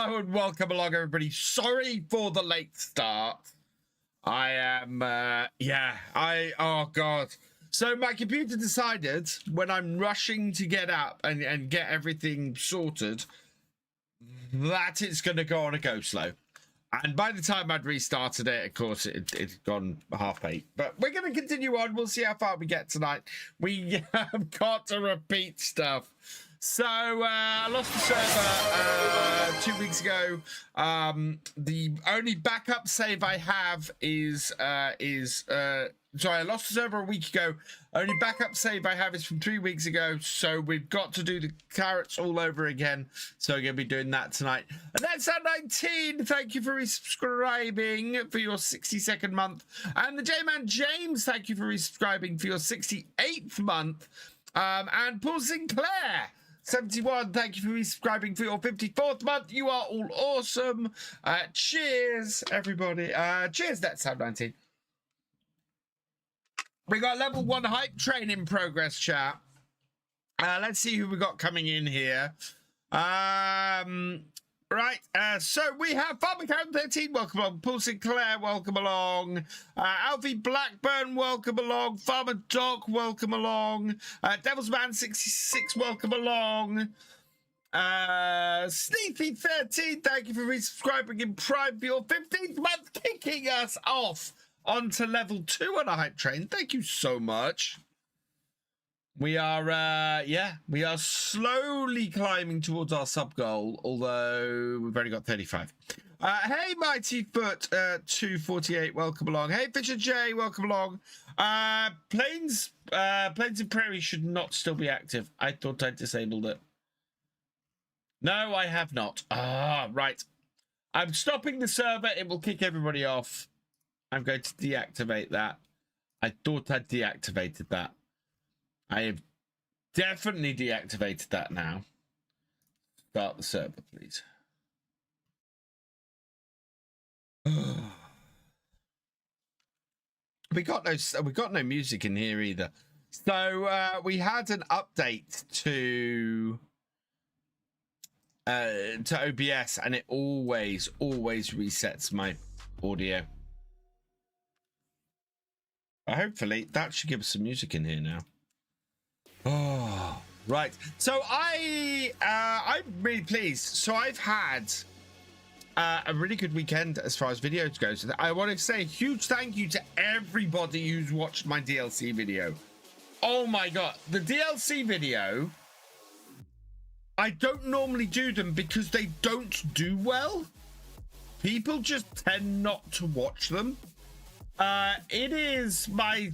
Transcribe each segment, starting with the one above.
Hello and welcome along, everybody. Sorry for the late start. I am, oh God. So my computer decided when I'm rushing to get up and get everything sorted that it's going to go on a go slow. And by the time I'd restarted it, of course, it'd gone 8:30. But we're going to continue on. We'll see how far we get tonight. We have got to repeat stuff. So I lost the server 2 weeks ago. The only backup save I have is sorry, I lost the server a week ago. Only backup save I have is from 3 weeks ago. So we've got to do the carrots all over again. So we're going to be doing that tonight. And that's at 19. Thank you for resubscribing for your 62nd month. And the J-Man James, thank you for resubscribing for your 68th month. And Paul Sinclair, 71, thank you for resubscribing for your 54th month. You are all awesome. Cheers, everybody. Cheers, that's Sound 19. We got level 1 hype train in progress, chat. Let's see who we got coming in here. Right, so we have Farmercount 13, welcome along. Paul Sinclair, welcome along. Alfie Blackburn, welcome along. Farmer Doc, welcome along. Devil's Man 66, welcome along. Sneethy 13, thank you for resubscribing in Prime for your 15th month, kicking us off onto level 2 on a hype train. Thank you so much. We are, we are slowly climbing towards our sub goal, although we've only got 35. Hey, Mighty Foot 248, welcome along. Hey, Fisher J, welcome along. Plains and Prairie should not still be active. I thought I disabled it. No, I have not. Right. I'm stopping the server. It will kick everybody off. I'm going to deactivate that. I thought I'd deactivated that. I have definitely deactivated that now. Start the server, please. We got no music in here either. So we had an update to OBS, and it always resets my audio. Hopefully that should give us some music in here now. Oh, right. So I'm really pleased. So I've had a really good weekend as far as videos goes. I want to say a huge thank you to everybody who's watched my DLC video. Oh my God, the DLC video, I don't normally do them because they don't do well. People just tend not to watch them. It is my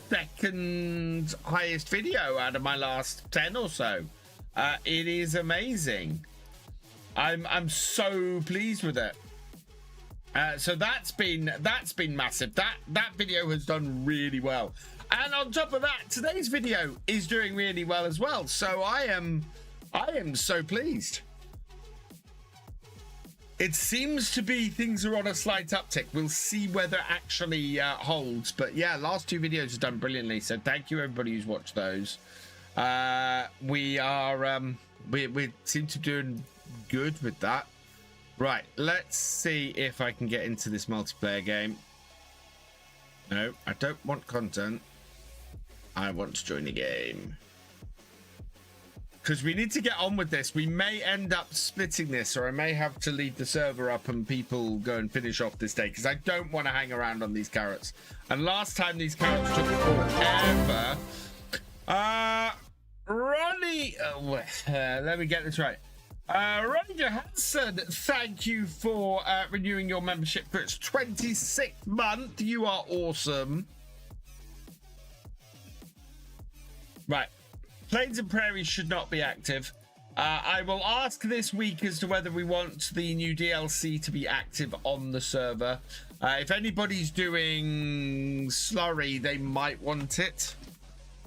second highest video out of my last 10 or so. It is amazing. I'm so pleased with it. So that's been massive. That video has done really well, and on top of that, today's video is doing really well as well. So I am so pleased. It seems to be things are on a slight uptick. We'll see whether it actually holds. But yeah, last 2 videos have done brilliantly. So thank you everybody who's watched those. We seem to be doing good with that. Right, let's see if I can get into this multiplayer game. No, I don't want content. I want to join the game. Because we need to get on with this. We may end up splitting this, or I may have to leave the server up and people go and finish off this day, because I don't want to hang around on these carrots. And last time these carrots took forever. Ronnie, let me get this right. Ronnie Johansson, thank you for renewing your membership for its 26th month. You are awesome. Right. Plains and Prairies should not be active. I will ask this week as to whether we want the new DLC to be active on the server. If anybody's doing slurry, they might want it.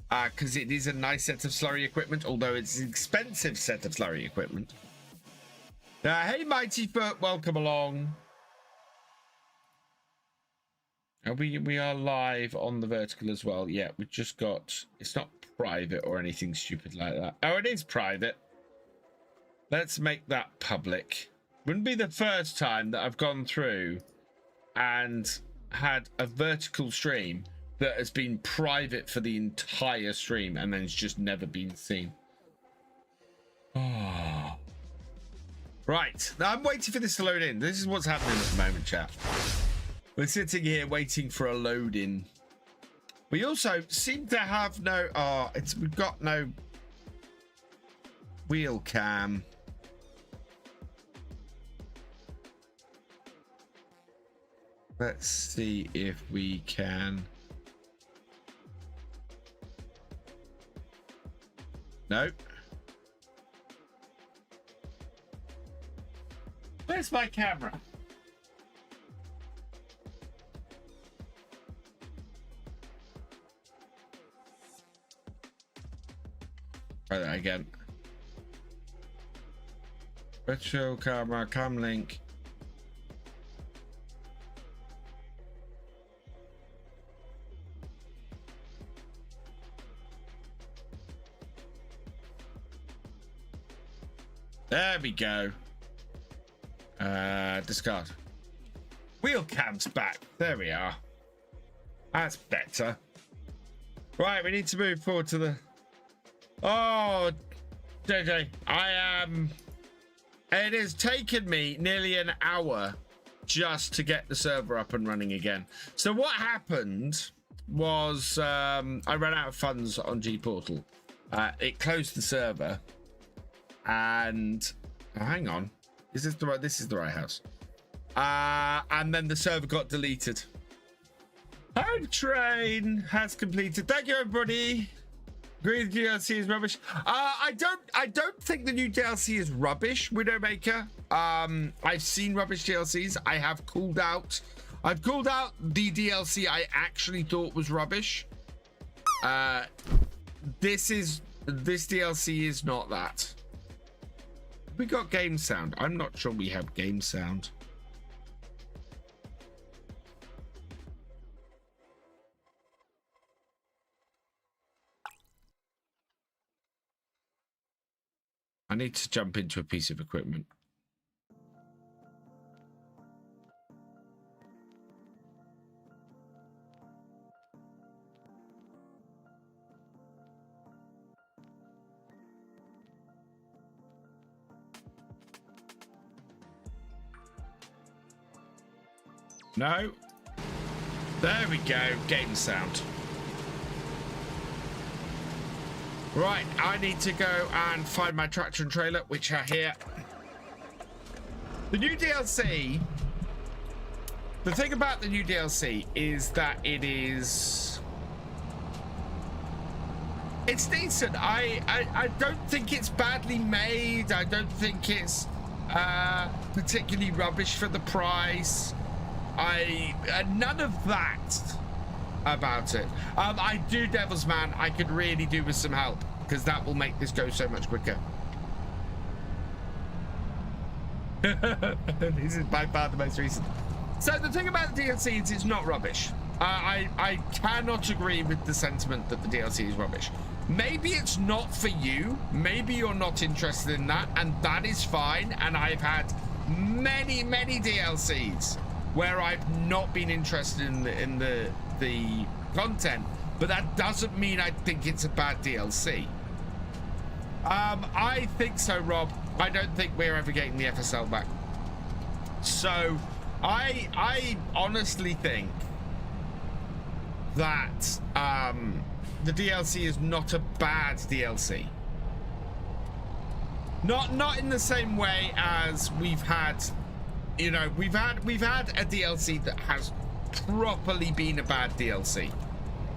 Because it is a nice set of slurry equipment, although it's an expensive set of slurry equipment. Hey, Mighty Foot, welcome along. We are live on the vertical as well. Yeah, we've just got... It's not private or anything stupid like that. Oh, it is private. Let's make that public. Wouldn't be the first time that I've gone through and had a vertical stream that has been private for the entire stream and then it's just never been seen. Oh. Right, now I'm waiting for this to load in. This is what's happening at the moment, chat. We're sitting here waiting for a load in. We also seem to have no... Oh, we've got no wheel cam. Let's see if we can... Nope. Where's my camera? Try that again. Virtual camera, cam link. There we go. Discard. Wheel cam's back. There we are. That's better. Right, we need to move forward to the... Oh, JJ, it has taken me nearly an hour just to get the server up and running again. So what happened was I ran out of funds on G-Portal. It closed the server. And hang on, is this the right? This is the right house. And then the server got deleted. Home train has completed. Thank you, everybody. Agree the DLC is rubbish. I don't think the new DLC is rubbish, Widowmaker. I've seen rubbish DLCs. I've called out the DLC I actually thought was rubbish. This DLC is not that. We got game sound. I'm not sure we have game sound. I need to jump into a piece of equipment. No. There we go. Game sound. Right, I need to go and find my tractor and trailer, which are here. The new DLC... The thing about the new DLC is that it's decent. I don't think it's badly made. I don't think it's particularly rubbish for the price. None of that about it. I do Devil's Man. I could really do with some help because that will make this go so much quicker. This is by far the most recent. So the thing about the DLC is it's not rubbish. I cannot agree with the sentiment that the DLC is rubbish. Maybe it's not for you. Maybe you're not interested in that, and that is fine. And I've had many DLCs where I've not been interested in the content, but that doesn't mean I think it's a bad DLC. I think so, Rob. I don't think we're ever getting the FSL back. So I honestly think that the DLC is not a bad DLC. Not in the same way as we've had, you know, we've had a DLC that has properly been a bad DLC,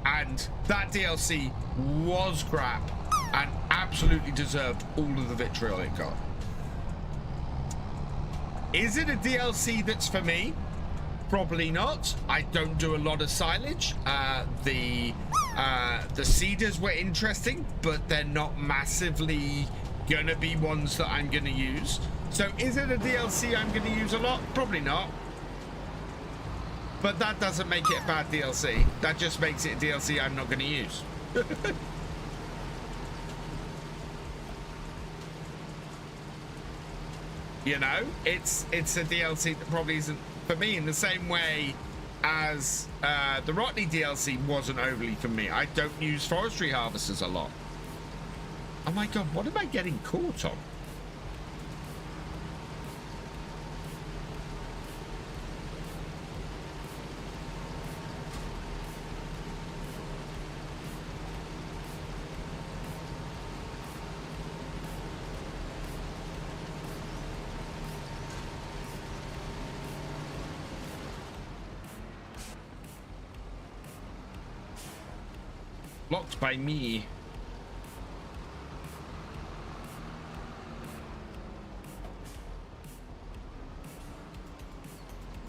and that DLC was crap and absolutely deserved all of the vitriol it got. Is it a DLC that's for me? Probably not. I don't do a lot of silage. The cedars were interesting, but they're not massively gonna be ones that I'm gonna use. So is it a DLC I'm gonna use a lot? Probably not. But that doesn't make it a bad DLC. That just makes it a DLC I'm not gonna use. You know, it's a DLC that probably isn't for me in the same way as the Rotney DLC wasn't overly for me. I don't use forestry harvesters a lot. Oh my god, what am I getting caught on? Blocked by me.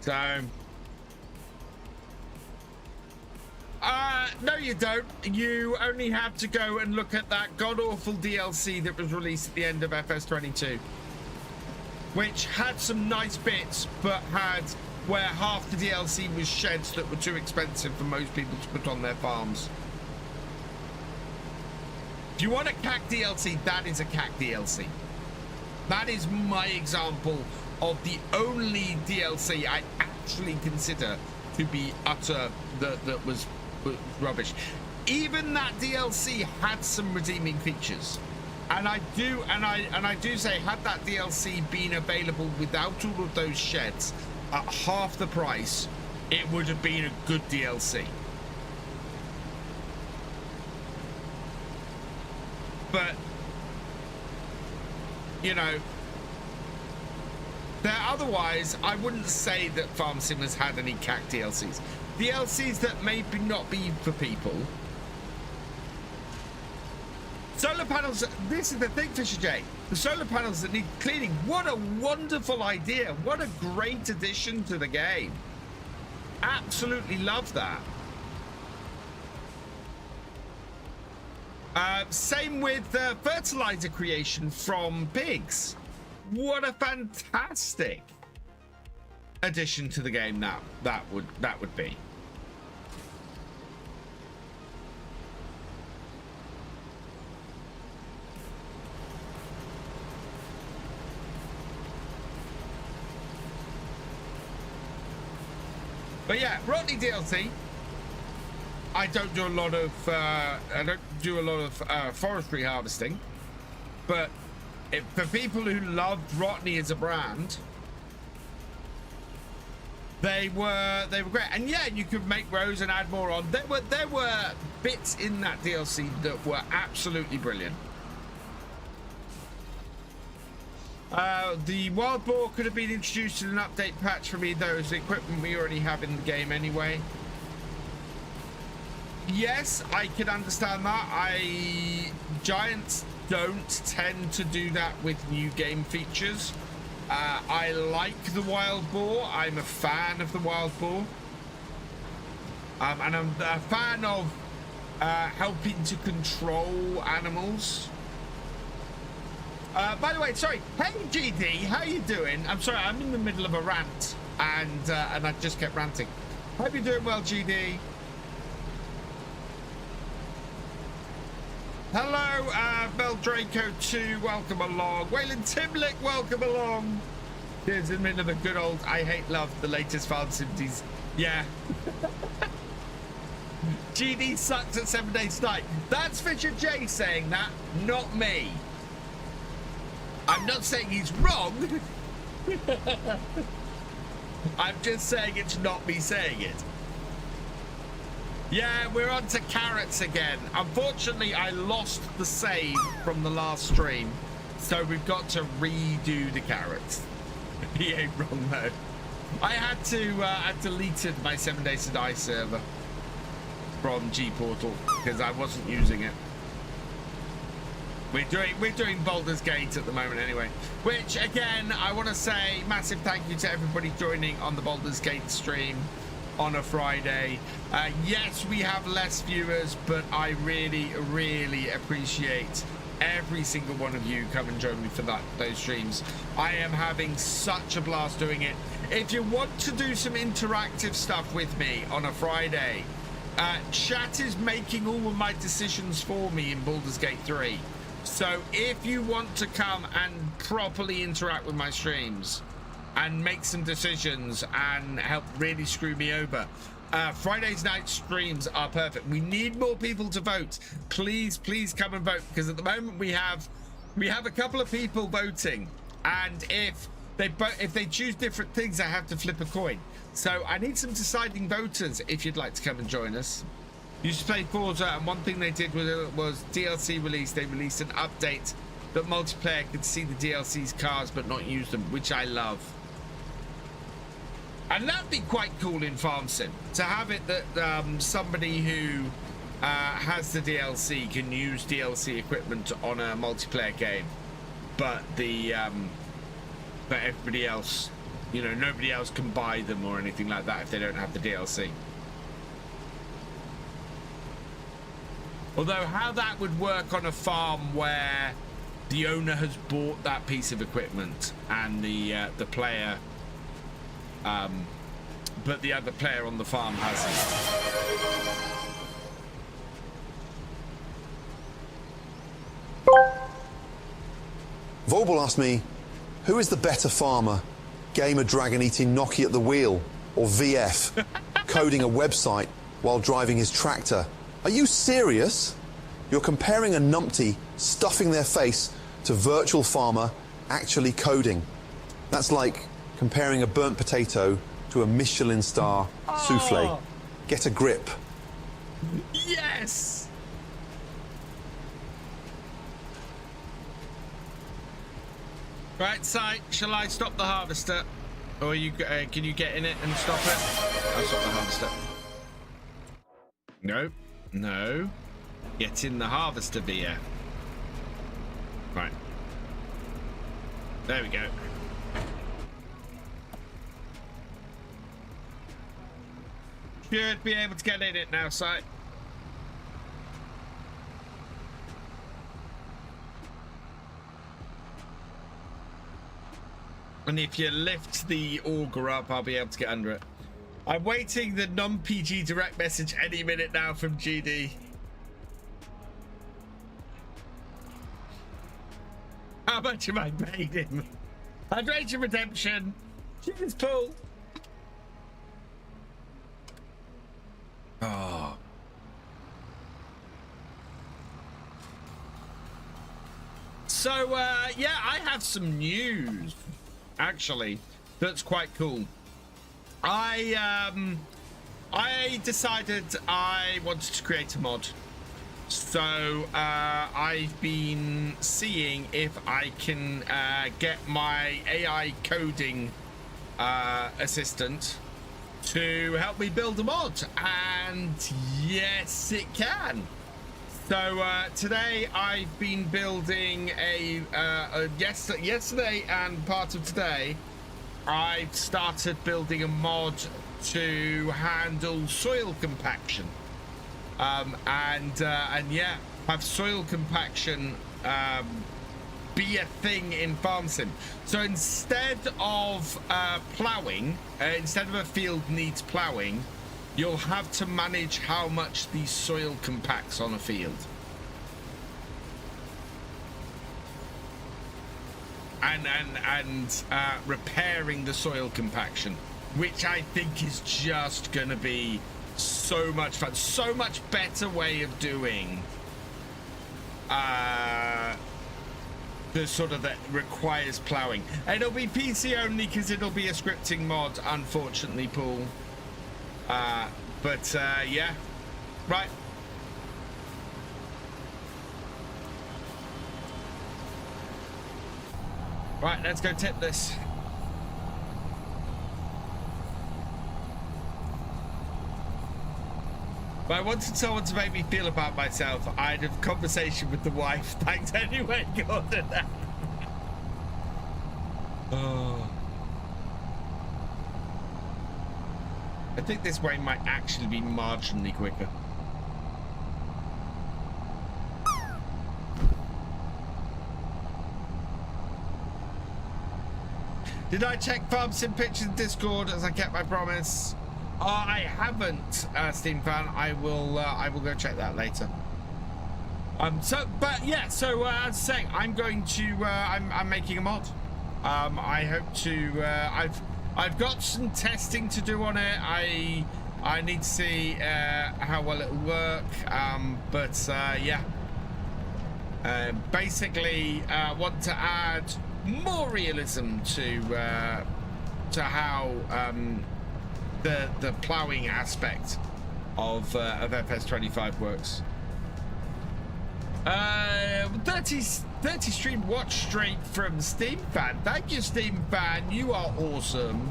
So, no you don't. You only have to go and look at that god-awful DLC that was released at the end of FS25, which had some nice bits, but had where half the DLC was sheds that were too expensive for most people to put on their farms. If you want a CAC DLC, that is a CAC DLC. That is my example of the only DLC I actually consider to be utter that was rubbish. Even that DLC had some redeeming features, and I do say, had that DLC been available without all of those sheds at half the price, it would have been a good DLC. But, you know, otherwise, I wouldn't say that Farm Sim has had any CAC DLCs. DLCs that maybe not be for people. Solar panels, this is the thing, Fisher J. The solar panels that need cleaning. What a wonderful idea. What a great addition to the game. Absolutely love that. Same with fertilizer creation from pigs. What a fantastic addition to the game that would be. But yeah, Rotney DLC. I don't do a lot of forestry harvesting, but for people who loved Rotney as a brand, they were great. And yeah, you could make rows and add more on. There were bits in that DLC that were absolutely brilliant. The wild boar could have been introduced in an update patch for me, though, as equipment we already have in the game anyway. Yes, I can understand that. Giants don't tend to do that with new game features. I like the wild boar. I'm a fan of the wild boar. And I'm a fan of helping to control animals. By the way, sorry. Hey, GD, how you doing? I'm sorry, I'm in the middle of a rant, and I just kept ranting. Hope you're doing well, GD. Hello, Beldraco 2, welcome along. Wayland Timlick, welcome along. Here's in the middle of a good old I hate love, the latest Farm Simties. Yeah. GD sucks at 7 Days Night. That's Fisher J saying that, not me. I'm not saying he's wrong. I'm just saying it's not me saying it. Yeah, we're on to carrots again. Unfortunately, I lost the save from the last stream, so we've got to redo the carrots. He ain't wrong though. I had to I deleted my 7 Days to Die server from G Portal because I wasn't using it. We're doing Baldur's Gate at the moment anyway, which again I want to say massive thank you to everybody joining on the Baldur's Gate stream on a Friday. Yes, we have less viewers, but I really appreciate every single one of you come and join me for those streams. I am having such a blast doing it. If you want to do some interactive stuff with me on a Friday, chat is making all of my decisions for me in Baldur's Gate 3. So if you want to come and properly interact with my streams and make some decisions and help really screw me over, Fridays night streams are perfect. We need more people to vote. Please come and vote, because at the moment we have a couple of people voting, and if they choose different things, I have to flip a coin. So I need some deciding voters if you'd like to come and join us. Used to play Forza, and one thing they did was DLC release. They released an update that multiplayer could see the DLC's cars but not use them, which I love. And that'd be quite cool in Farm Sim, to have it that somebody who has the DLC can use DLC equipment on a multiplayer game, but but everybody else, you know, nobody else can buy them or anything like that if they don't have the DLC. Although how that would work on a farm where the owner has bought that piece of equipment and the player, but the other player on the farm hasn't. Vobel asked me, who is the better farmer? Gamer Dragon eating gnocchi at the wheel, or VF coding a website while driving his tractor? Are you serious? You're comparing a numpty stuffing their face to virtual farmer actually coding. That's like comparing a burnt potato to a Michelin star souffle. Get a grip. Yes! Right, Si, shall I stop the harvester? Or you can you get in it and stop it? I'll stop the harvester. No, no. Get in the harvester, VF. Right. There we go. Should be able to get in it now, Si. And if you lift the auger up, I'll be able to get under it. I'm waiting the non-PG direct message any minute now from GD. How much have I paid him? Hydration redemption. Cheers, Paul. Oh. So, yeah, I have some news, actually, that's quite cool. I decided I wanted to create a mod. So I've been seeing if I can get my AI coding assistant to help me build a mod, and yes, it can. So today I've been building yesterday and part of today I've started building a mod to handle soil compaction. And yeah, have soil compaction be a thing in Farm Sim. So instead of ploughing, instead of a field needs ploughing, you'll have to manage how much the soil compacts on a field. And repairing the soil compaction, which I think is just gonna be so much fun, so much better way of doing the sort of that requires plowing. It'll be PC only because it'll be a scripting mod, unfortunately, Paul. But yeah, right. Right, let's go tip this. If I wanted someone to make me feel about myself, I'd have a conversation with the wife. Thanks anyway, Gordon. Oh. I think this way might actually be marginally quicker. Did I check Farm Sim pictures in Discord as I kept my promise? I haven't, Steam fan. I will go check that later. But yeah, so as I was saying, I'm going to I'm making a mod. I hope to I've got some testing to do on it. I need to see how well it'll work. Yeah, basically want to add more realism to how the ploughing aspect of FS25 works. 30 stream watch straight from Steam Fan. Thank you, Steam Fan. You are awesome.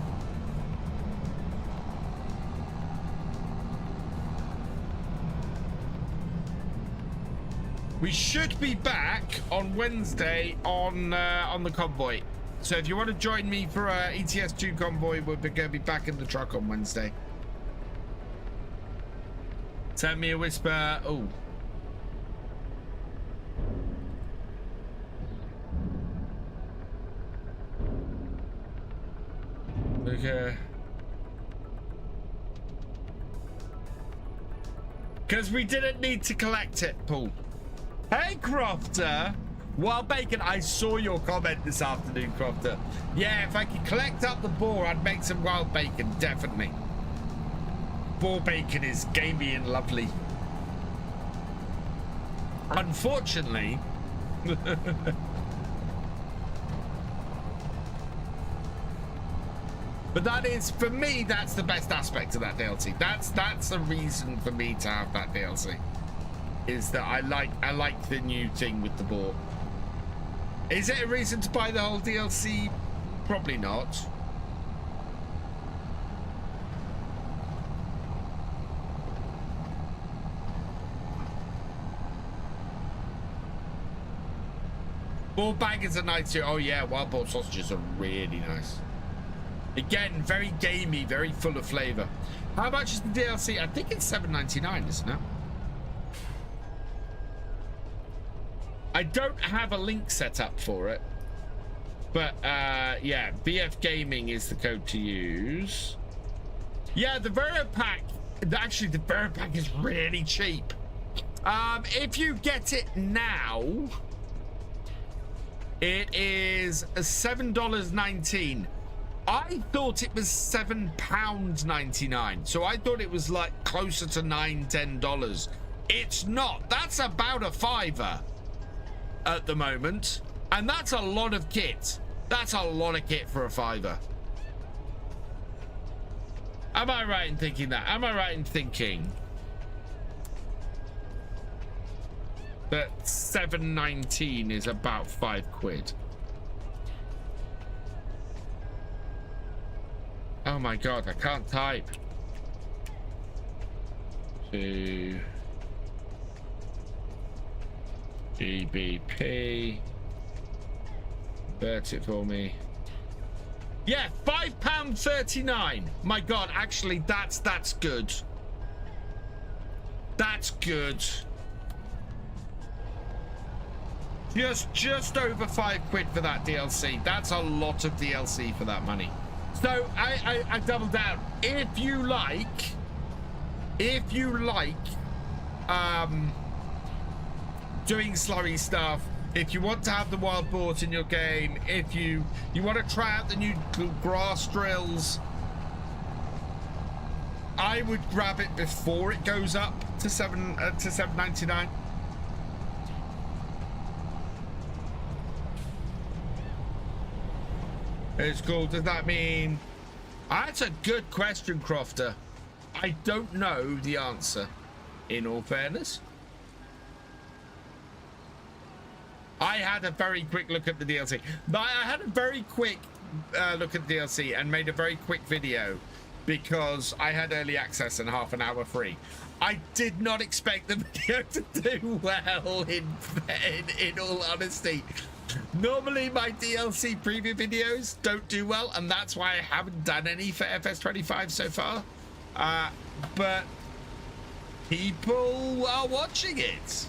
We should be back on Wednesday on the convoy. So if you want to join me for ETS2 convoy, we're going to be back in the truck on Wednesday. Send me a whisper. Oh. Okay. Because we didn't need to collect it, Paul. Hey, Crofter. Wild Bacon, I saw your comment this afternoon, Crofter. Yeah, if I could collect up the boar, I'd make some wild bacon, definitely. Boar bacon is gamey and lovely. Unfortunately... But that is, for me, that's the best aspect of that DLC. That's the reason for me to have that DLC. Is that I like the new thing with the boar. Is it a reason to buy the whole DLC? Probably not. Boar bangers are nice too. Oh yeah, wild boar sausages are really nice. Again, very gamey, very full of flavor. How much is the DLC? I think it's $7.99, isn't it? I don't have a link set up for it, but yeah, BF Gaming is the code to use. Yeah, the Vero pack. Actually, the Vero pack is really cheap. If you get it now, it is $7.19. I thought it was £7.99, so I thought it was like closer to $9–10. It's not. That's about a £5 at the moment, and that's a lot of kit. That's a lot of kit for a £5. Am I right in thinking that? Am I right in thinking that $7.19 is about £5? Oh my god, I can't type. To GBP. Convert it for me. Yeah, £5.39. My god, actually that's good. That's good. Just over £5 for that DLC. That's a lot of DLC for that money. So I doubled down. If you like doing slurry stuff, if you want to have the wild boars in your game, if you want to try out the new grass drills, I would grab it before it goes up to $7.99. It's cool. Does that mean... That's a good question, Crofter. I don't know the answer, in all fairness. I had a very quick look at the DLC. But I had a very quick look at the DLC and made a very quick video because I had early access and half an hour free. I did not expect the video to do well, in all honesty. Normally my DLC preview videos don't do well, and that's why I haven't done any for FS25 so far. But people are watching it.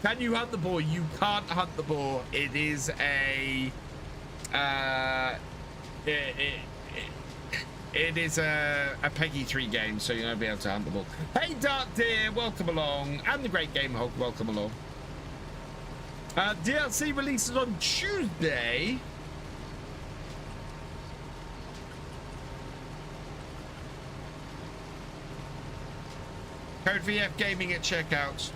Can you hunt the boar? You can't hunt the boar. It is a it is a Peggy 3 game, so you're gonna be able to hunt the boar. Hey Dark Deer, welcome along, and the Great Game Hulk, welcome along. DLC releases on Tuesday. Code VF Gaming at checkout.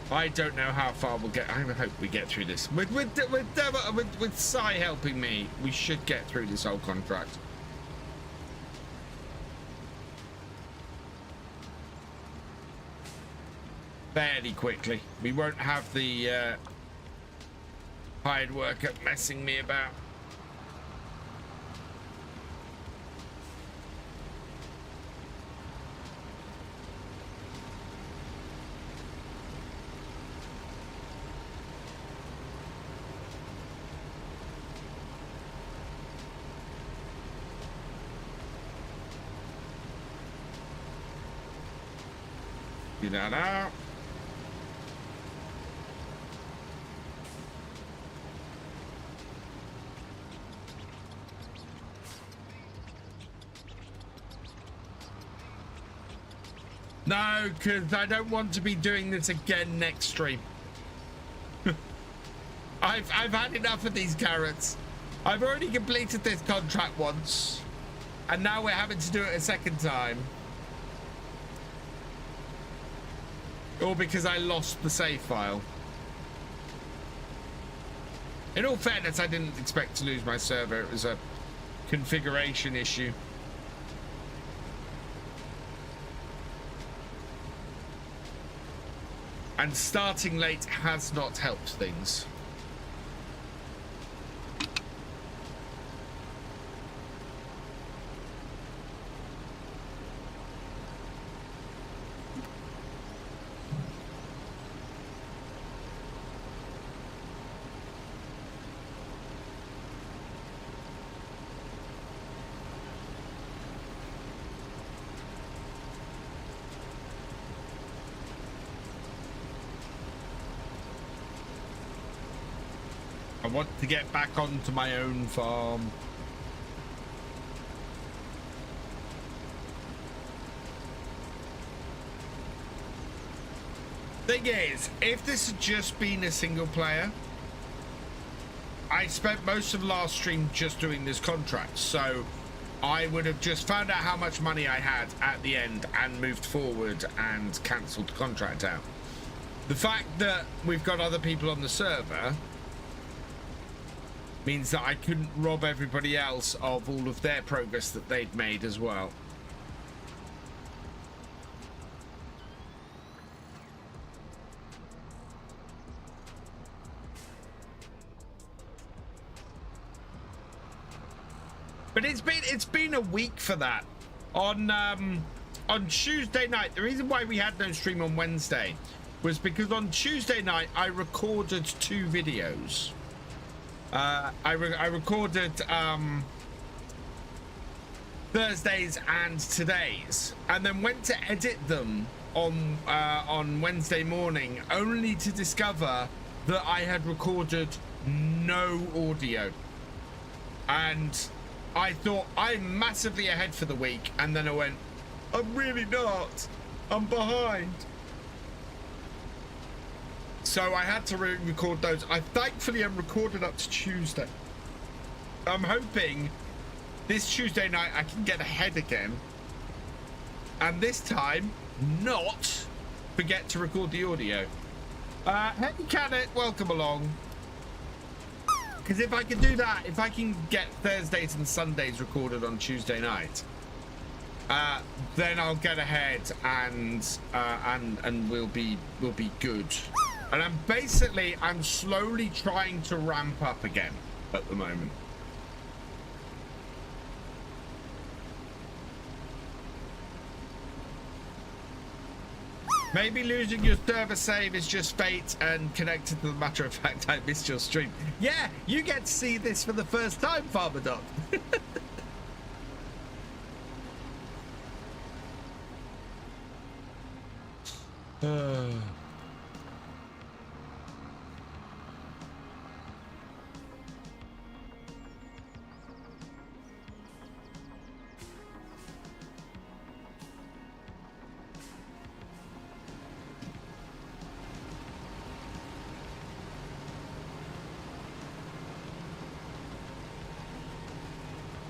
I don't know how far we'll get. I hope we get through this. With Sai helping me, we should get through this whole contract. Fairly quickly. We won't have the hired worker messing me about. Get that out. No, because I don't want to be doing this again next stream. I've had enough of these carrots. I've already completed this contract once, and now we're having to do it a second time. All because I lost the save file. In all fairness, I didn't expect to lose my server. It was a configuration issue. And starting late has not helped things. I want to get back onto my own farm. Thing is, if this had just been a single player, I spent most of last stream just doing this contract, so I would have just found out how much money I had at the end and moved forward and cancelled the contract out. The fact that we've got other people on the server means that I couldn't rob everybody else of all of their progress that they'd made as well. But it's been a week for that. On Tuesday night, the reason why we had no stream on Wednesday was because on Tuesday night I recorded 2 videos. I recorded Thursdays and today's, and then went to edit them on Wednesday morning, only to discover that I had recorded no audio. And I thought I'm massively ahead for the week, and then I went, I'm really not. I'm behind. So I had to record those. Thankfully I'm recorded up to Tuesday. I'm hoping this Tuesday night I can get ahead again, and this time not forget to record the audio. Hey Canet, welcome along. Because if I can do that, if I can get Thursdays and Sundays recorded on Tuesday night, then I'll get ahead and we'll be good. And I'm slowly trying to ramp up again at the moment. Maybe losing your server save is just fate, and connected to the matter of fact I missed your stream. Yeah, you get to see this for the first time, Farmer Doc.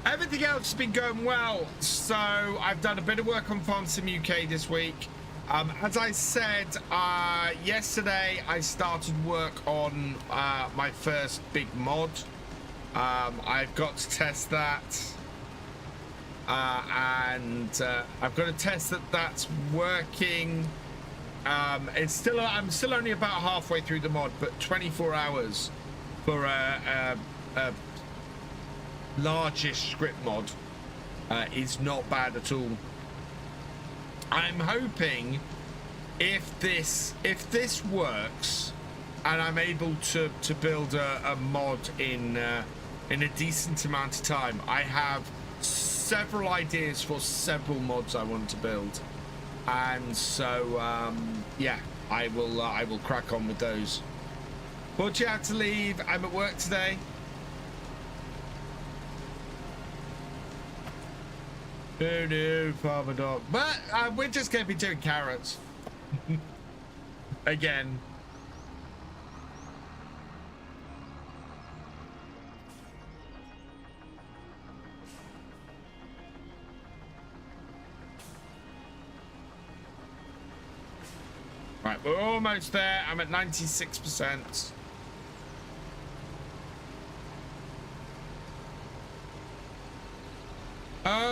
Everything else has been going well. So I've done a bit of work on Farm Sim UK this week. As I said yesterday, I started work on my first big mod. I've got to test that, and I've got to test that that's working. I'm still only about halfway through the mod, but 24 hours for a largish script mod is not bad at all. I'm hoping if this works and I'm able to build a mod in a decent amount of time. I have several ideas for several mods I want to build, and so yeah, I will crack on with those. But you have to leave. I'm at work today. No, farmer dog. But we're just going to be doing carrots. Again. Right, we're almost there. I'm at 96%.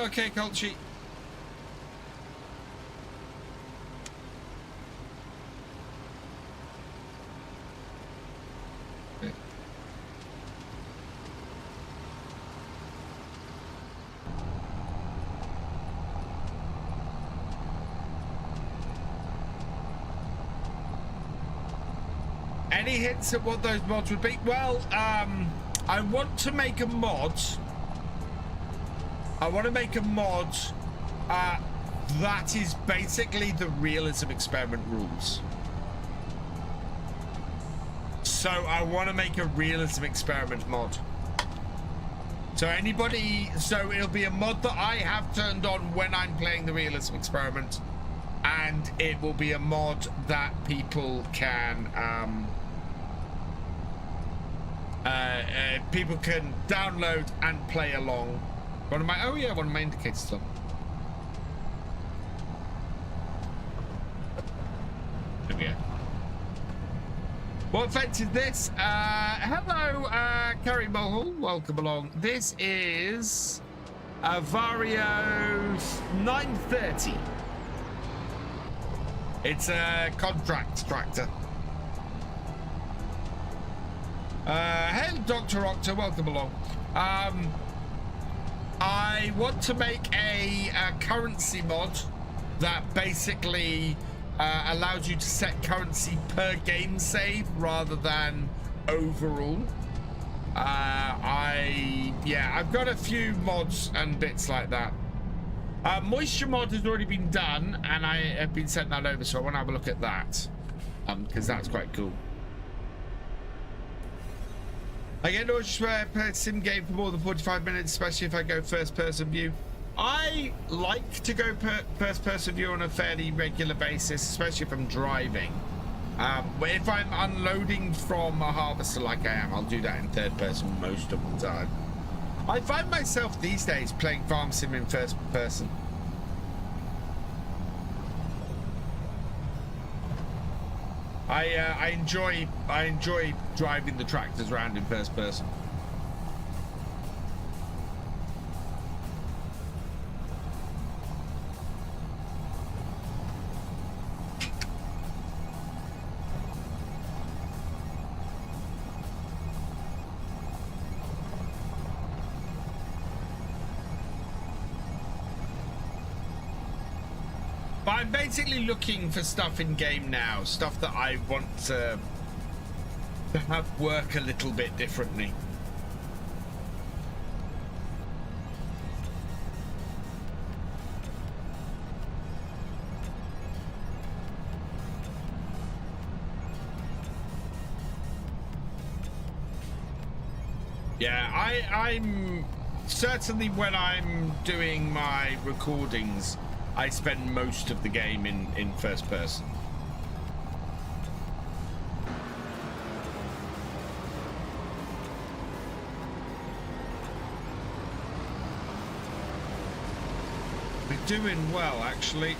Okay, Colchi. Okay. Any hints at what those mods would be? Well, I want to make a mod. I want to make a mod that is basically the realism experiment rules. So I want to make a realism experiment mod. So it'll be a mod that I have turned on when I'm playing the realism experiment, and it will be a mod that people can download and play along. One of my indicators on. There we go. What effect is this? Hello, Carrie Mulhall. Welcome along. This is a Vario 930. It's a contract tractor. Hey, Dr. Octa. Welcome along. I want to make a currency mod that basically allows you to set currency per game save rather than overall. I've got a few mods and bits like that. Moisture mod has already been done, and I have been sent that over, so I want to have a look at that because that's quite cool. I get no play a sim game for more than 45 minutes, especially if I go first-person view. I like to go first-person view on a fairly regular basis, especially if I'm driving. But if I'm unloading from a harvester like I am, I'll do that in third-person most of the time. I find myself these days playing farm sim in first-person. I enjoy driving the tractors around in first person. But I'm basically looking for stuff in game now, stuff that I want to have work a little bit differently. Yeah, I'm certainly, when I'm doing my recordings, I spend most of the game in first person. doing well, actually.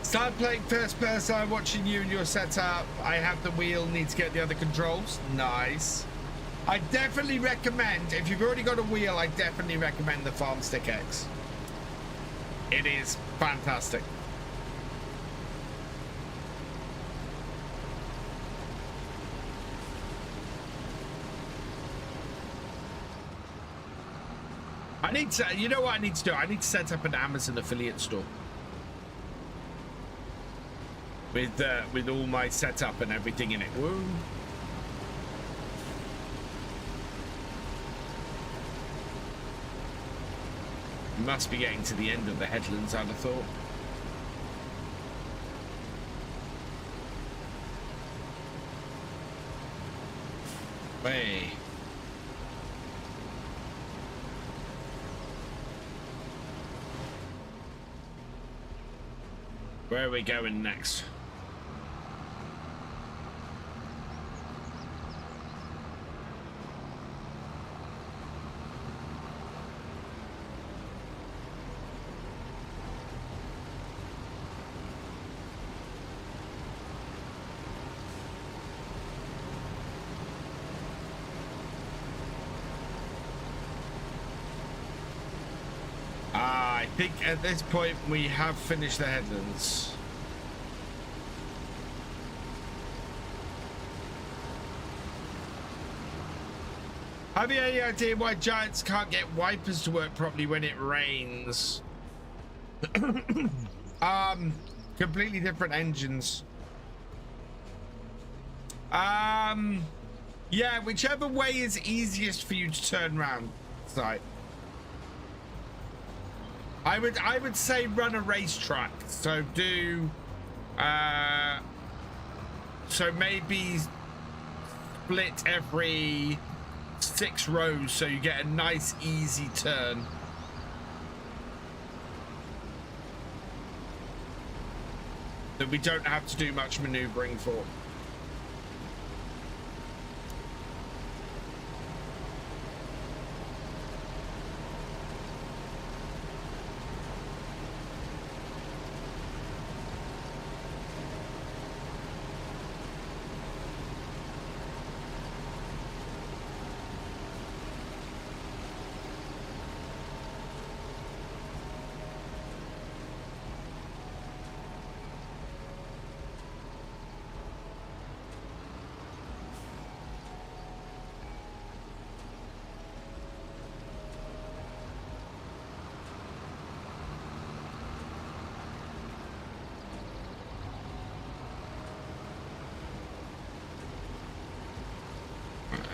Start playing first person. I'm watching you and your setup. I have the wheel, need to get the other controls. Nice. I definitely recommend, if you've already got a wheel, I definitely recommend the Farm Stick X. It is fantastic. I need to, you know what I need to do? I need to set up an Amazon affiliate store. With all my setup and everything in it. Woo. Must be getting to the end of the headlands, I'd have thought. Hey. Where are we going next? I think at this point we have finished the headlands. Have you any idea why giants can't get wipers to work properly when it rains? Completely different engines. Yeah, whichever way is easiest for you to turn around. Site. I would say run a racetrack. So do so maybe split every 6 rows so you get a nice easy turn. That we don't have to do much maneuvering for.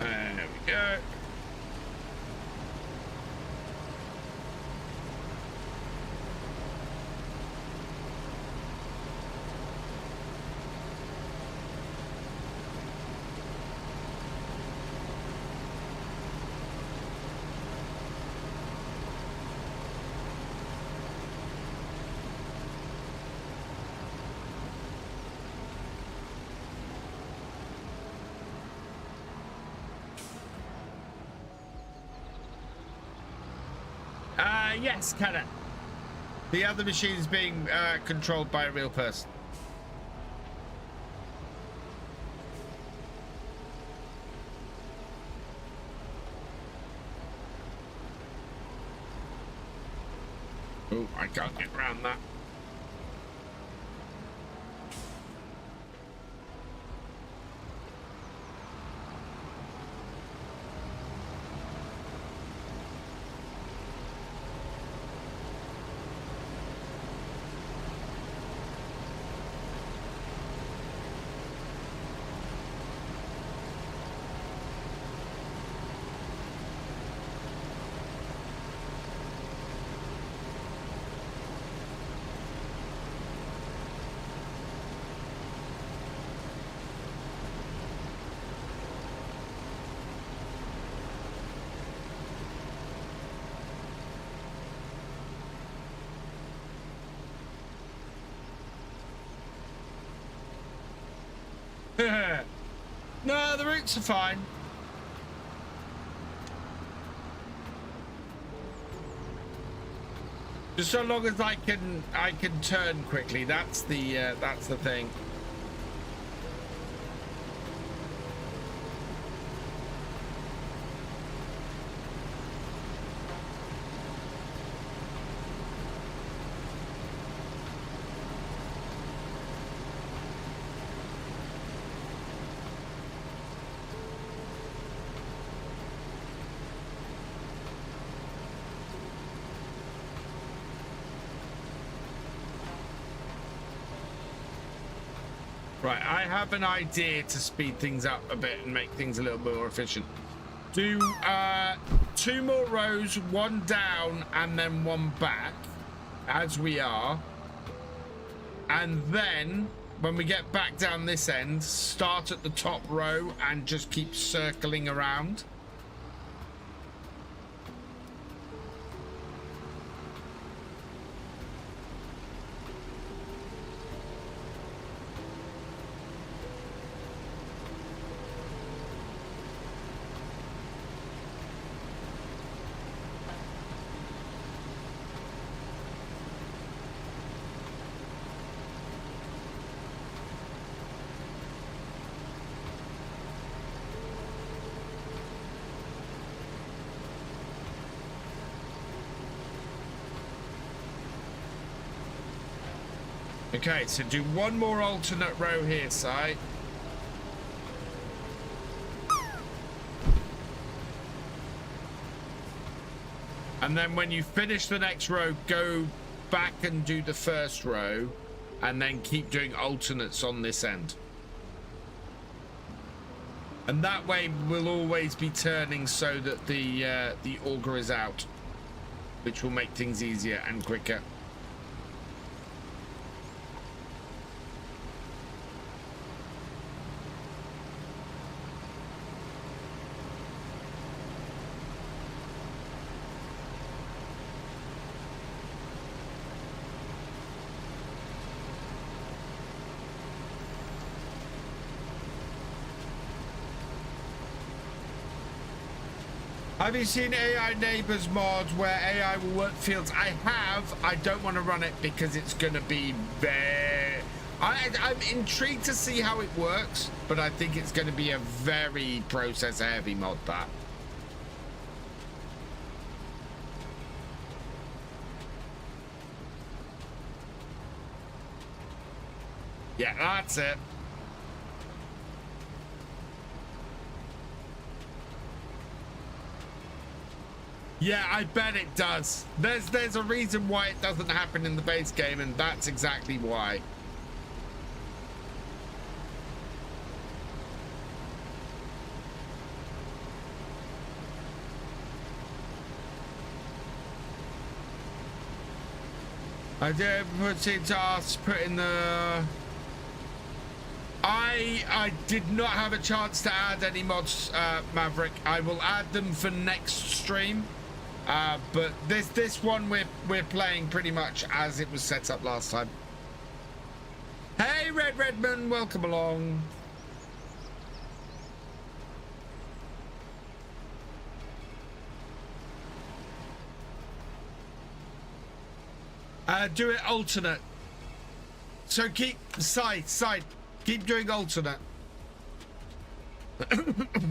There we go. Yes, Kenna. The other machine is being controlled by a real person. Oh, I can't get around that. No, the routes are fine. Just so long as I can turn quickly. That's the thing. Right, I have an idea to speed things up a bit and make things a little bit more efficient. Do 2 more rows, 1 down and then 1 back, as we are. And then, when we get back down this end, start at the top row and just keep circling around. Okay, so do 1 more alternate row here, Si. And then when you finish the next row, go back and do the first row, and then keep doing alternates on this end. And that way we'll always be turning so that the auger is out, which will make things easier and quicker. Have you seen AI Neighbors mods where AI will work fields? I have. I don't want to run it because it's going to be very... I'm intrigued to see how it works, but I think it's going to be a very processor-heavy mod, that. Yeah, that's it. Yeah, I bet it does. There's a reason why it doesn't happen in the base game, and that's exactly why. I did put it to put in the... I did not have a chance to add any mods, Maverick. I will add them for next stream. But this one we're playing pretty much as it was set up last time. Hey, Redman, welcome along. Do it alternate. So keep side. Keep doing alternate.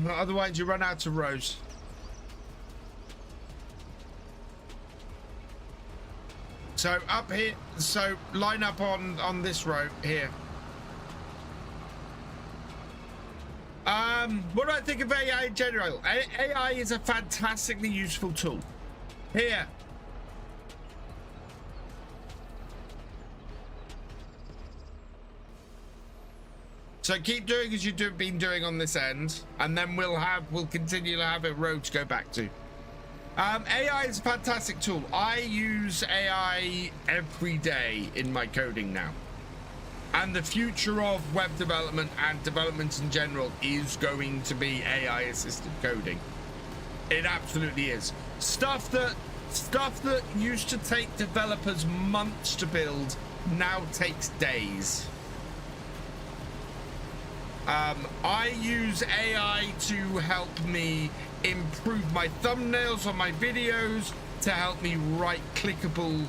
Otherwise you run out of rows. So up here, so line up on this row here. What do I think of AI in general? AI is a fantastically useful tool. Here. So keep doing as you've been doing on this end, and then we'll continue to have a road to go back to. AI is a fantastic tool. I use AI every day in my coding now. And the future of web development and development in general is going to be AI assisted coding. It absolutely is. Stuff that used to take developers months to build now takes days. I use AI to help me improve my thumbnails on my videos, to help me write clickable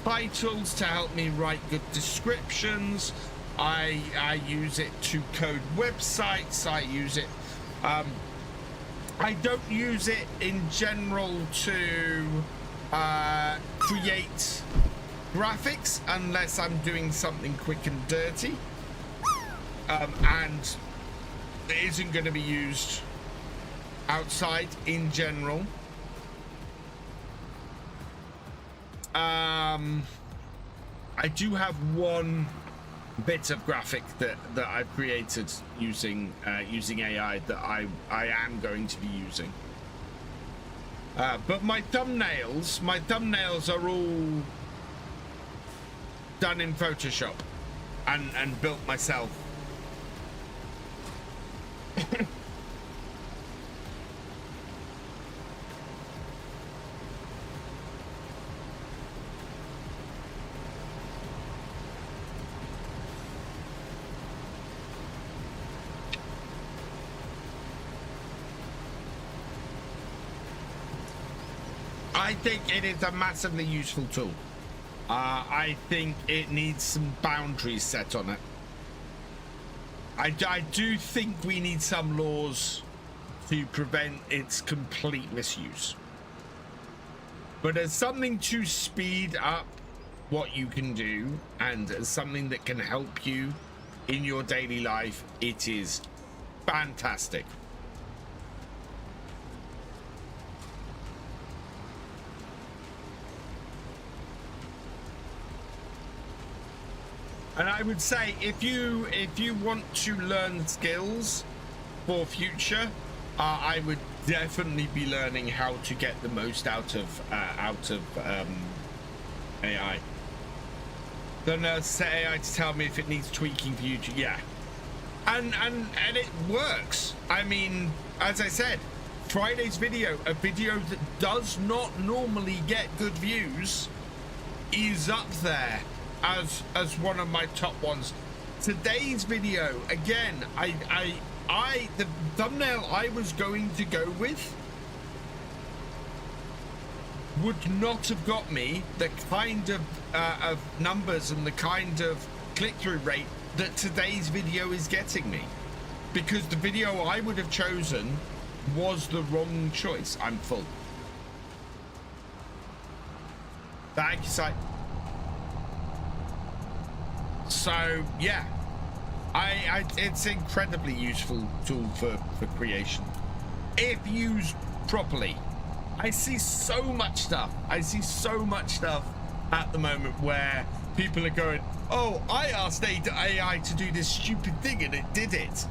titles, to help me write good descriptions. I use it to code websites. I use it. I don't use it in general to create graphics unless I'm doing something quick and dirty, and it isn't going to be used outside in general. I do have one bit of graphic that I've created using AI that I am going to be using. But my thumbnails are all done in Photoshop and built myself. I think it is a massively useful tool. I think it needs some boundaries set on it. I do think we need some laws to prevent its complete misuse. But as something to speed up what you can do, and as something that can help you in your daily life, it is fantastic. And I would say if you want to learn skills for future, I would definitely be learning how to get the most out of AI. Then set AI to tell me if it needs tweaking for you. Yeah, and it works. I mean, as I said, Friday's video, a video that does not normally get good views, is up there as one of my top ones. Today's video, again, the thumbnail I was going to go with would not have got me the kind of numbers and the kind of click-through rate that today's video is getting me, because the video I would have chosen was the wrong choice. I'm full. Thank you, Si. So yeah, it's an incredibly useful tool for creation if used properly. I see so much stuff at the moment where people are going, oh, I asked AI to do this stupid thing and it did it.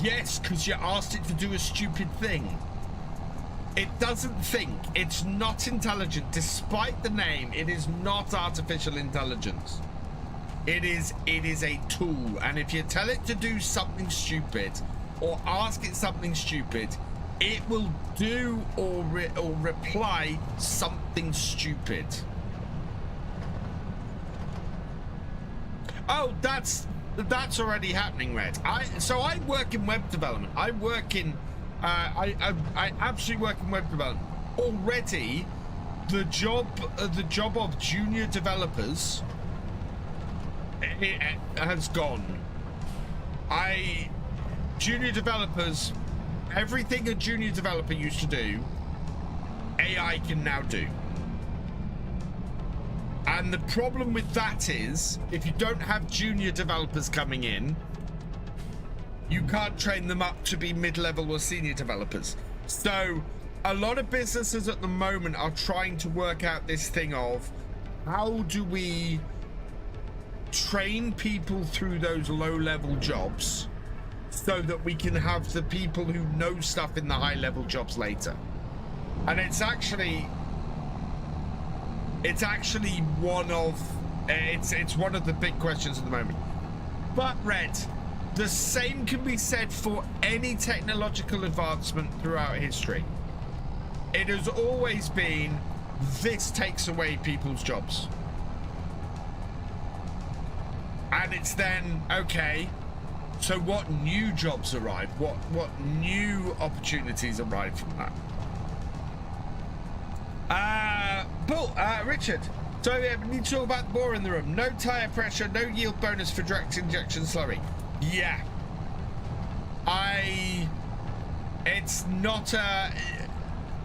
Yes, because you asked it to do a stupid thing. It doesn't think. It's not intelligent. Despite the name, it is not artificial intelligence. It is a tool, and if you tell it to do something stupid or ask it something stupid, it will do or reply something stupid. Oh, that's already happening, Red. So I work in web development. I absolutely work in web development. Already, the job of junior developers, it has gone. Junior developers, everything a junior developer used to do, AI can now do. And the problem with that is, if you don't have junior developers coming in, you can't train them up to be mid-level or senior developers. So a lot of businesses at the moment are trying to work out this thing of, how do we train people through those low-level jobs so that we can have the people who know stuff in the high-level jobs later. And it's actually one of the big questions at the moment. But Red, the same can be said for any technological advancement throughout history. It has always been, this takes away people's jobs. And it's then, okay, So what new jobs arrived? What new opportunities arrived from that? Richard. So we need to talk about the bore in the room. No tire pressure, no yield bonus for direct injection slurry. Yeah. It's not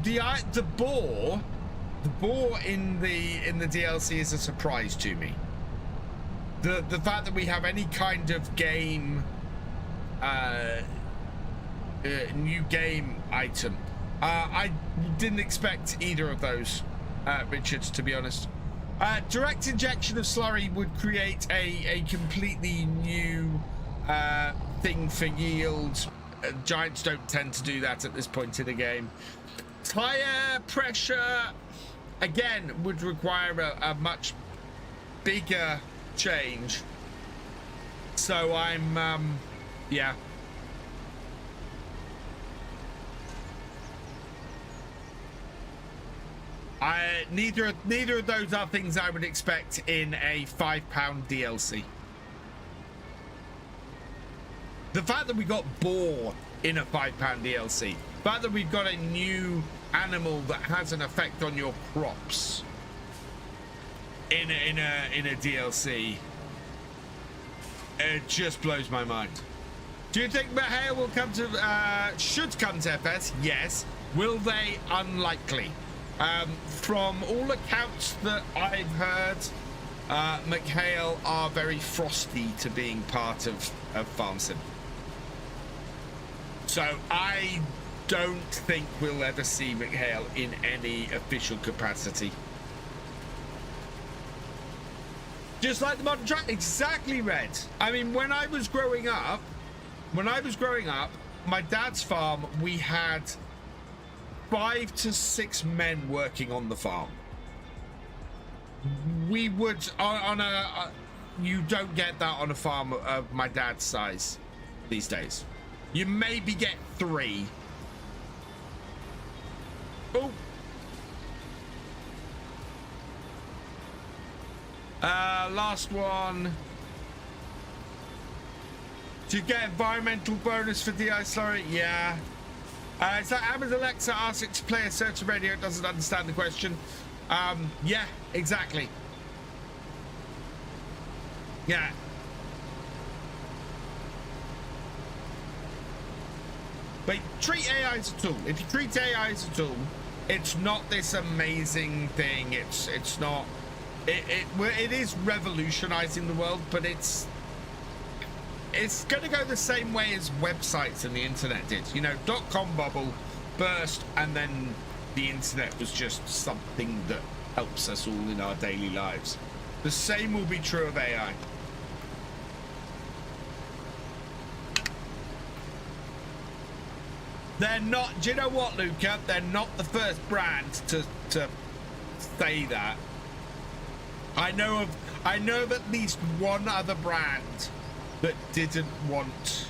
the bore in the DLC is a surprise to me. The fact that we have any kind of game new game item, I didn't expect either of those, Richard, to be honest. Direct injection of slurry would create a completely new thing for yield. Giants don't tend to do that at this point in the game. Tire pressure, again, would require a much bigger change. So I'm, yeah. Neither of those are things I would expect in a £5 DLC. The fact that we got boar in a £5 DLC, the fact that we've got a new animal that has an effect on your crops in a DLC, it just blows my mind. Do you think Mahale will come to should come to FS? Yes. Will they? Unlikely. From all accounts that I've heard, McHale are very frosty to being part of Farm Sim. So I don't think we'll ever see McHale in any official capacity. Just like the modern track, exactly, Red. I mean, when I was growing up, my dad's farm, we had 5 to 6 men working on the farm. We would on a you don't get that on a farm of my dad's size these days. You maybe get 3. Oh. Last one. Do you get environmental bonus for DI slurry? Yeah. So Amazon Alexa asks it to play a certain radio. It doesn't understand the question. Yeah, exactly. Yeah. But treat AI as a tool. If you treat AI as a tool, it's not this amazing thing. It's not. It is revolutionizing the world, but it's going to go the same way as websites and the internet did. You know, .com bubble burst, and then the internet was just something that helps us all in our daily lives. The same will be true of AI. They're not, do you know what, Luca? They're not the first brand to say that. I know of at least one other brand that didn't want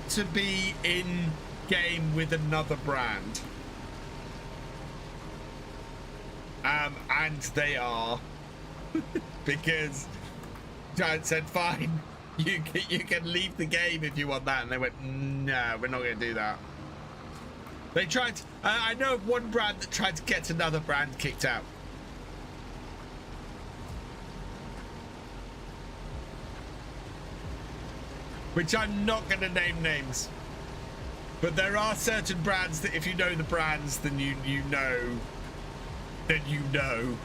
to be in game with another brand, and they are because Giant said fine, you can leave the game if you want that, and they went, no, we're not going to do that. They tried. I know of one brand that tried to get another brand kicked out. Which I'm not going to name names. But there are certain brands that if you know the brands, then you know. Then you know.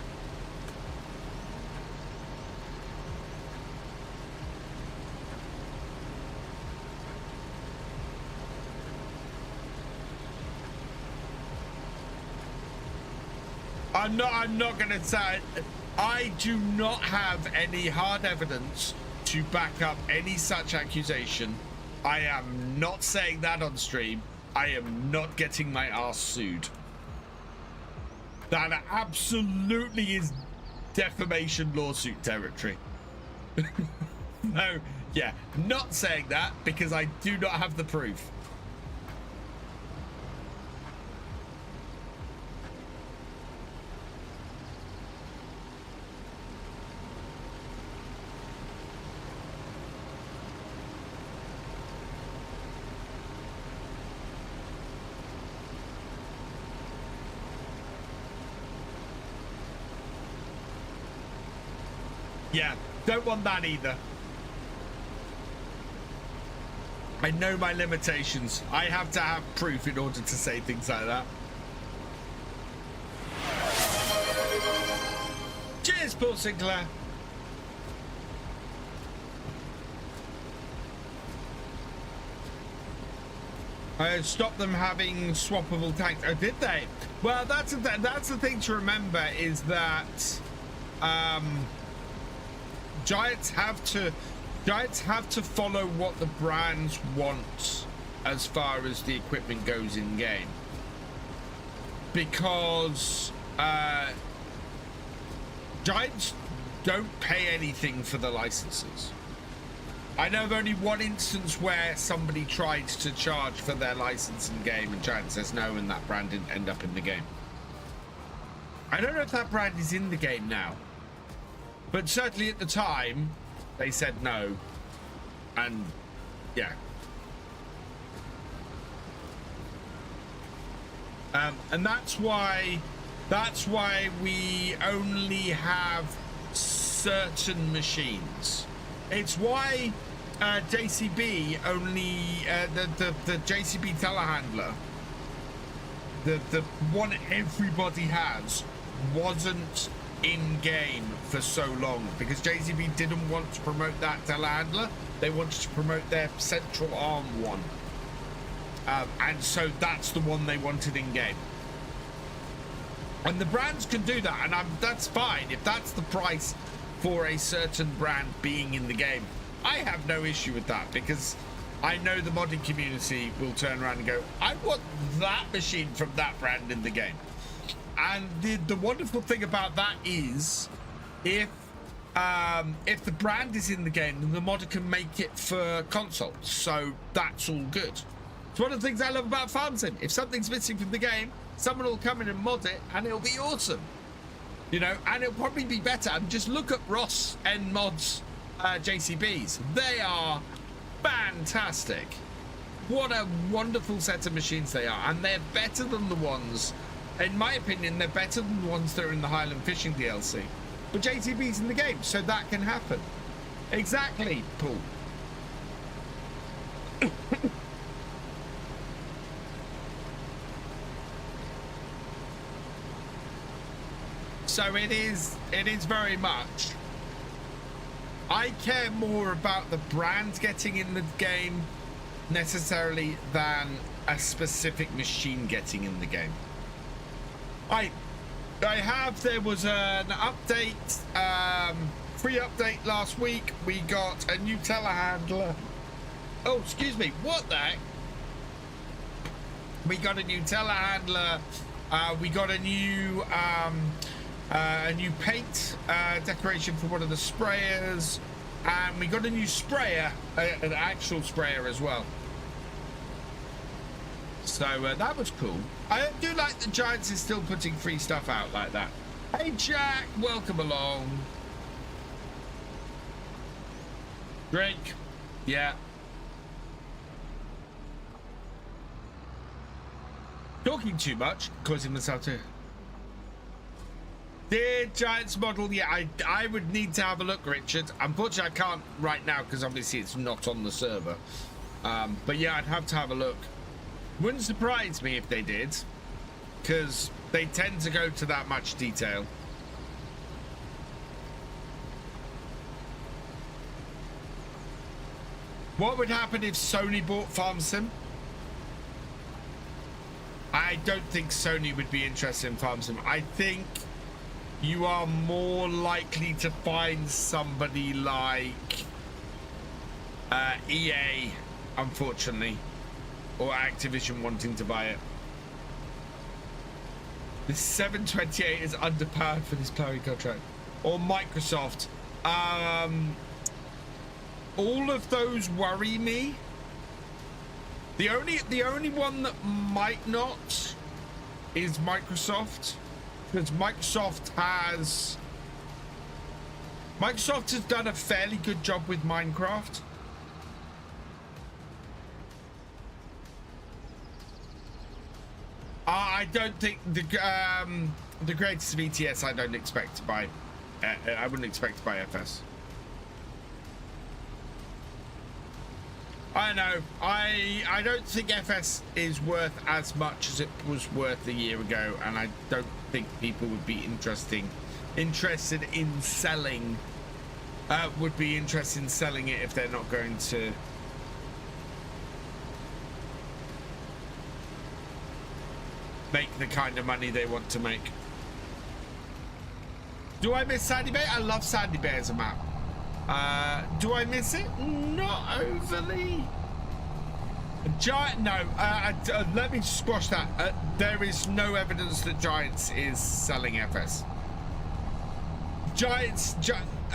I'm not going to say. I do not have any hard evidence to back up any such accusation. I am not saying that on stream. I am not getting my ass sued. That absolutely is defamation lawsuit territory. No, yeah, not saying that because I do not have the proof. Yeah, don't want that either. I know my limitations. I have to have proof in order to say things like that. Cheers, Paul Sinclair. Stop them having swappable tanks. Oh, did they? Well, that's the thing to remember is that Giants have to follow what the brands want as far as the equipment goes in game, because Giants don't pay anything for the licenses. I know of only one instance where somebody tried to charge for their license in game and Giant says no, and that brand didn't end up in the game. I don't know if that brand is in the game now, but certainly at the time they said no. And yeah, and that's why we only have certain machines. It's why JCB only the JCB telehandler, the one everybody has, wasn't in game for so long because JCB didn't want to promote that telehandler. They wanted to promote their central arm one, and so that's the one they wanted in game. And the brands can do that, and that's fine if that's the price for a certain brand being in the game. I have no issue with that because I know the modding community will turn around and go, I want that machine from that brand in the game. And the wonderful thing about that is if the brand is in the game, then the modder can make it for consoles, so that's all good. It's one of the things I love about Farm Sim. If something's missing from the game, someone will come in and mod it and it'll be awesome. You know, and it'll probably be better. And just look at Ross and Mods JCBs. They are fantastic. What a wonderful set of machines they are. And they're better than the ones, in my opinion, they're better than the ones that are in the Highland Fishing DLC. But JCB's in the game, so that can happen. Exactly, Paul. So it is very much. I care more about the brand getting in the game necessarily than a specific machine getting in the game. There was an update, free update last week. We got a new telehandler. Oh, excuse me, what the heck? We got a new telehandler. We got a new paint decoration for one of the sprayers, and we got a new sprayer, an actual sprayer as well. So that was cool. I do like the Giants is still putting free stuff out like that. Hey Jack, welcome along. Drake, yeah. Talking too much, causing myself to. Dear Giants model, yeah, I would need to have a look, Richard. Unfortunately, I can't right now because obviously it's not on the server. But yeah, I'd have to have a look. Wouldn't surprise me if they did, because they tend to go to that much detail. What would happen if Sony bought Farm Sim? I don't think Sony would be interested in Farm Sim. I think you are more likely to find somebody like EA, unfortunately, or Activision wanting to buy it. This 728 is underpowered for this ploughing contract. Or Microsoft. All of those worry me. The only one that might not is Microsoft, because Microsoft has done a fairly good job with Minecraft. I don't think the creators of ETS, I don't expect to buy I wouldn't expect to buy FS. I know. I don't think FS is worth as much as it was worth a year ago, and I don't think people would be interested in selling. Would be interested in selling it if they're not going to. Make the kind of money they want to make. Do I miss Sandy Bay? I love Sandy Bay as a map. Do I miss it? Not overly. Giant, no. Let me squash that. There is no evidence that Giants is selling FS.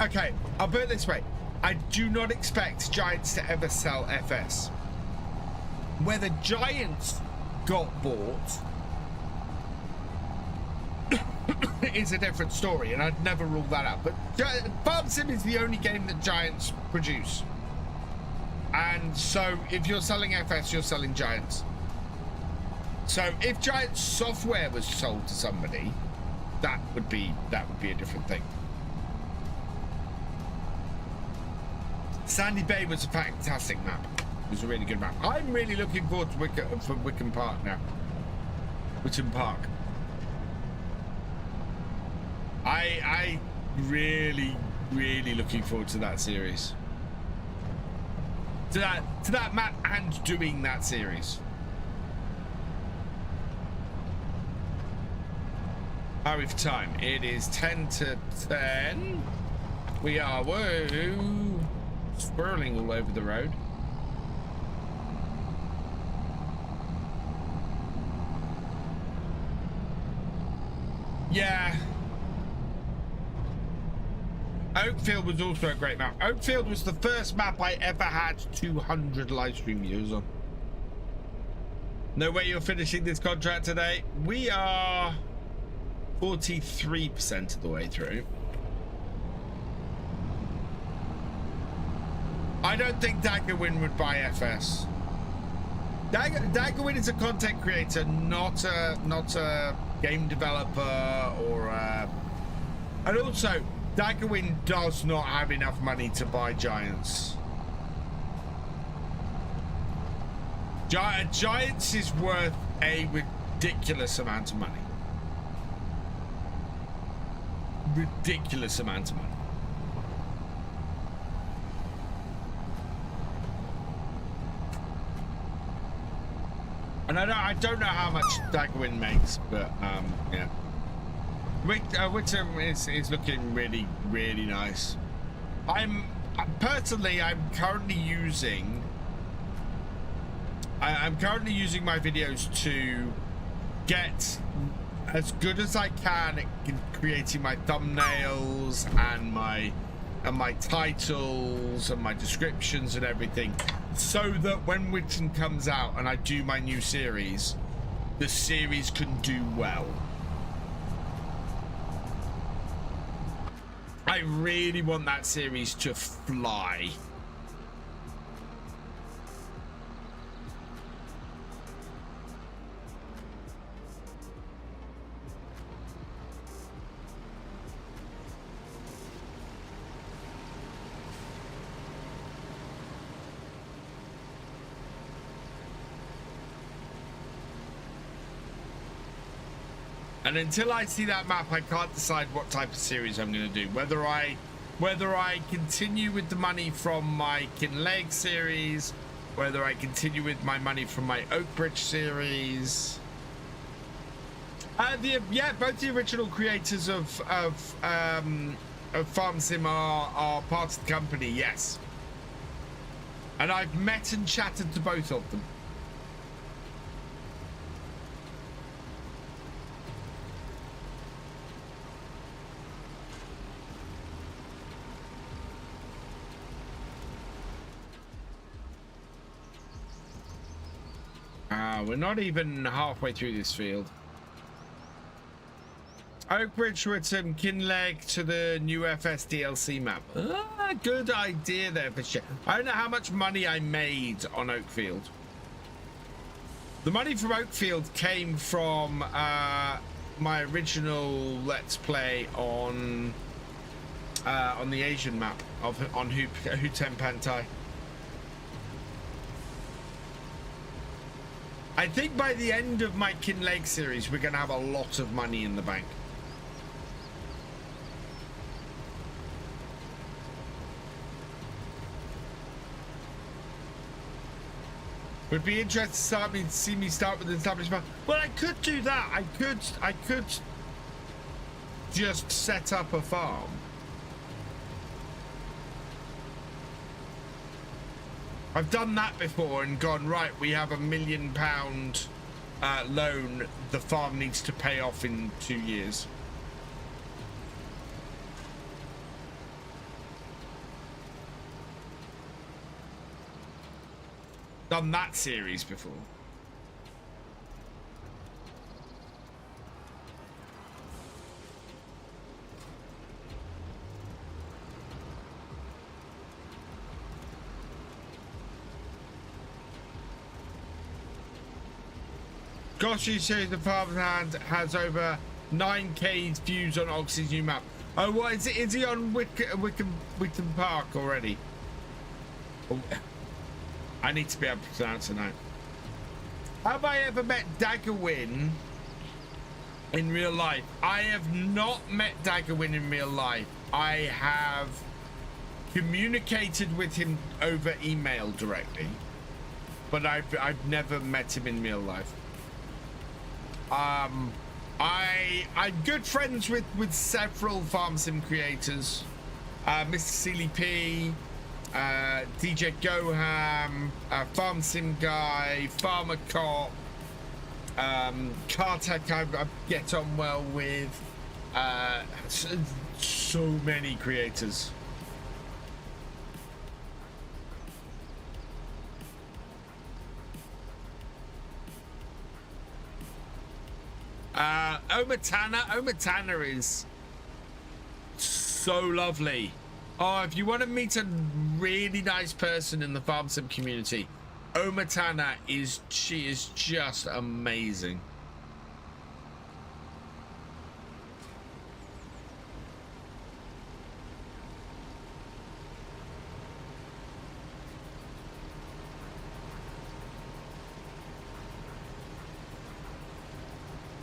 Okay, I'll put it this way. I do not expect Giants to ever sell FS. Whether Giants got bought is a different story, and I'd never rule that out. But Farm Sim is the only game that Giants produce, and so if you're selling FS, you're selling Giants. So if Giants software was sold to somebody, that would be a different thing. Sandy Bay was a fantastic map. It was a really good map. I'm really looking forward to Wickham Park now. Wickham Park. I really looking forward to that series. To that map and doing that series. How are we for time? It is 10 to 10. We are swirling all over the road. Yeah. Oakfield was also a great map. Oakfield was the first map I ever had 200 live stream viewers on. No way you're finishing this contract today. We are 43% of the way through. I don't think Daggerwin would buy FS. Daggerwin is a content creator, not a game developer or and also Daggerwin does not have enough money to buy Giants. Giants is worth a ridiculous amount of money. Ridiculous amount of money. And I don't know how much Daggerwin makes, but yeah. Wickham is looking really nice. I'm currently using my videos to get as good as I can at creating my thumbnails and my titles and my descriptions and everything, so that when Wickham comes out and I do my new series, the series can do well. I really want that series to fly. And until I see that map, I can't decide what type of series I'm going to do. Whether I continue with the money from my Kinlaig series, whether I continue with my money from my Oakbridge series. Yeah, both the original creators of Farm Sim are part of the company, yes. And I've met and chatted to both of them. We're not even halfway through this field. Oakbridge with some Kinlaig to the new FS DLC map. Good idea there for sure. I don't know how much money I made on Oakfield. The money from Oakfield came from my original Let's Play on on the Asian map on Huten Pantai. I think by the end of my Kinlaig series, we're going to have a lot of money in the bank. Would be interested to see me start with an established farm. Well, I could do that. I could just set up a farm. I've done that before and gone, right, we have £1 million loan. The farm needs to pay off in 2 years. Done that series before. Goshi shows the farm hand has over 9k views on Oxy's new map. Oh, what is it? Is he on Wickham Park already? Oh, I need to be able to pronounce it now. Have I ever met Daggerwin in real life? I have not met Daggerwin in real life. I have communicated with him over email directly, but I've never met him in real life. I'm good friends with several farm sim creators, Mr. Sealy P, DJ Goham, Farm Sim Guy, Farmer Cop, Kartek I get on well with, so many creators. Omatana is so lovely. Oh, if you want to meet a really nice person in the farm sim community, Omatana she is just amazing.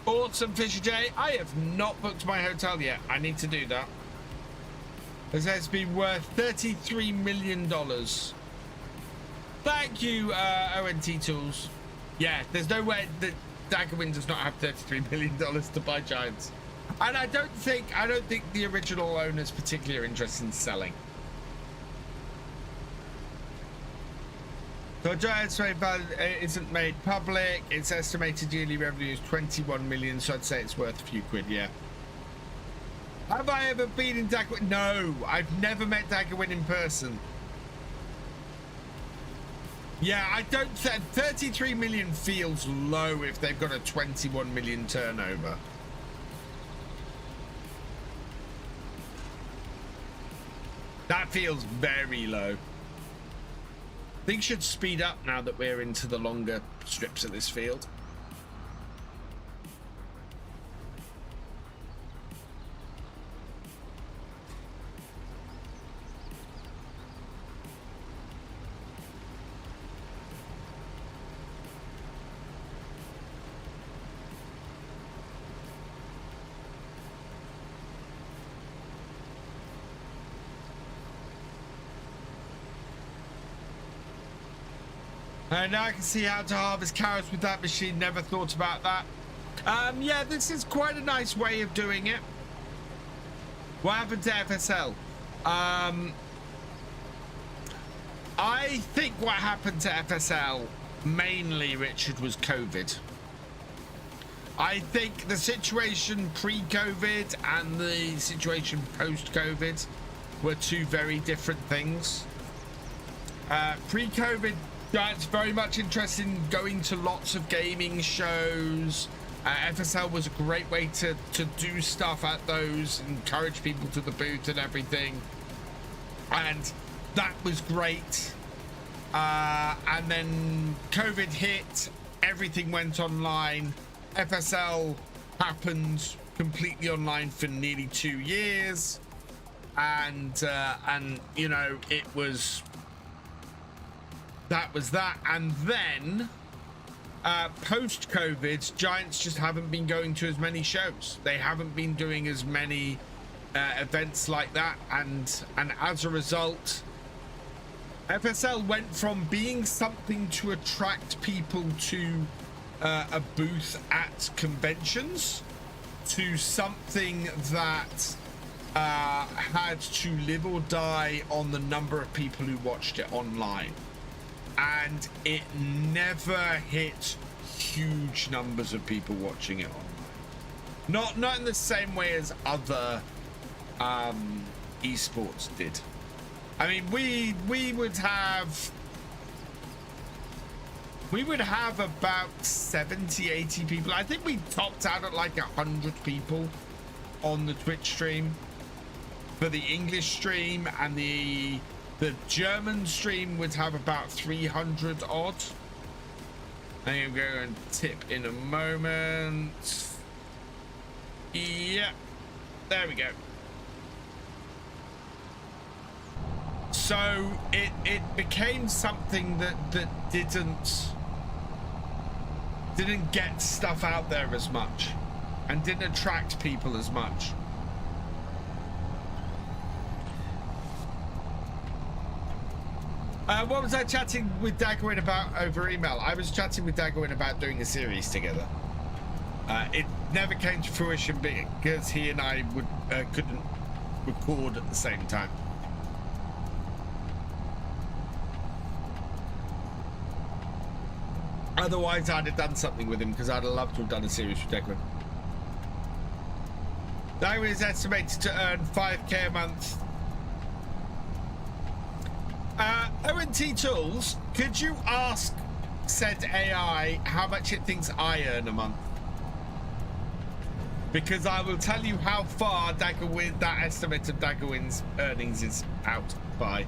Awesome, Fisher J. I have not booked my hotel yet. I need to do that. It says to be worth $33 million. Thank you, ONT Tools. Yeah, there's no way that Daggerwin does not have $33 million to buy Giants. And I don't think the original owner's particularly interested in selling. So Giants isn't made public. Its estimated yearly revenue is 21 million, so I'd say it's worth a few quid, yeah. Have I ever been in Daggerwin? No, I've never met Daggerwin in person. Yeah, I don't think 33 million feels low if they've got a 21 million turnover. That feels very low. Things should speed up now that we're into the longer strips of this field. Now I can see how to harvest carrots with that machine. Never thought about that. Yeah, this is quite a nice way of doing it. What happened to FSL? I think what happened to FSL mainly, Richard, was COVID. I think the situation pre-COVID and the situation post-COVID were two very different things. Pre-COVID, Giants very much interested in going to lots of gaming shows. FSL was a great way to do stuff at those, encourage people to the booth and everything, and that was great. And then COVID hit, everything went online. FSL happened completely online for nearly 2 years. and you know, it was that and then post COVID, Giants just haven't been going to as many shows. They haven't been doing as many events like that, and as a result, FSL went from being something to attract people to a booth at conventions to something that had to live or die on the number of people who watched it online. And it never hit huge numbers of people watching it online. Not in the same way as other esports did. I mean, we would have about 70, 80 people. I think we topped out at like 100 people on the Twitch stream for the English stream, and the German stream would have about 300 odd. I'm going to tip in a moment. Yeah, there we go. So it became something that didn't get stuff out there as much and didn't attract people as much. What was I chatting with Dagwin about over email? I was chatting with Dagwin about doing a series together. It never came to fruition because he and I couldn't record at the same time. Otherwise, I'd have done something with him because I'd have loved to have done a series with Dagwin. Dagwin is estimated to earn 5k a month. ONT Tools, could you ask said AI how much it thinks I earn a month? Because I will tell you how far Daggerwin, that estimate of Daggerwin's earnings is out by.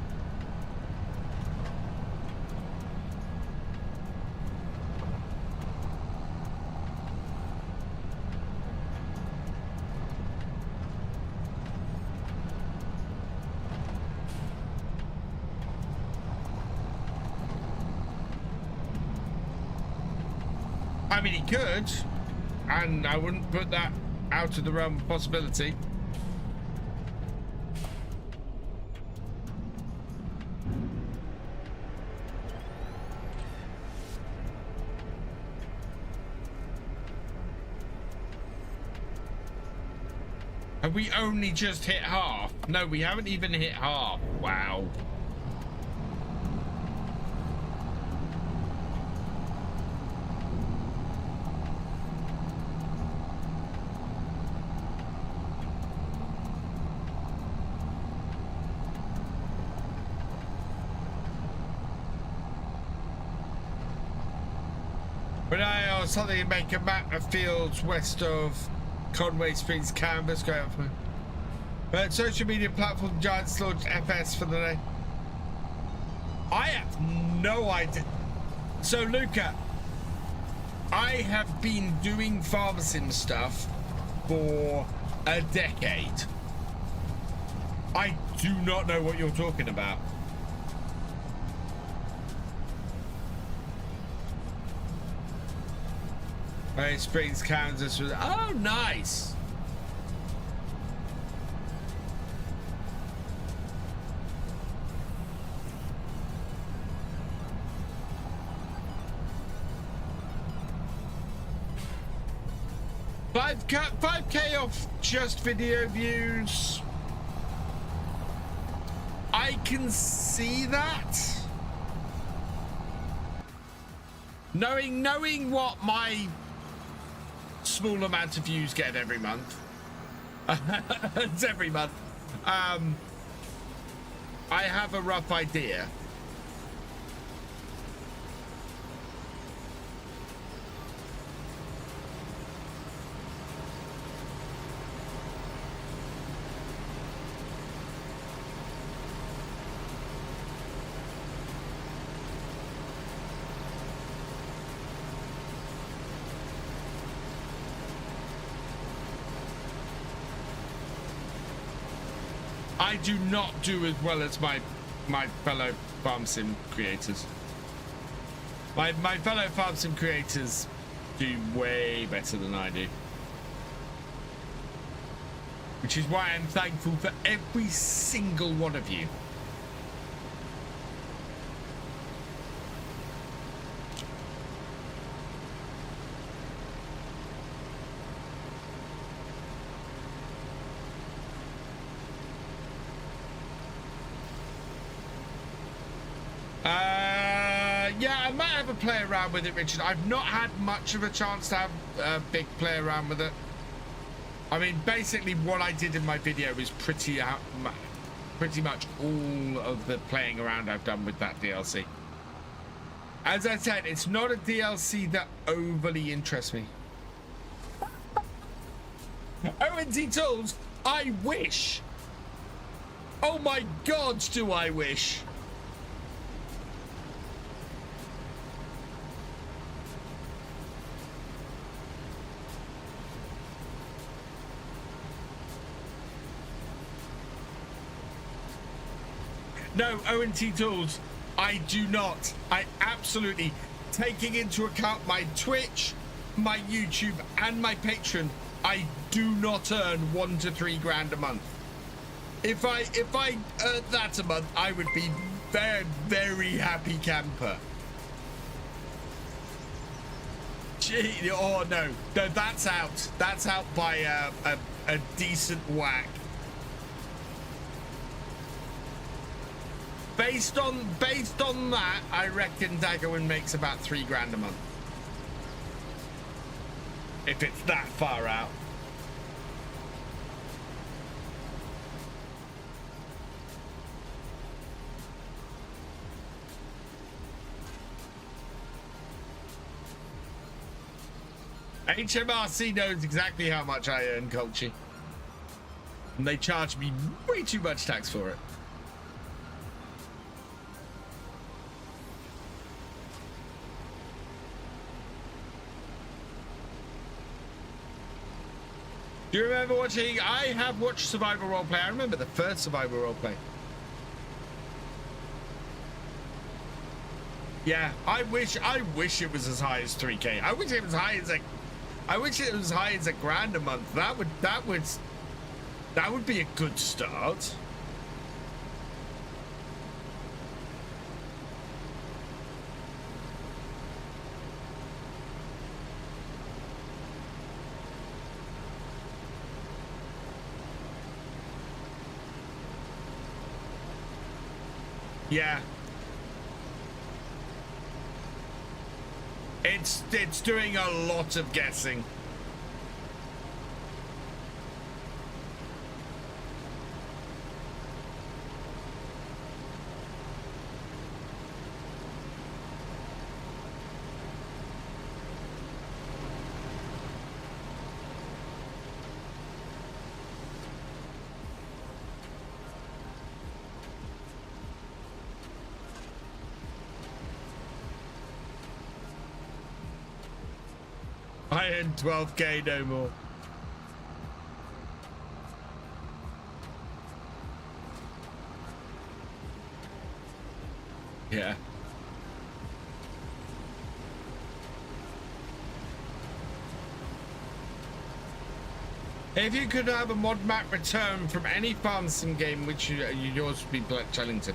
I mean, he could, and I wouldn't put that out of the realm of possibility. Have we only just hit half? No, we haven't even hit half. Wow. But I something to make a map of fields west of Conway Springs canvas going up. But social media platform Giants launched FS for the day. I have no idea. So Luca, I have been doing pharmacy stuff for a decade. I do not know what you're talking about. Springs, Kansas was, oh, nice. $5K off just video views. I can see that. Knowing what my small amount of views get every month. It's every month. I have a rough idea. I do not do as well as my fellow farm sim creators. My fellow farm sim creators do way better than I do. Which is why I'm thankful for every single one of you. Yeah, I might have a play around with it, Richard. I've not had much of a chance to have a big play around with it. I mean, basically what I did in my video is pretty much all of the playing around I've done with that DLC. As I said, it's not a DLC that overly interests me. ONT Tools, I wish. Oh my God, do I wish. No, ONT Tools, I do not. I absolutely, taking into account my Twitch, my YouTube, and my Patreon, I do not earn $1 to $3 grand a month. If I earned that a month, I would be very, very happy camper. Gee, oh no, that's out. That's out by a decent whack. Based on that, I reckon Daggerwin makes about $3 grand a month. If it's that far out. HMRC knows exactly how much I earn, Colchi. And they charge me way too much tax for it. Do you remember watching? I have watched Survival Roleplay. I remember the first Survival Roleplay. Yeah, I wish it was as high as 3K. I wish it was high as a grand a month. That would be a good start. Yeah. It's doing a lot of guessing. I earn 12K, no more. Yeah. If you could have a mod map return from any farm sim game, which yours would be Black Chellington.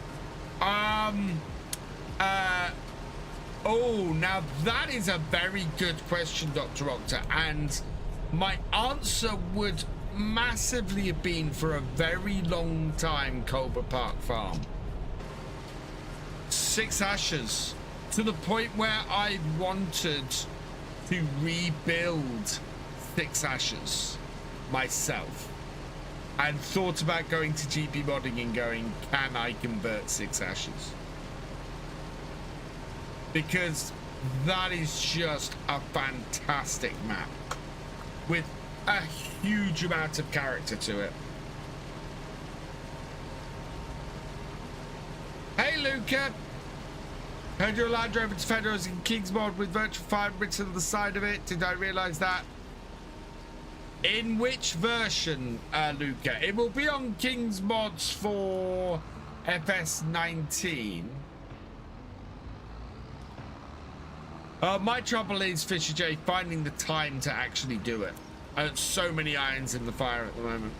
Oh, now that is a very good question, Dr. Octa, and my answer would massively have been for a very long time Cobra Park Farm. 6 Ashes, to the point where I wanted to rebuild 6 Ashes myself and thought about going to GP modding and going, can I convert 6 Ashes? Because that is just a fantastic map with a huge amount of character to it. Hey Luca, heard your Land Rover Defender's in King's mod with virtual fire written on the side of it. Did I realise that? In which version, Luca? It will be on King's Mods for FS19. My trouble is, Fisher J, finding the time to actually do it. So many irons in the fire at the moment.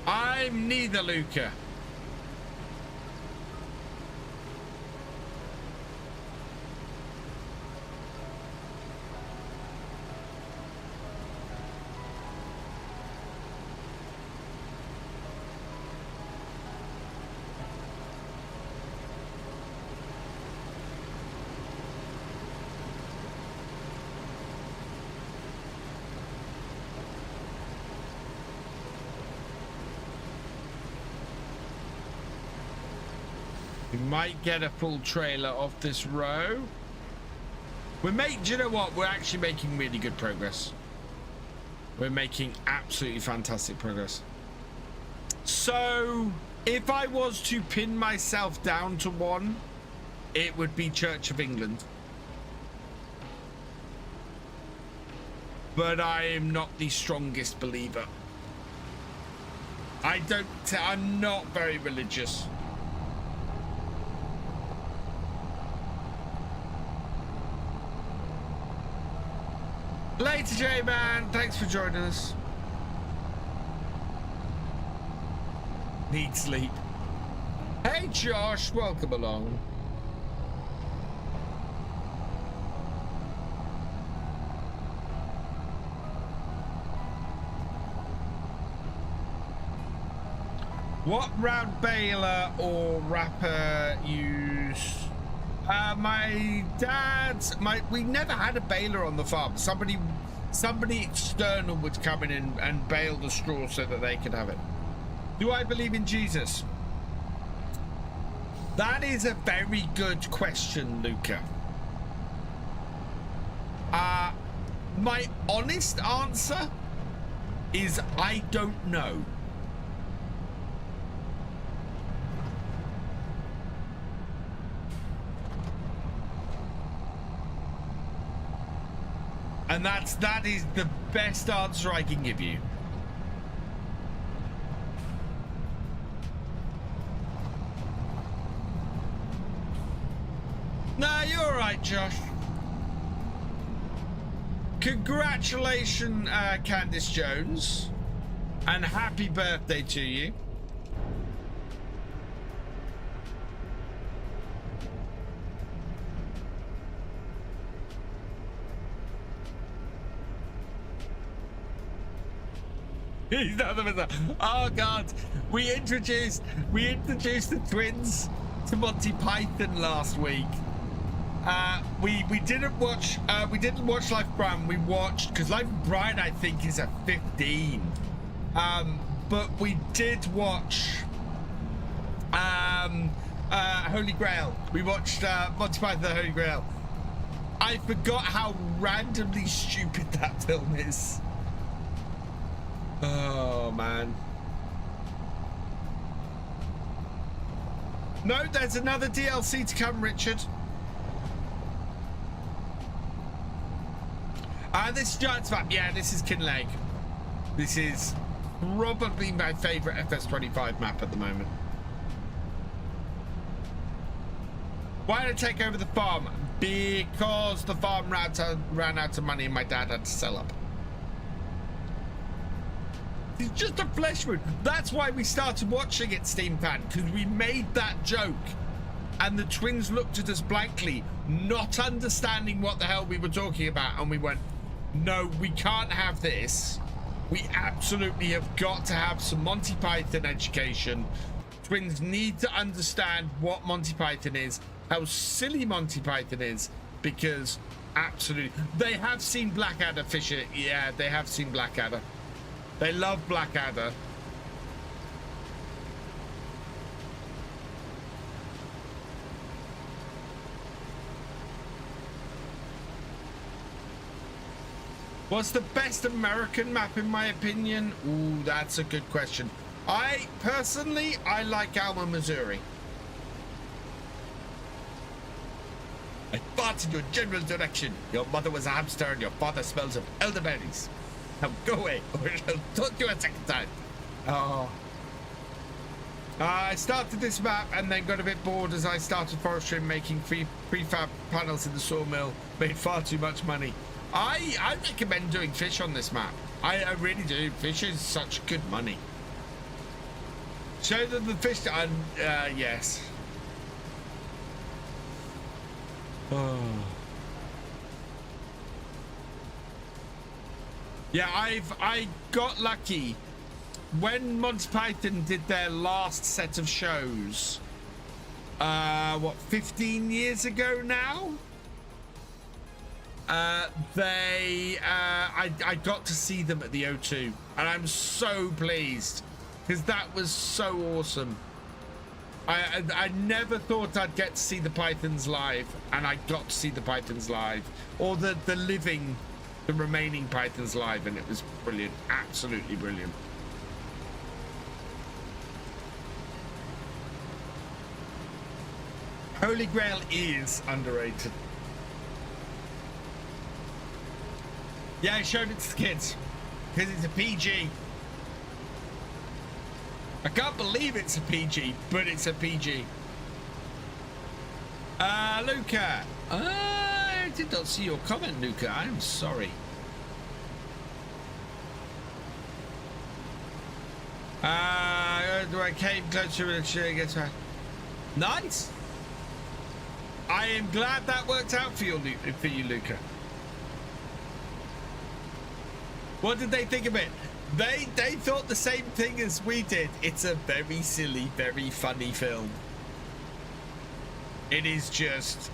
I'm neither, Luca. We might get a full trailer off this row. Do you know what? We're actually making really good progress. We're making absolutely fantastic progress. So, if I was to pin myself down to one, it would be Church of England. But I am not the strongest believer. I'm not very religious. Later, J-Man. Thanks for joining us. Need sleep. Hey, Josh. Welcome along. What round baler or wrapper use? My dad's, we never had a baler on the farm. Somebody external would come in and bale the straw so that they could have it. Do I believe in Jesus? That is a very good question, Luca. My honest answer is I don't know. And that is the best answer I can give you. No, you're all right, Josh. Congratulations, Candice Jones, and happy birthday to you. He's not the best. Oh God, we introduced the twins to Monty Python last week. We didn't watch Life of Brian. We watched, because Life of Brian I think is a 15. But we did watch Holy Grail. We watched Monty Python the Holy Grail. I forgot how randomly stupid that film is. Oh man. No, there's another DLC to come, Richard. This is Giants map. Yeah, this is Kinlaig. This is probably my favorite FS25 map at the moment. Why did I take over the farm? Because the farm ran out of money and my dad had to sell up. It's just a flesh wound. That's why we started watching it, Steam Fan, because we made that joke and the twins looked at us blankly, not understanding what the hell we were talking about, and we went, no, we can't have this. We absolutely have got to have some Monty Python education. Twins need to understand what Monty Python is, how silly Monty Python is, because absolutely, they have seen Blackadder, Fisher. Yeah, they have seen Blackadder. They love Blackadder. What's the best American map in my opinion? Ooh, that's a good question. I like Alma, Missouri. I fought in your general direction. Your mother was a hamster and your father smells of elderberries. Now go away or I'll taunt you a second time. Oh. I started this map and then got a bit bored as I started forestry and making prefab panels in the sawmill. Made far too much money. I recommend doing fish on this map. I really do. Fish is such good money. Show them the fish. Yes. Oh. Yeah, I got lucky when Monty Python did their last set of shows. What, 15 years ago now? I got to see them at the O2 and I'm so pleased because that was so awesome. I never thought I'd get to see the Pythons live and I got to see the Pythons live, or the remaining Pythons live, and it was brilliant, absolutely brilliant. Holy Grail is underrated. Yeah, I showed it to the kids because it's a PG. I can't believe it's a PG, but it's a PG. Luca. I did not see your comment, Luca. I'm sorry. I came closer to get her. Nice. I am glad that worked out for you, Luca. What did they think of it? They thought the same thing as we did. It's a very silly, very funny film. It is just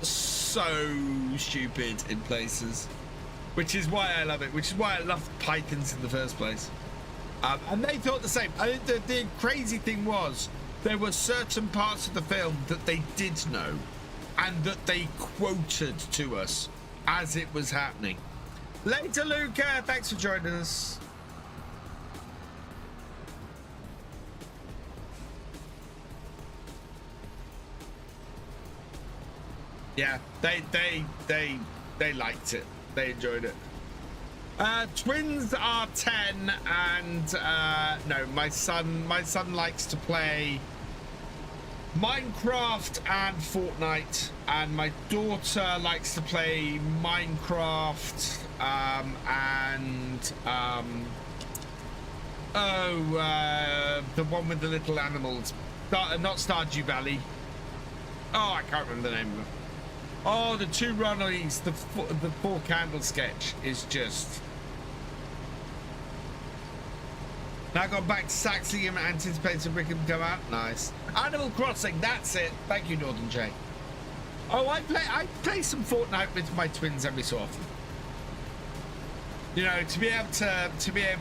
so stupid in places, which is why I love it, which is why I love Pythons in the first place. And they thought the same. The crazy thing was there were certain parts of the film that they did know and that they quoted to us as it was happening. Later, Luca. Thanks for joining us. Yeah, they liked it. They enjoyed it. Twins are 10 and no, my son likes to play Minecraft and Fortnite, and my daughter likes to play Minecraft the one with the little animals, not Stardew Valley. Oh, I can't remember the name of it. Oh, the two Ronnies, the four candle sketch is just. Now gone back to Saxony and anticipating Rickham come out. Nice. Animal Crossing, that's it. Thank you, Northern J. Oh, I play some Fortnite with my twins every so often. You know, to be able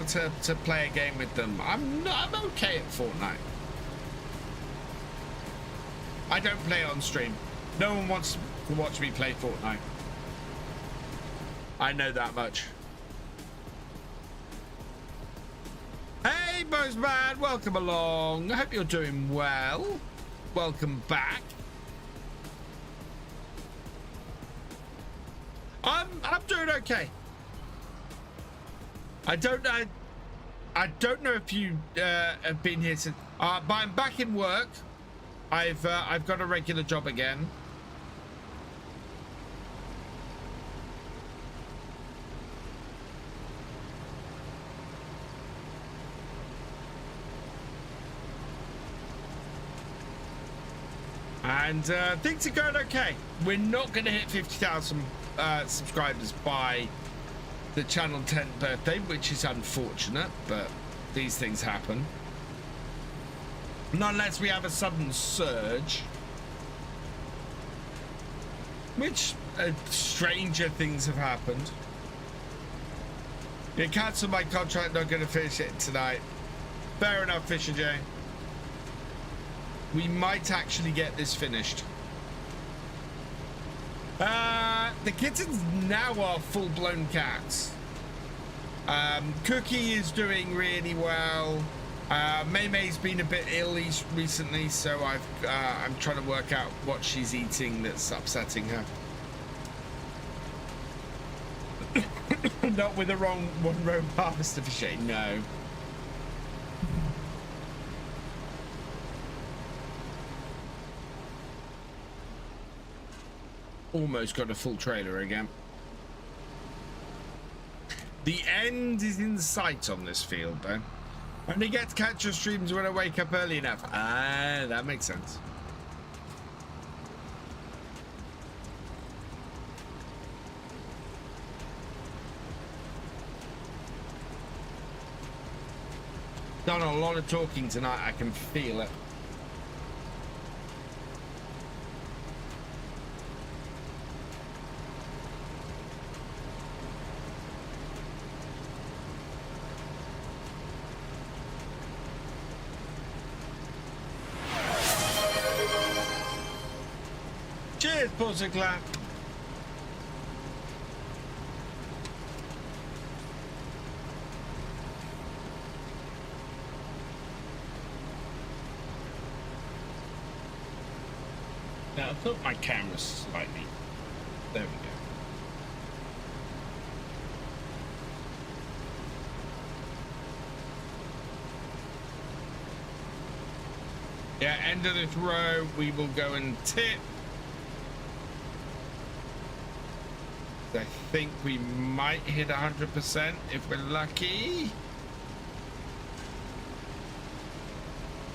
to play a game with them, I'm okay at Fortnite. I don't play it on stream. No one wants to watch me play Fortnite. I know that much. Hey, Bozeman, welcome along. I hope you're doing well. Welcome back. I'm doing okay. I don't know if you have been here since, but I'm back in work. I've got a regular job again. And things are going okay. We're not going to hit 50,000 subscribers by the channel 10th birthday, which is unfortunate, but these things happen. Not unless we have a sudden surge, which stranger things have happened. You cancel my contract, not going to finish it tonight. Fair enough, Fisher J. We might actually get this finished. The kittens now are full-blown cats. Cookie is doing really well. May May's been a bit ill recently, so I'm trying to work out what she's eating that's upsetting her. Not with the wrong one-row harvester for shade, no. Almost got a full trailer again. The end is in sight on this field, though. Only get to catch your streams when I wake up early enough. Ah, that makes sense. Done a lot of talking tonight. I can feel it. Cheers, pause and clap. Now I'll put my camera slightly. There we go. Yeah, end of this row, we will go and tip. I think we might hit 100% if we're lucky.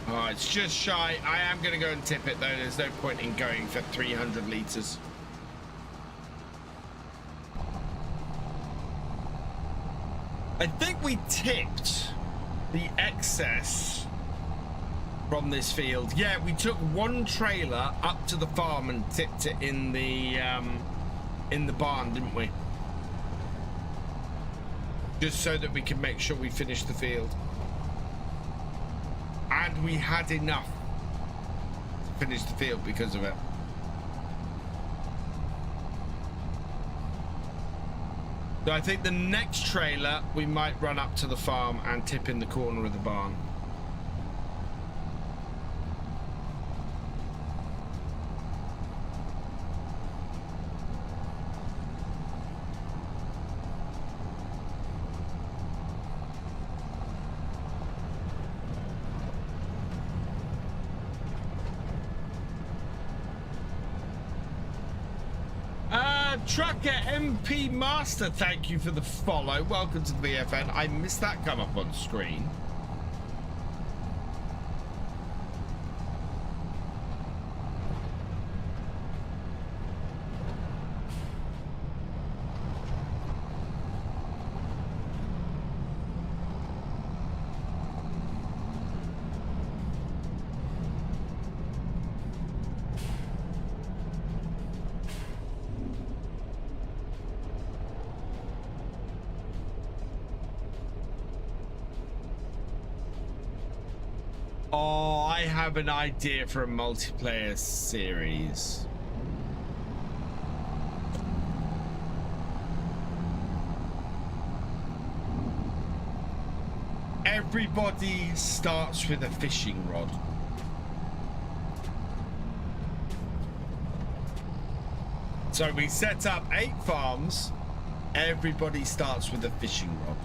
Oh, it's just shy. I am going to go and tip it, though. There's no point in going for 300 litres. I think we tipped the excess from this field. Yeah, we took one trailer up to the farm and tipped it in the barn, didn't we? Just so that we can make sure we finish the field. And we had enough to finish the field because of it. So I think the next trailer we might run up to the farm and tip in the corner of the barn. Trucker MP Master, thank you for the follow. Welcome to the VFN. I missed that come up on screen. Oh, I have an idea for a multiplayer series. Everybody starts with a fishing rod. So we set up 8 farms. Everybody starts with a fishing rod.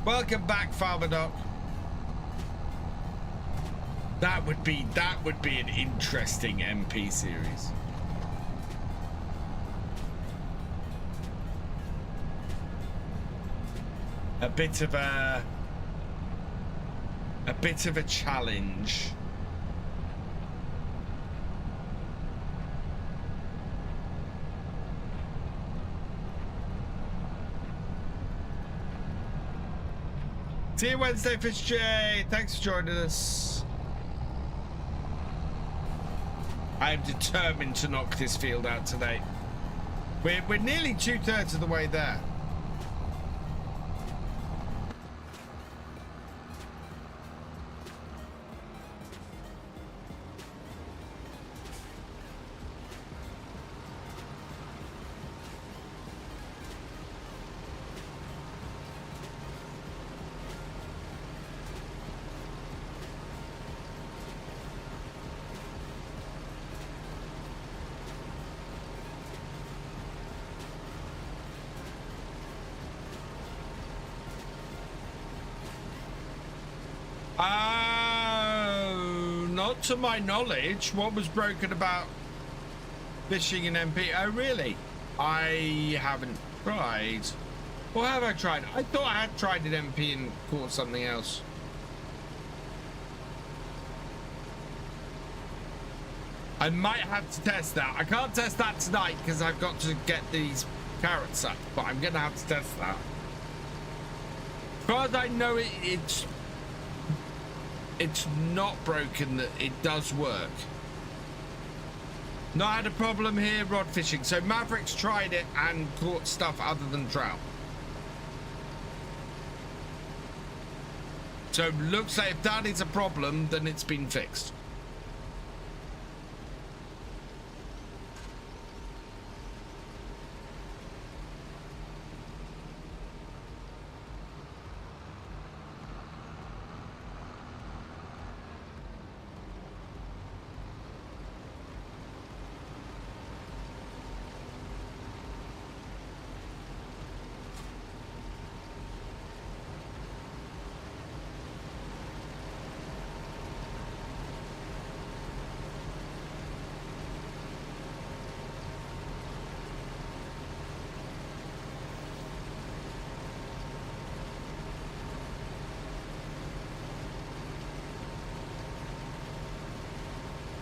Welcome back, Farmer Doc. That would be an interesting MP series. A bit of a challenge. See you Wednesday, Fish J. Thanks for joining us. I am determined to knock this field out today. We're nearly 2/3 of the way there. Not to my knowledge. What was broken about fishing in MP? Oh, really? I haven't tried. Or have I tried? I thought I had tried in MP and caught something else. I might have to test that. I can't test that tonight because I've got to get these carrots up, but I'm going to have to test that. As far as I know, it's not broken, that it does work. Not had a problem here rod fishing. So Maverick's tried it and caught stuff other than trout. So looks like if that is a problem, then it's been fixed.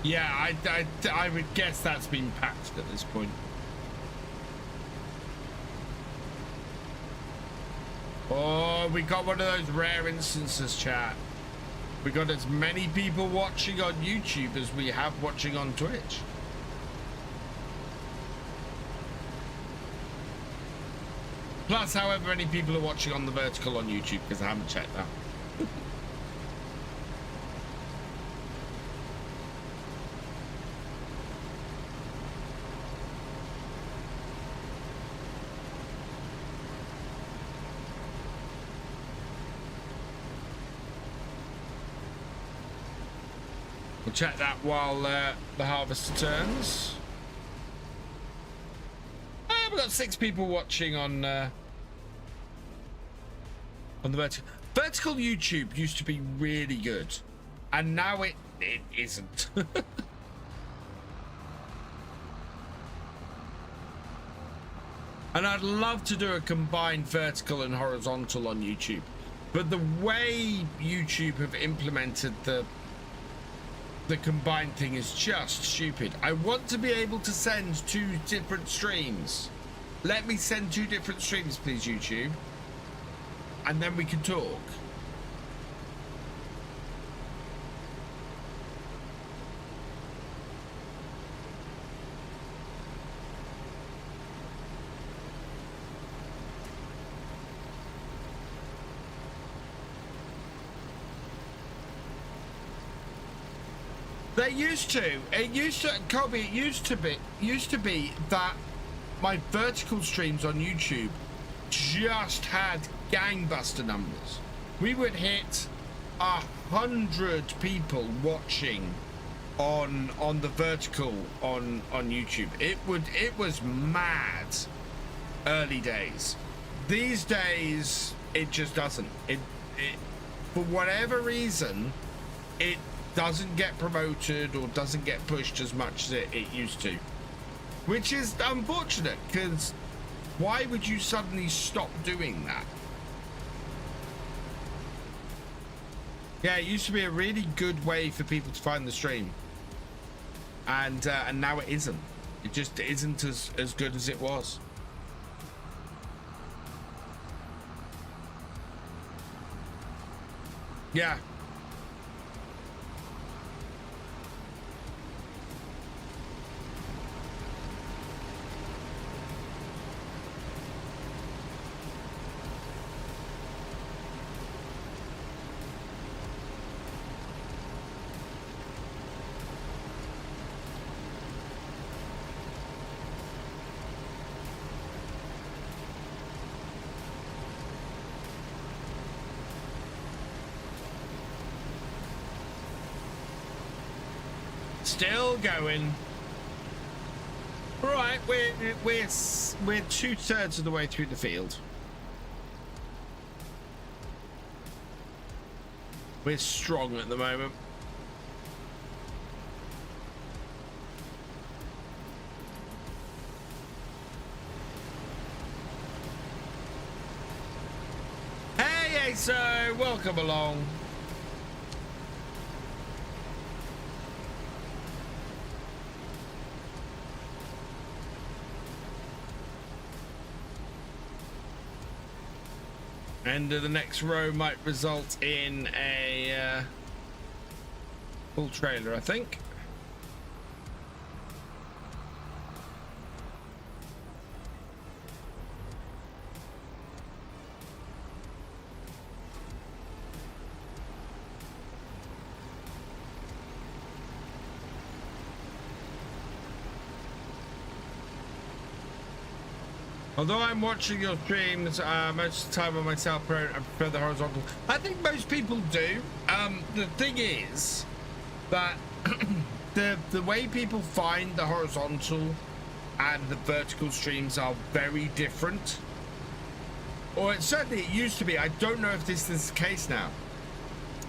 Yeah, I would guess that's been patched at this point. Oh, we got one of those rare instances, chat. We got as many people watching on YouTube as we have watching on Twitch. Plus, however many people are watching on the vertical on YouTube, because I haven't checked that. We'll check that while the harvest turns. We've got 6 people watching on the vertical YouTube used to be really good, and now it isn't. And I'd love to do a combined vertical and horizontal on YouTube, but the way YouTube have implemented the combined thing is just stupid. I want to be able to send 2 different streams. Let me send 2 different streams, please, YouTube, and then we can talk. They used to. Kobe, it used to be that my vertical streams on YouTube just had gangbuster numbers. We would hit 100 people watching on the vertical on YouTube. It was mad early days. These days it just doesn't. It for whatever reason it doesn't get promoted or doesn't get pushed as much as it used to, which is unfortunate, because why would you suddenly stop doing that? Yeah, it used to be a really good way for people to find the stream, and now it isn't. It just isn't as good as it was. Yeah. Still going. Right, we're 2/3 of the way through the field. We're strong at the moment. Hey, so welcome along. End of the next row might result in a full trailer, I think. Although I'm watching your streams most of the time on myself, I prefer the horizontal. I think most people do. The thing is that the way people find the horizontal and the vertical streams are very different. Or certainly it used to be. I don't know if this is the case now.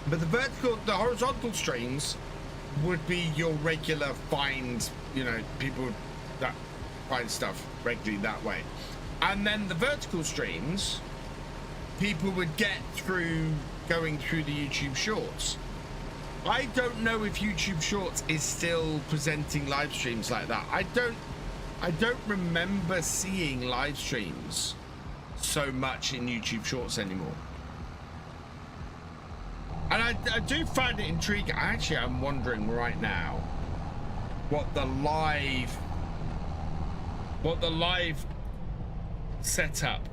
But the horizontal streams would be your regular find, you know, people that find stuff regularly that way. And then the vertical streams, people would get through going through the YouTube Shorts. I don't know if YouTube Shorts is still presenting live streams like that. I don't remember seeing live streams so much in YouTube Shorts anymore. And I do find it intriguing. Actually, I'm wondering right now what the live setup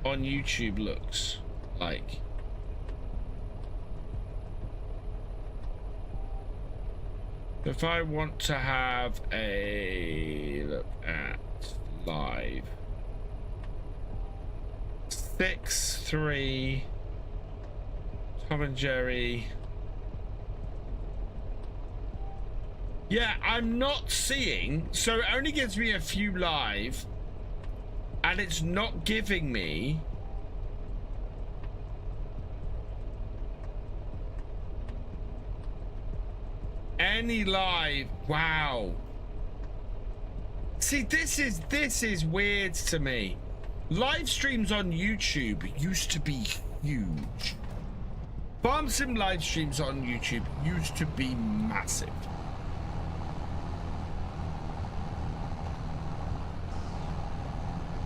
on YouTube looks like. If I want to have a look at live 6-3 Tom and Jerry. Yeah, I'm not seeing, so it only gives me a few live. And it's not giving me any live. Wow. See, this is weird to me. Live streams on YouTube used to be huge. Farm Sim live streams on YouTube used to be massive.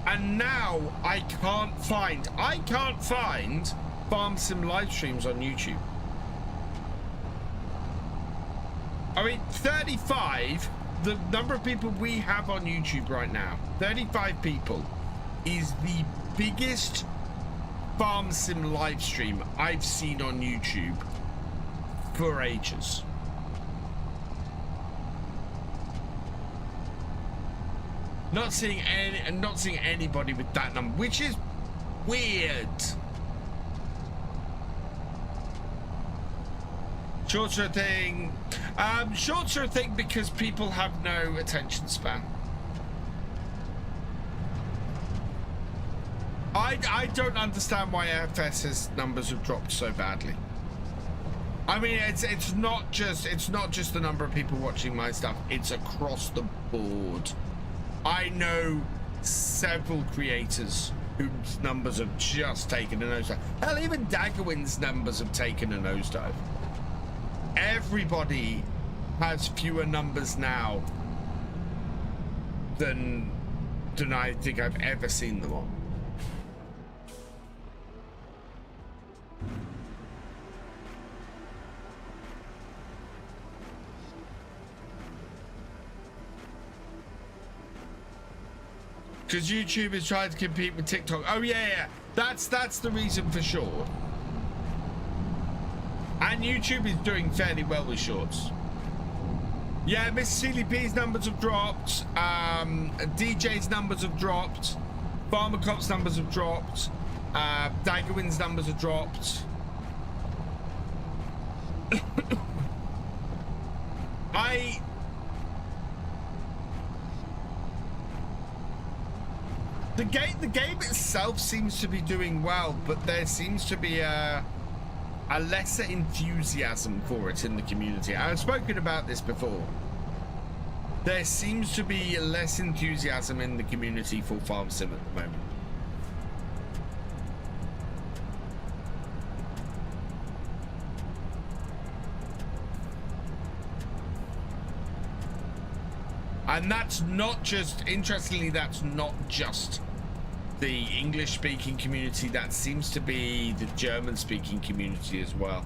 And now I can't find Farm Sim live streams on YouTube. I mean, 35, the number of people we have on YouTube right now, 35 people, is the biggest Farm Sim live stream I've seen on YouTube for ages. Not seeing anybody with that number, which is weird. Shorts are a thing. Shorts are a thing because people have no attention span. I don't understand why FS's numbers have dropped so badly. I mean, it's not just the number of people watching my stuff. It's across the board. I know several creators whose numbers have just taken a nosedive. Hell, even Daggerwin's numbers have taken a nosedive. Everybody has fewer numbers now than I think I've ever seen them on. Because YouTube is trying to compete with TikTok. Oh yeah. That's the reason for sure. And YouTube is doing fairly well with shorts. Yeah, Miss CDP's numbers have dropped. DJ's numbers have dropped. Farmer Cop's numbers have dropped. Daggerwin's numbers have dropped. The game itself seems to be doing well, but there seems to be a lesser enthusiasm for it in the community. I've spoken about this before. There seems to be less enthusiasm in the community for Farm Sim at the moment. And that's not just, interestingly, that's not just the English-speaking community. That seems to be the German-speaking community as well.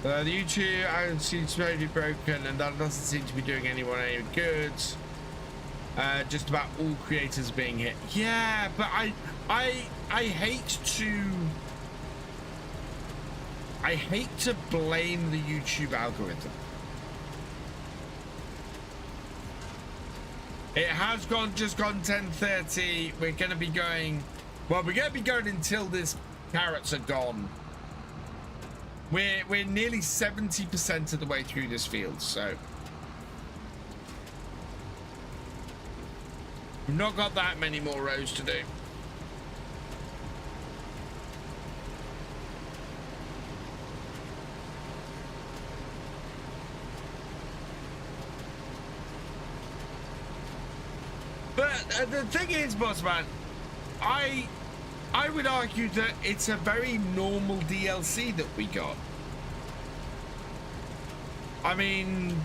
The YouTube seems to be broken, and that doesn't seem to be doing anyone any good. Just about all creators being hit. Yeah, but I hate to blame the YouTube algorithm. It has just gone 10:30. We're gonna be going. Well, we're gonna be going until these carrots are gone. We're nearly 70% of the way through this field, so we've not got that many more rows to do. But the thing is, Bossman, I would argue that it's a very normal DLC that we got. I mean,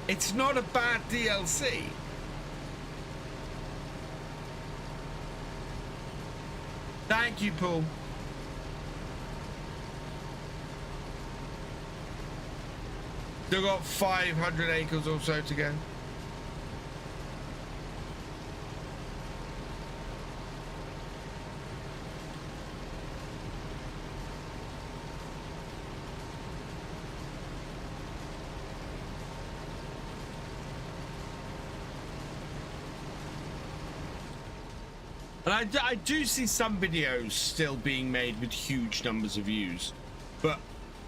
it's not a bad DLC. Thank you, Paul. Still got 500 acres or so to go. And I do see some videos still being made with huge numbers of views, but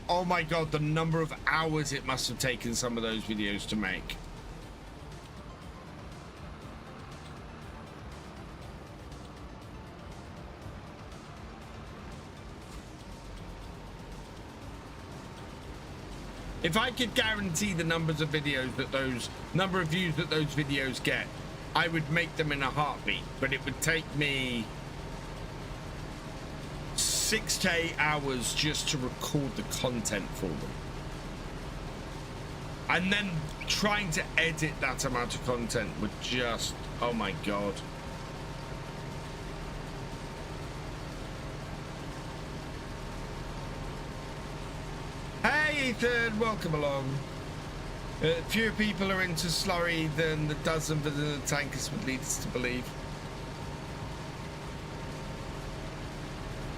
oh my god, the number of hours it must have taken some of those videos to make. If I could guarantee the numbers of videos that number of views that those videos get, I would make them in a heartbeat, but it would take me 6 to 8 hours just to record the content for them. And then trying to edit that amount of content would just, oh my god. Hey Ethan, welcome along. Fewer people are into slurry than the dozen within the tankers would lead us to believe.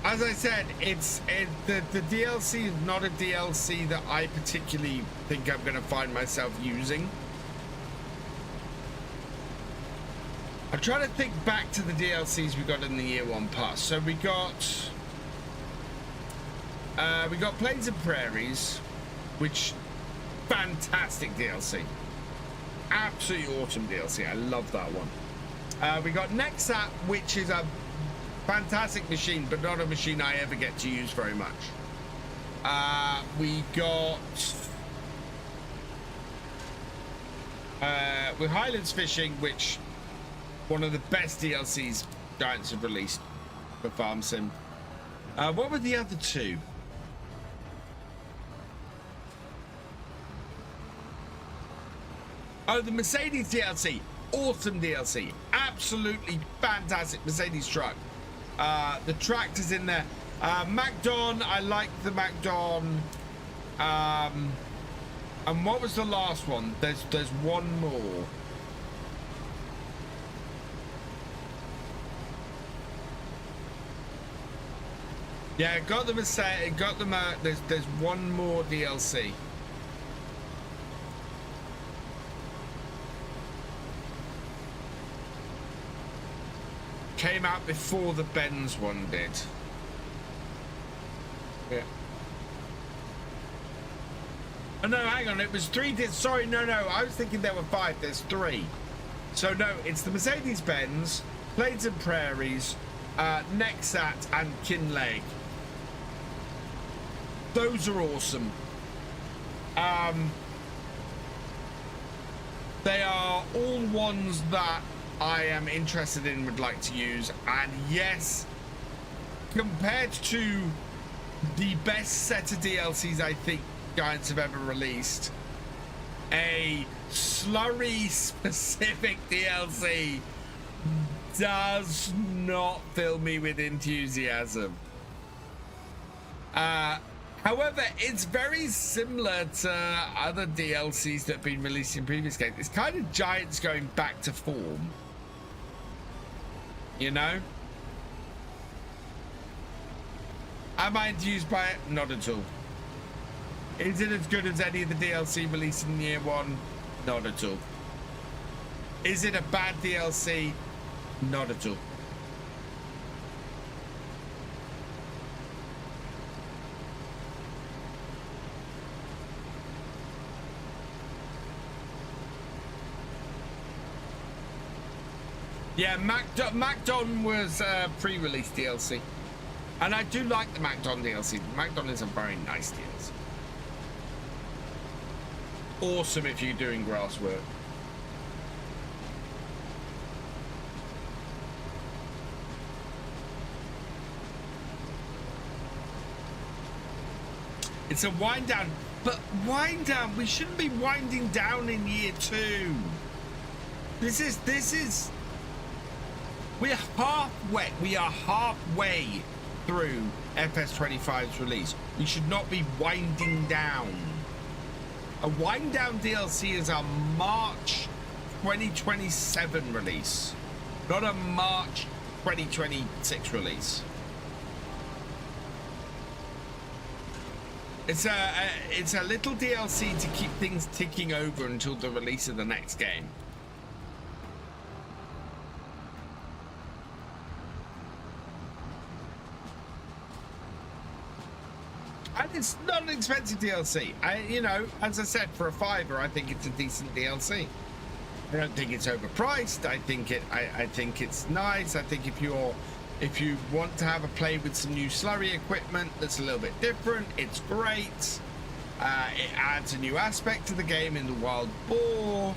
As I said, the DLC is not a DLC that I particularly think I'm going to find myself using. I'm trying to think back to the DLCs we got in the year 1 pass. So we got Plains and Prairies, which fantastic DLC, absolutely awesome DLC. I love that one. We got Nexat, which is a fantastic machine, but not a machine I ever get to use very much. We got with Highlands Fishing, which one of the best DLCs Giants have released for Farm Sim. What were the other two? Oh, the Mercedes DLC. Awesome DLC. Absolutely fantastic Mercedes truck. The tractor's in there. MacDon, I like the MacDon. And what was the last one? There's one more. Yeah, got them a set. Got them a. There's one more DLC. Came out before the Benz one did. Yeah. Oh no, hang on. It was 3. Sorry, no. I was thinking there were 5. There's 3. So no, it's the Mercedes-Benz, Plains and Prairies, Nexat, and Kinlaig. Those are awesome. They are all ones that I am interested in, would like to use, and yes, compared to the best set of DLCs I think Giants have ever released, a slurry specific DLC does not fill me with enthusiasm. However, it's very similar to other DLCs that have been released in previous games. It's kind of Giants going back to form, you know? Am I enthused by it? Not at all. Is it as good as any of the DLC released in year 1? Not at all. Is it a bad DLC? Not at all. Yeah, MacDon was pre-release DLC. And I do like the MacDon DLC. MacDon is a very nice DLC. Awesome if you're doing grass work. It's a wind down, but wind down, we shouldn't be winding down in year 2. This is we're halfway through FS25's release. We should not be winding down. A wind down DLC is a March 2027 release, not a March 2026 release. It's a little DLC to keep things ticking over until the release of the next game. And it's not an expensive DLC. You know, as I said, for a $5, I think it's a decent DLC. I don't think it's overpriced. I think it's nice. I think if you want to have a play with some new slurry equipment that's a little bit different, it's great. It adds a new aspect to the game in the wild boar.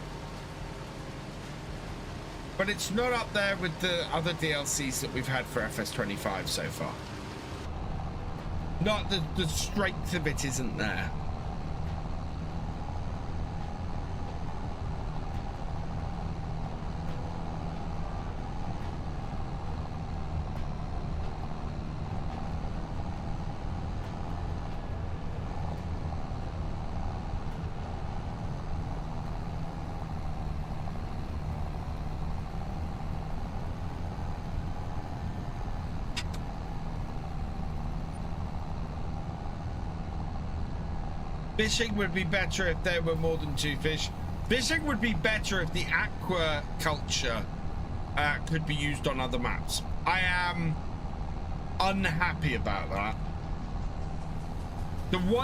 But it's not up there with the other DLCs that we've had for FS25 so far. Not the strength of it isn't there. Fishing would be better if there were more than 2 fish. Fishing would be better if the aquaculture could be used on other maps. I am unhappy about that.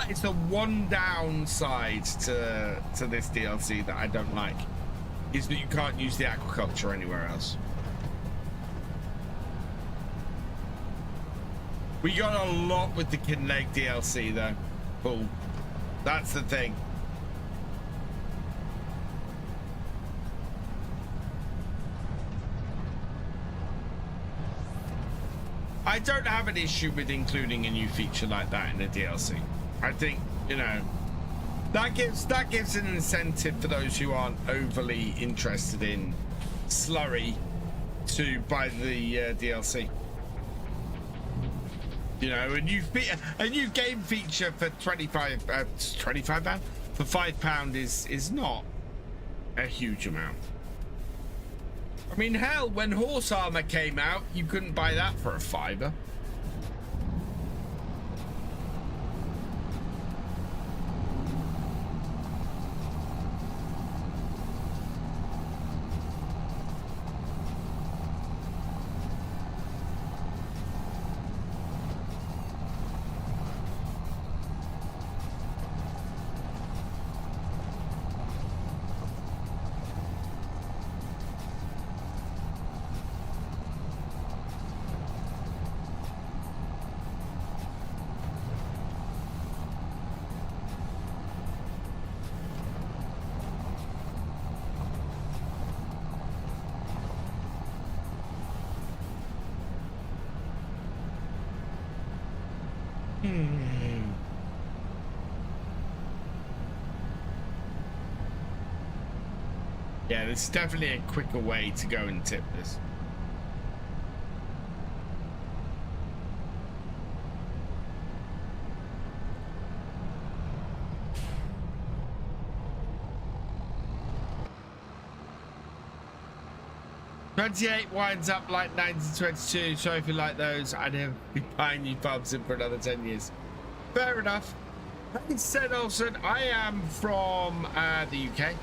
It's the one downside to this DLC that I don't like, is that you can't use the aquaculture anywhere else. We got a lot with the Kinlaig DLC though. Cool. That's the thing. I don't have an issue with including a new feature like that in a DLC. I think, you know, that gives an incentive for those who aren't overly interested in slurry to buy the DLC. You know, a new game feature for £25 for £5 is not a huge amount. I mean, hell, when Horse Armor came out, you couldn't buy that for a £5. Yeah, there's definitely a quicker way to go and tip this. $28 winds up like 1922. Sorry if you like those. I'd have be buying you pubs in for another 10 years. Fair enough. Having said, Olsen, I am from the UK.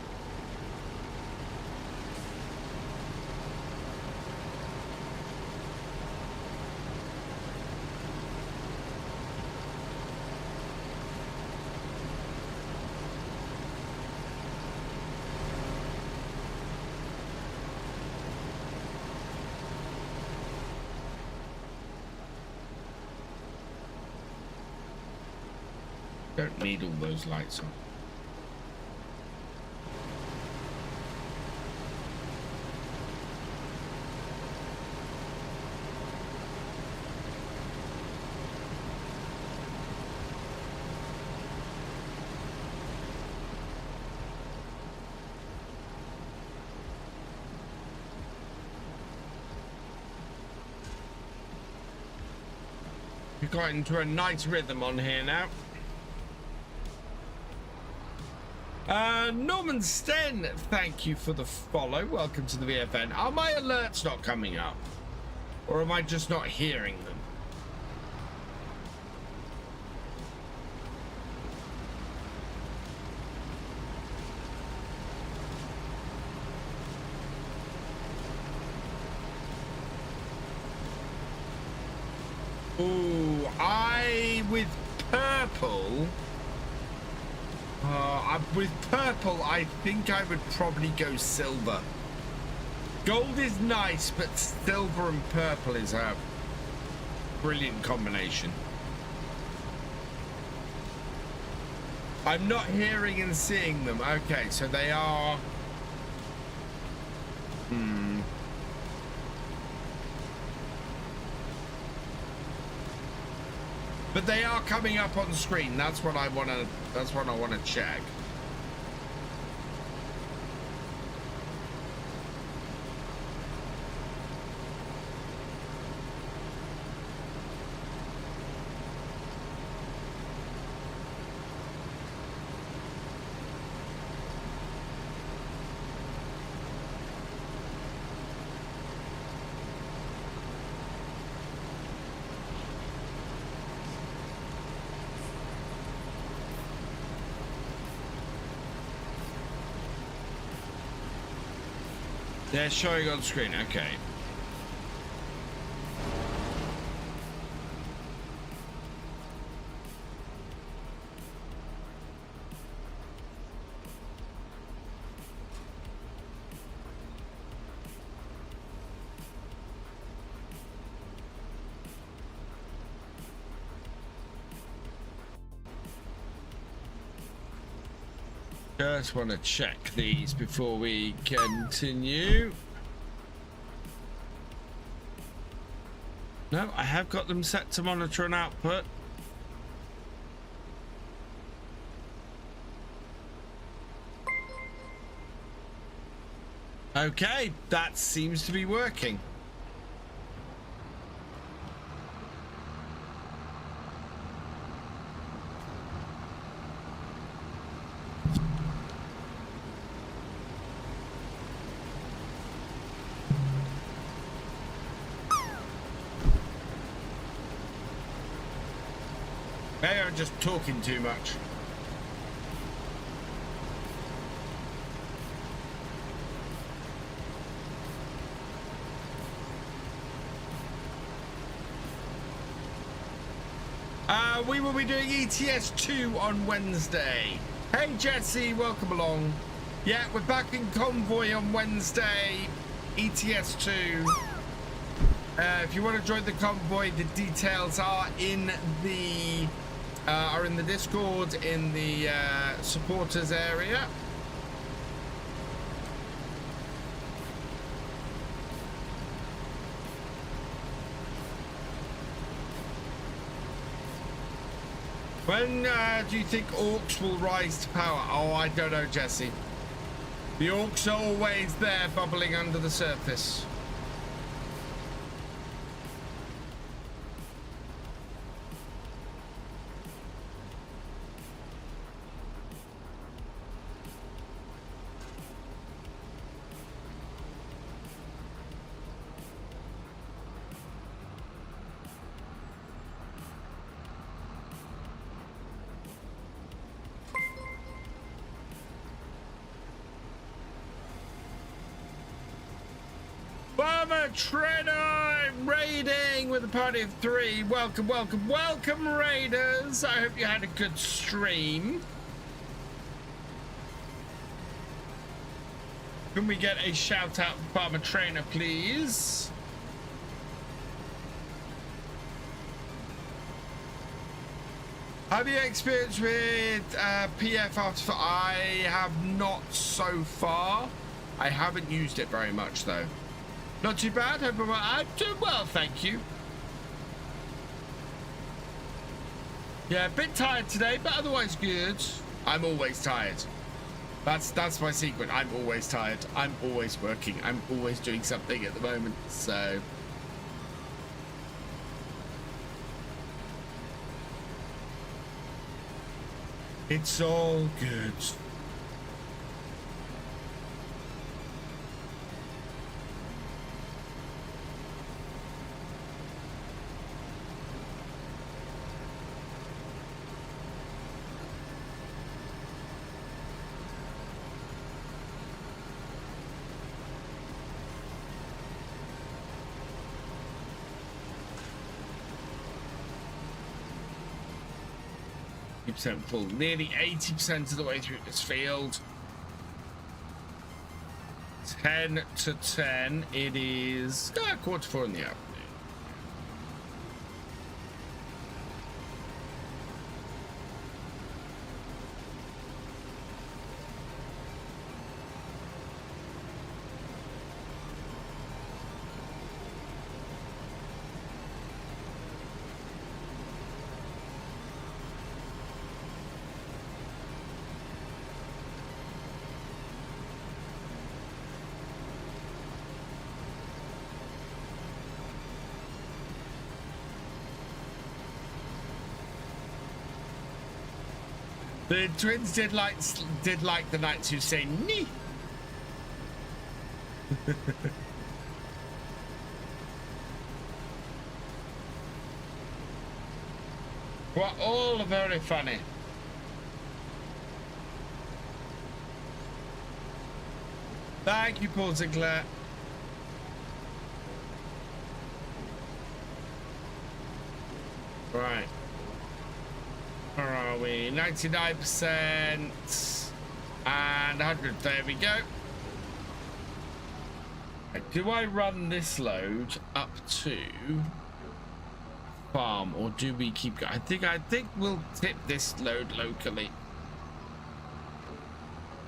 Don't need all those lights on. We got into a nice rhythm on here now. Norman Sten, thank you for the follow. Welcome to the VFN. Are my alerts not coming up? Or am I just not hearing them? Ooh, with purple... with purple, I think I would probably go silver. Gold is nice, but silver and purple is a brilliant combination. I'm not hearing and seeing them. Okay, so they are... But they are coming up on screen. That's what I want to check. They're showing on screen, okay. Just want to check these before we continue. No, I have got them set to monitor and output. Okay, that seems to be working. Maybe I'm just talking too much. We will be doing ETS 2 on Wednesday. Hey Jesse, welcome along. Yeah, we're back in Convoy on Wednesday, ETS 2. If you want to join the convoy, the details are in the Discord, in the supporters area. When do you think orcs will rise to power? Oh, I don't know, Jesse. The orcs are always there, bubbling under the surface. Farmer Trader raiding with a party of 3. Welcome, welcome, welcome, raiders. I hope you had a good stream. Can we get a shout out for Farmer Trainer, please? Have you experienced with PF after? I have not so far. I haven't used it very much though. Not too bad. I'm doing well, thank you. Yeah, a bit tired today, but otherwise good. I'm always tired. That's my secret. I'm always tired. I'm always working. I'm always doing something at the moment. So it's all good. Percent full, nearly 80% of the way through this field. 10 to 10. It is 4:45 in the afternoon. The twins did like the knights who say "nee." Well, all very funny. Thank you, Paul Sinclair. Right. Where are we? 99% and 100. There we go. Do I run this load up to farm or do we keep going? I think we'll tip this load locally.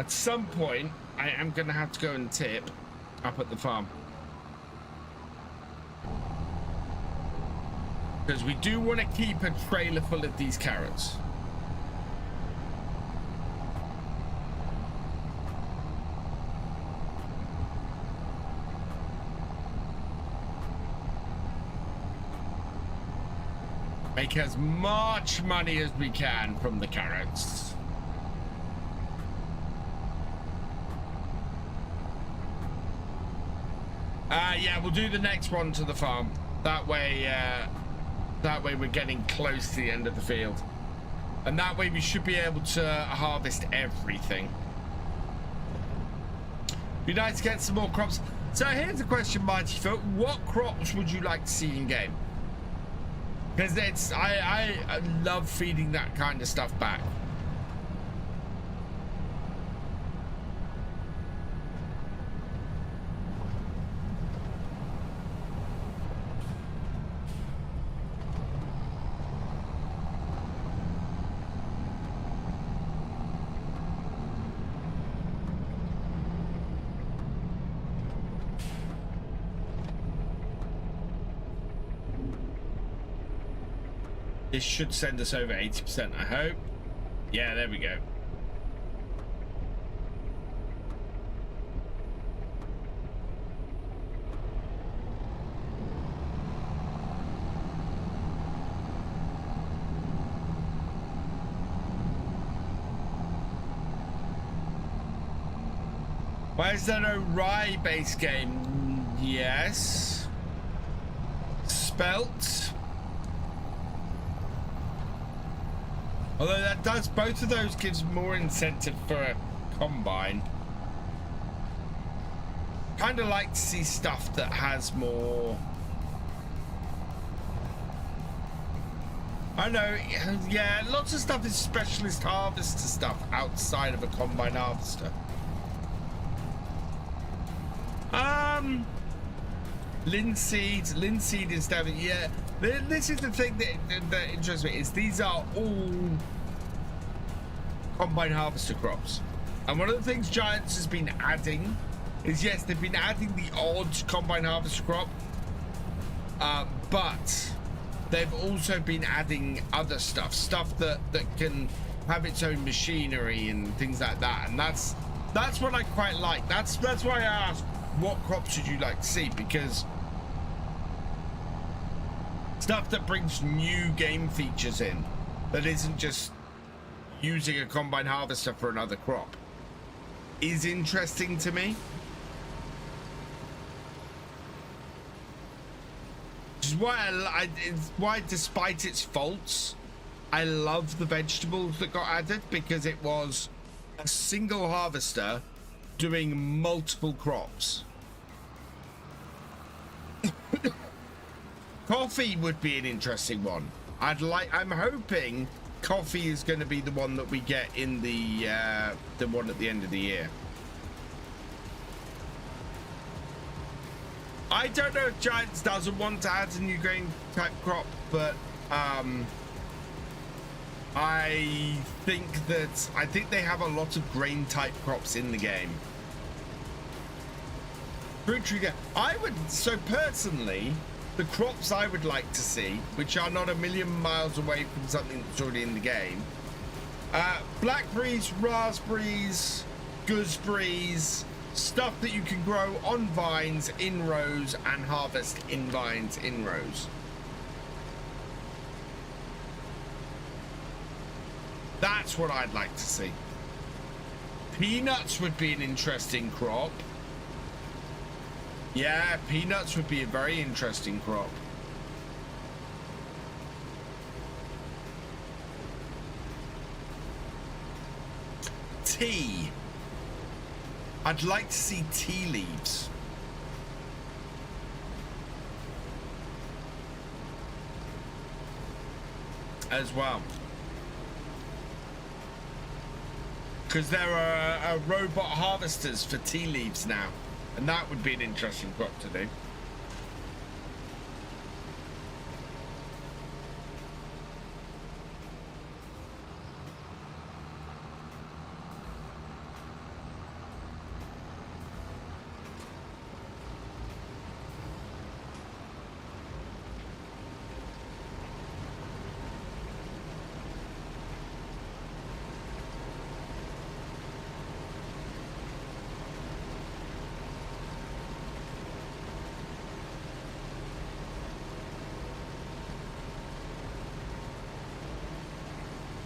At some point, I am going to have to go and tip up at the farm. Because we do want to keep a trailer full of these carrots. Make as much money as we can from the carrots. Yeah, we'll do the next one to the farm. That way we're getting close to the end of the field. And that way we should be able to harvest everything. Be nice to get some more crops. So here's a question, Mighty Folk. What crops would you like to see in game? Because it's I love feeding that kind of stuff back. This should send us over 80%, I hope. Yeah, there we go. Why is there no rye base game? Yes. Spelt. Although that does, both of those gives more incentive for a combine. Kind of like to see stuff that has more. I know, yeah, lots of stuff is specialist harvester stuff outside of a combine harvester. Linseed is definitely, yeah. This is the thing that interests me, is these are all combine harvester crops. And one of the things Giants has been adding is, yes, they've been adding the odd combine harvester crop, but they've also been adding other stuff that can have its own machinery and things like that. And that's what I quite like. That's why I asked, what crops would you like to see? Because stuff that brings new game features in, that isn't just using a combine harvester for another crop, is interesting to me. Which is why it's why, despite its faults, I love the vegetables that got added, because it was a single harvester doing multiple crops. Coffee would be an interesting one. I'm hoping coffee is going to be the one that we get in the one at the end of the year. I don't know if Giants doesn't want to add a new grain type crop, but I think they have a lot of grain type crops in the game. Fruit tree, so personally, the crops I would like to see, which are not a million miles away from something that's already in the game, blackberries, raspberries, gooseberries, stuff that you can grow on vines in rows and harvest in vines in rows. That's what I'd like to see. Peanuts would be an interesting crop. Yeah, peanuts would be a very interesting crop. Tea. I'd like to see tea leaves. As well. Because there are robot harvesters for tea leaves now. And that would be an interesting crop to do.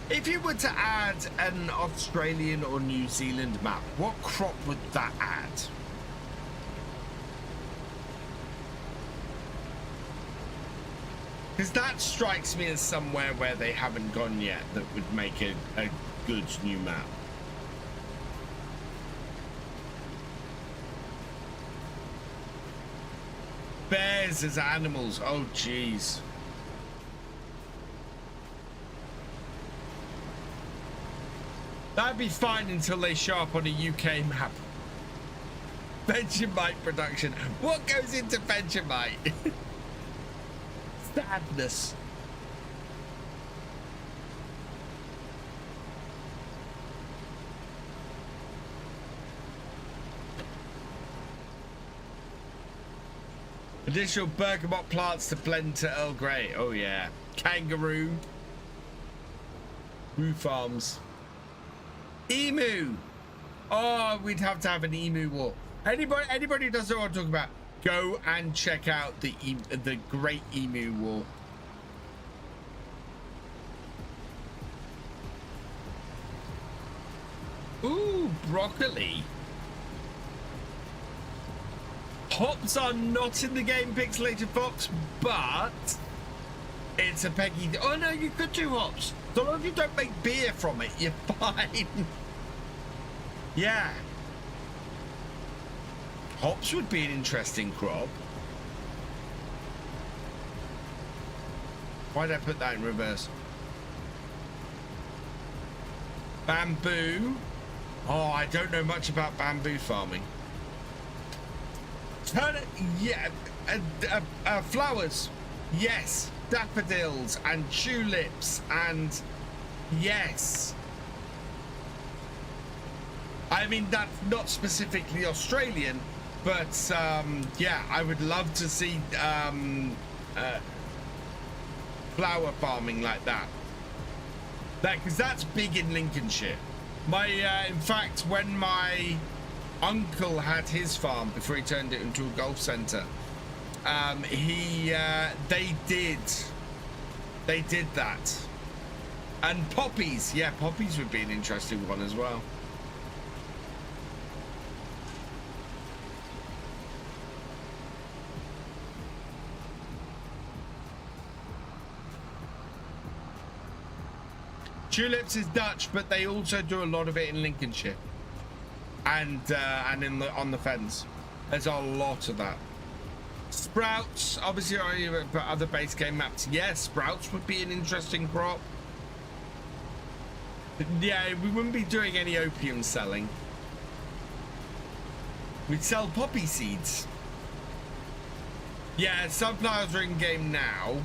If you were to add an Australian or New Zealand map, what crop would that add? Because that strikes me as somewhere where they haven't gone yet that would make a good new map. Bears as animals, oh jeez. That'd be fine until they show up on a UK map. Vegemite production. What goes into Vegemite? Sadness. Additional bergamot plants to blend to Earl Grey. Oh yeah. Kangaroo. Brew farms. Emu. Oh, we'd have to have an emu war. Anybody who doesn't know what I'm talking about, go and check out the Great Emu War. Ooh, broccoli. Hops are not in the game, Pixelated Fox, but it's a Peggy. Oh no, you could do hops. So long as you don't make beer from it, you're fine. Yeah. Hops would be an interesting crop. Why did I put that in reverse? Bamboo. Oh, I don't know much about bamboo farming. Yeah, flowers. Yes, daffodils and tulips and yes. I mean, that's not specifically Australian, but yeah, I would love to see flower farming like that. Because that's big in Lincolnshire. In fact, when my uncle had his farm before he turned it into a golf centre, they did that. And poppies, yeah, poppies would be an interesting one as well. Tulips is Dutch, but they also do a lot of it in Lincolnshire, and on the fens. There's a lot of that. Sprouts, obviously, other base game maps. Yes, sprouts would be an interesting crop. Yeah, we wouldn't be doing any opium selling. We'd sell poppy seeds. Yeah, sunflowers are in game now.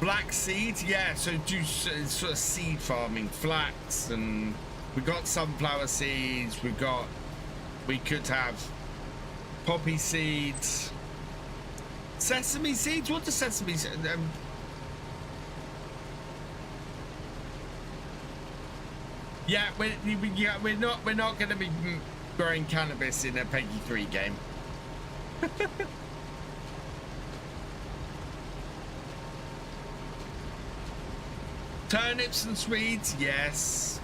Black seeds, yeah, so do sort of seed farming, flax, and we got sunflower seeds, we could have poppy seeds, sesame seeds. What does sesame seeds? Yeah, we're not going to be growing cannabis in a Peggy 3 game. Turnips and Swedes, yes.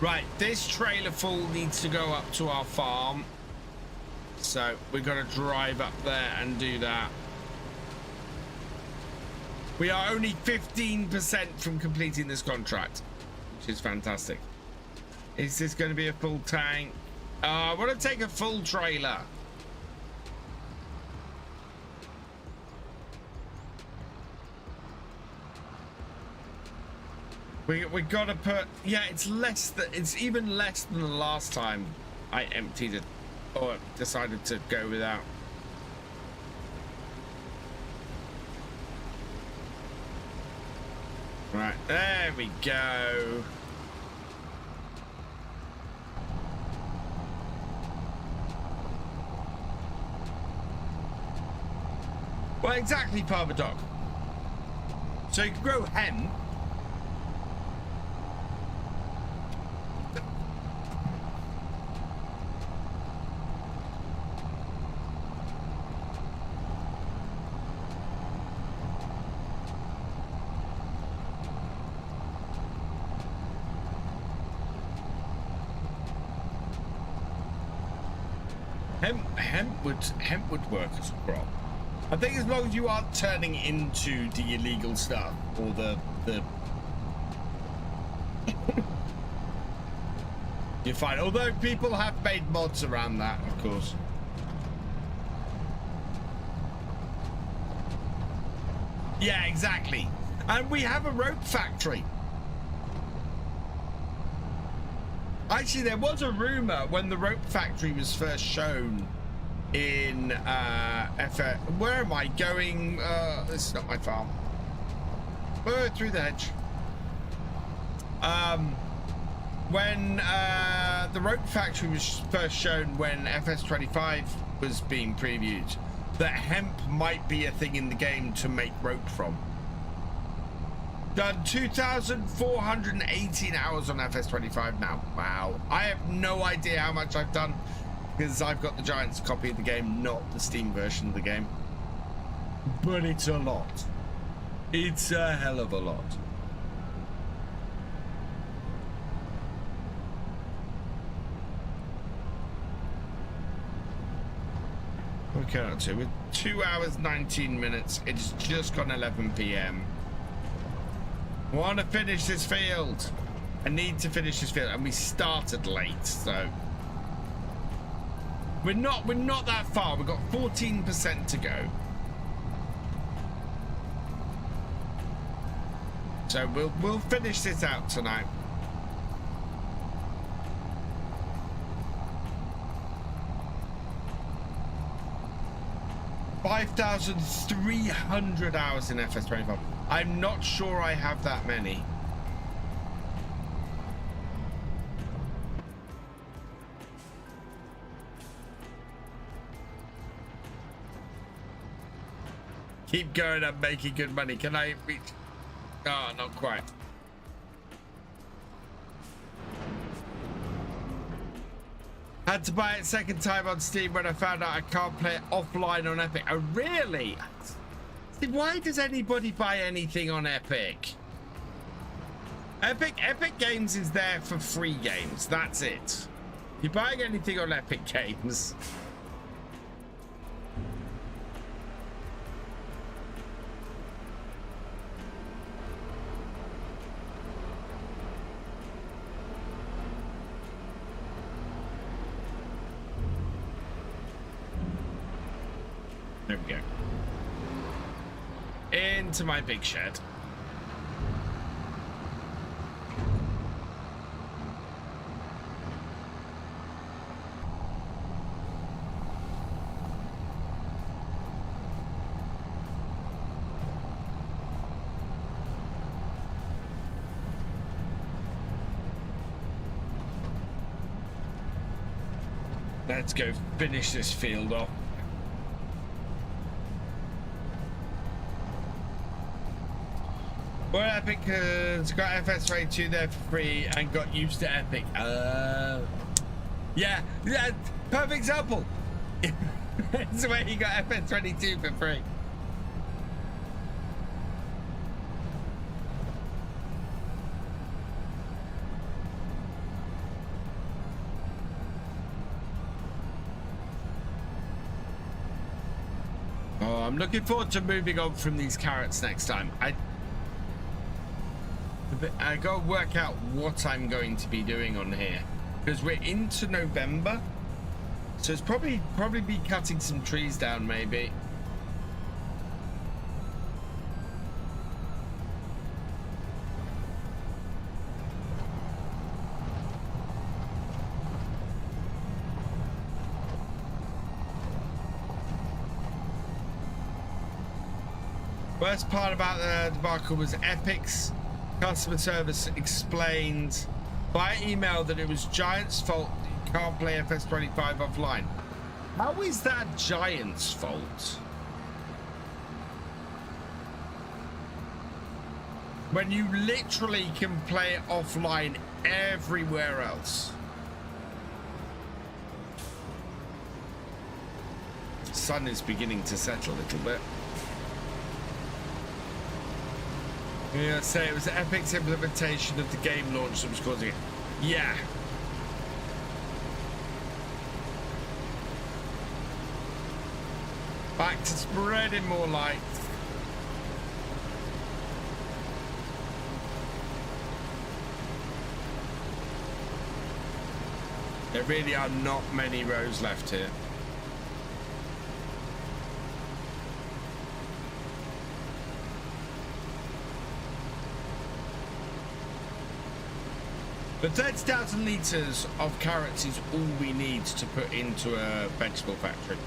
Right, this trailer full needs to go up to our farm. So we're going to drive up there and do that. We are only 15% from completing this contract, which is fantastic. Is this going to be a full tank? I want to take a full trailer. We gotta put, yeah, it's even less than the last time I emptied it or decided to go without. Right, there we go. Well, exactly, Papa Doc. So you can grow hemp. Hemp would work as a crop. I think as long as you aren't turning into the illegal stuff or the you're fine. Although people have made mods around that, of course. Yeah, exactly. And we have a rope factory. Actually, there was a rumor when the rope factory was first shown in FS. Where am I going? This is not my farm. Through the hedge. when the rope factory was first shown when FS25 was being previewed, that hemp might be a thing in the game to make rope from. Done 2,418 hours on FS25 now. Wow. I have no idea how much I've done because I've got the Giants copy of the game, not the Steam version of the game. But it's a lot. It's a hell of a lot. Okay, so with 2 hours 19 minutes, it's just gone 11 p.m. I want to finish this field. I need to finish this field, and we started late, so we're not that far. We've got 14% to go, so we'll finish this out tonight. $5,300 hours in FS25. I'm not sure I have that many. Keep going, I'm making good money. Can I reach? Oh, not quite. Had to buy it second time on Steam when I found out I can't play it offline on Epic. Oh, really? See, why does anybody buy anything on Epic? Epic Games is there for free games. That's it. If you're buying anything on Epic Games, there we go. Into my big shed. Let's go finish this field off. Well, Epic has got FS22 there for free and got used to Epic. Yeah, perfect example. It's where he got FS22 for free. Oh, I'm looking forward to moving on from these carrots next time. I gotta work out what I'm going to be doing on here because we're into November, so it's probably be cutting some trees down maybe. Worst part about the debacle was Epic's customer service explained by email that it was Giant's fault that you can't play FS25 offline. How is that Giant's fault? When you literally can play it offline everywhere else. The sun is beginning to set a little bit. Yeah, say it was Epic's implementation of the game launch that was causing it. Yeah. Back to spreading more light. There really are not many rows left here. But 30,000 litres of carrots is all we need to put into a vegetable factory.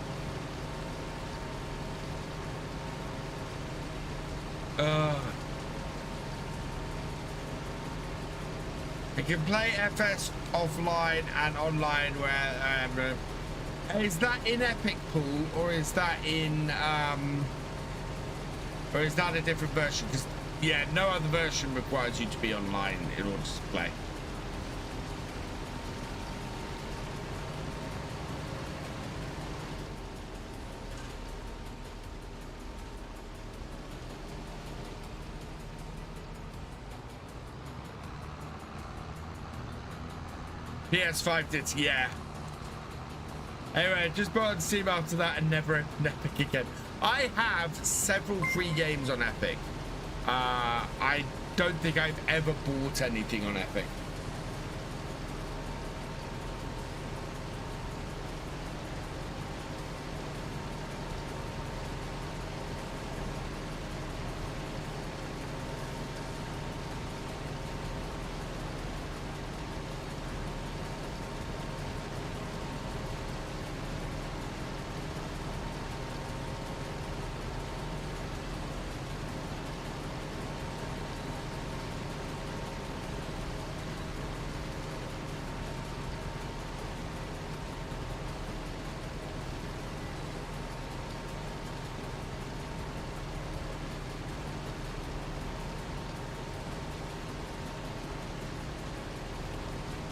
I can play FS offline and online where is that in Epic Pool or is that in or is that a different version? Because yeah, no other version requires you to be online in order to play. PS5 did, yeah. Anyway, just bought on Steam after that and never opened Epic again. I have several free games on Epic. I don't think I've ever bought anything on Epic.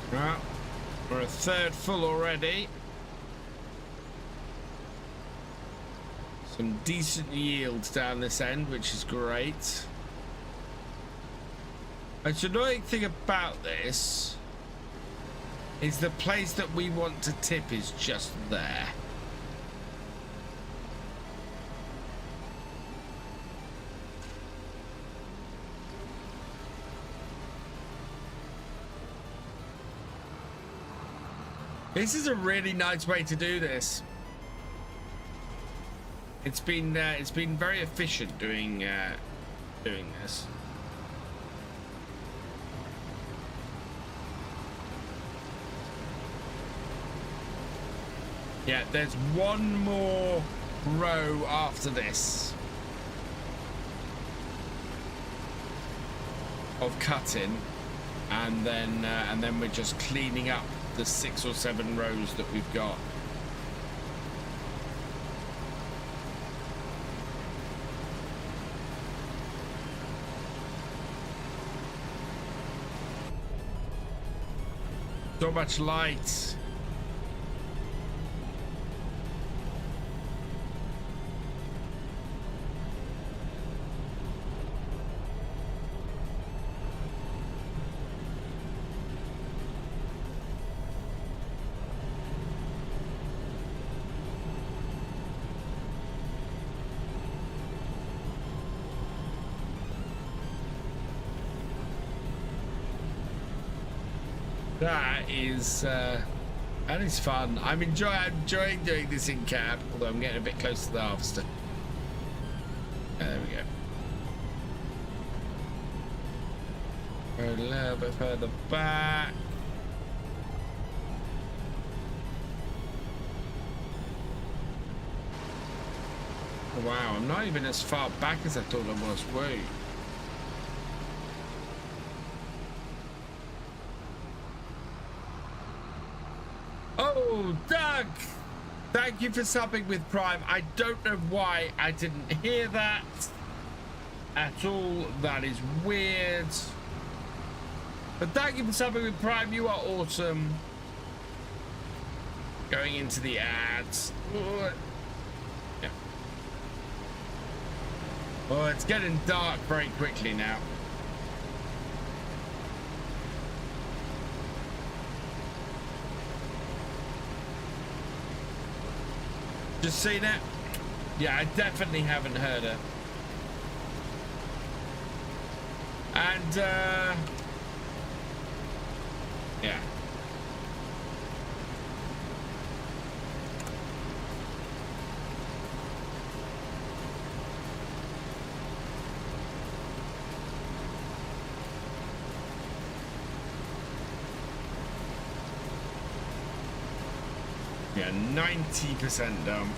Well, we're a third full already. Some decent yields down this end, which is great. The annoying thing about this is the place that we want to tip is just there. This is a really nice way to do this. It's been very efficient doing this. Yeah, there's one more row after this of cutting, and then we're just cleaning up the 6 or 7 rows that we've got. So much light. That is fun. I'm enjoying doing this in cab, although I'm getting a bit close to the harvester. There we go. Go a little bit further back. Oh, wow, I'm not even as far back as I thought I was. Wait. Oh, Doug! Thank you for subbing with Prime. I don't know why I didn't hear that at all. That is weird. But thank you for subbing with Prime. You are awesome. Going into the ads. Yeah. Oh, it's getting dark very quickly now. Just seen it? Yeah, I definitely haven't heard her. And yeah. Yeah, 90% done.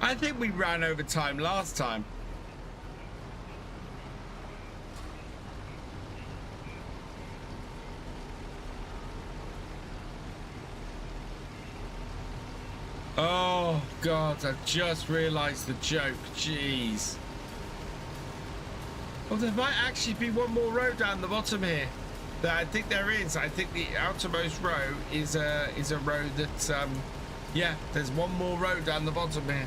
I think we ran over time last time. Oh God, I've just realized the joke. Jeez. Well, there might actually be one more road down the bottom here. I think there is. I think the outermost row is a road that yeah, there's one more road down the bottom here.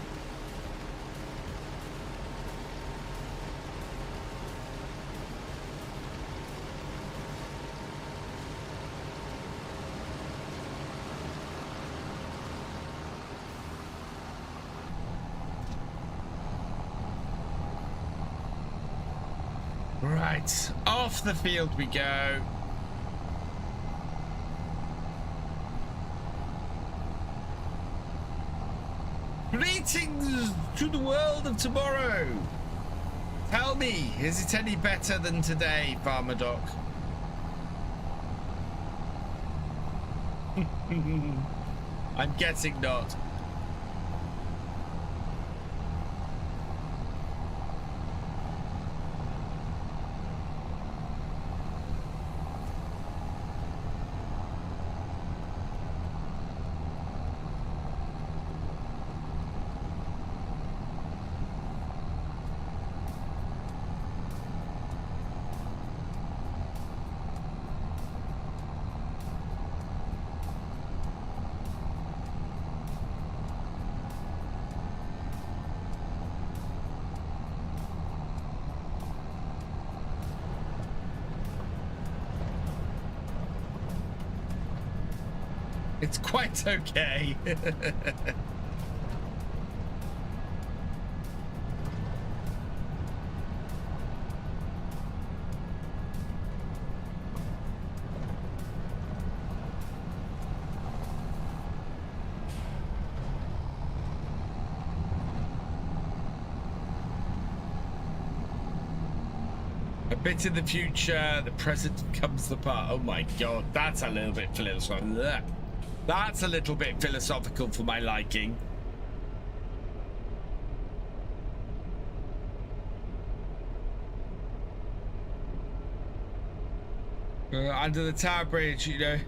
Right, off the field we go. Greetings to the world of tomorrow. Tell me, is it any better than today, Farmer Doc? I'm guessing not. It's quite okay. A bit in the future, the present comes the part. Oh my God, that's a little bit philosophical. That's a little bit philosophical for my liking. Under the Tower Bridge, you know.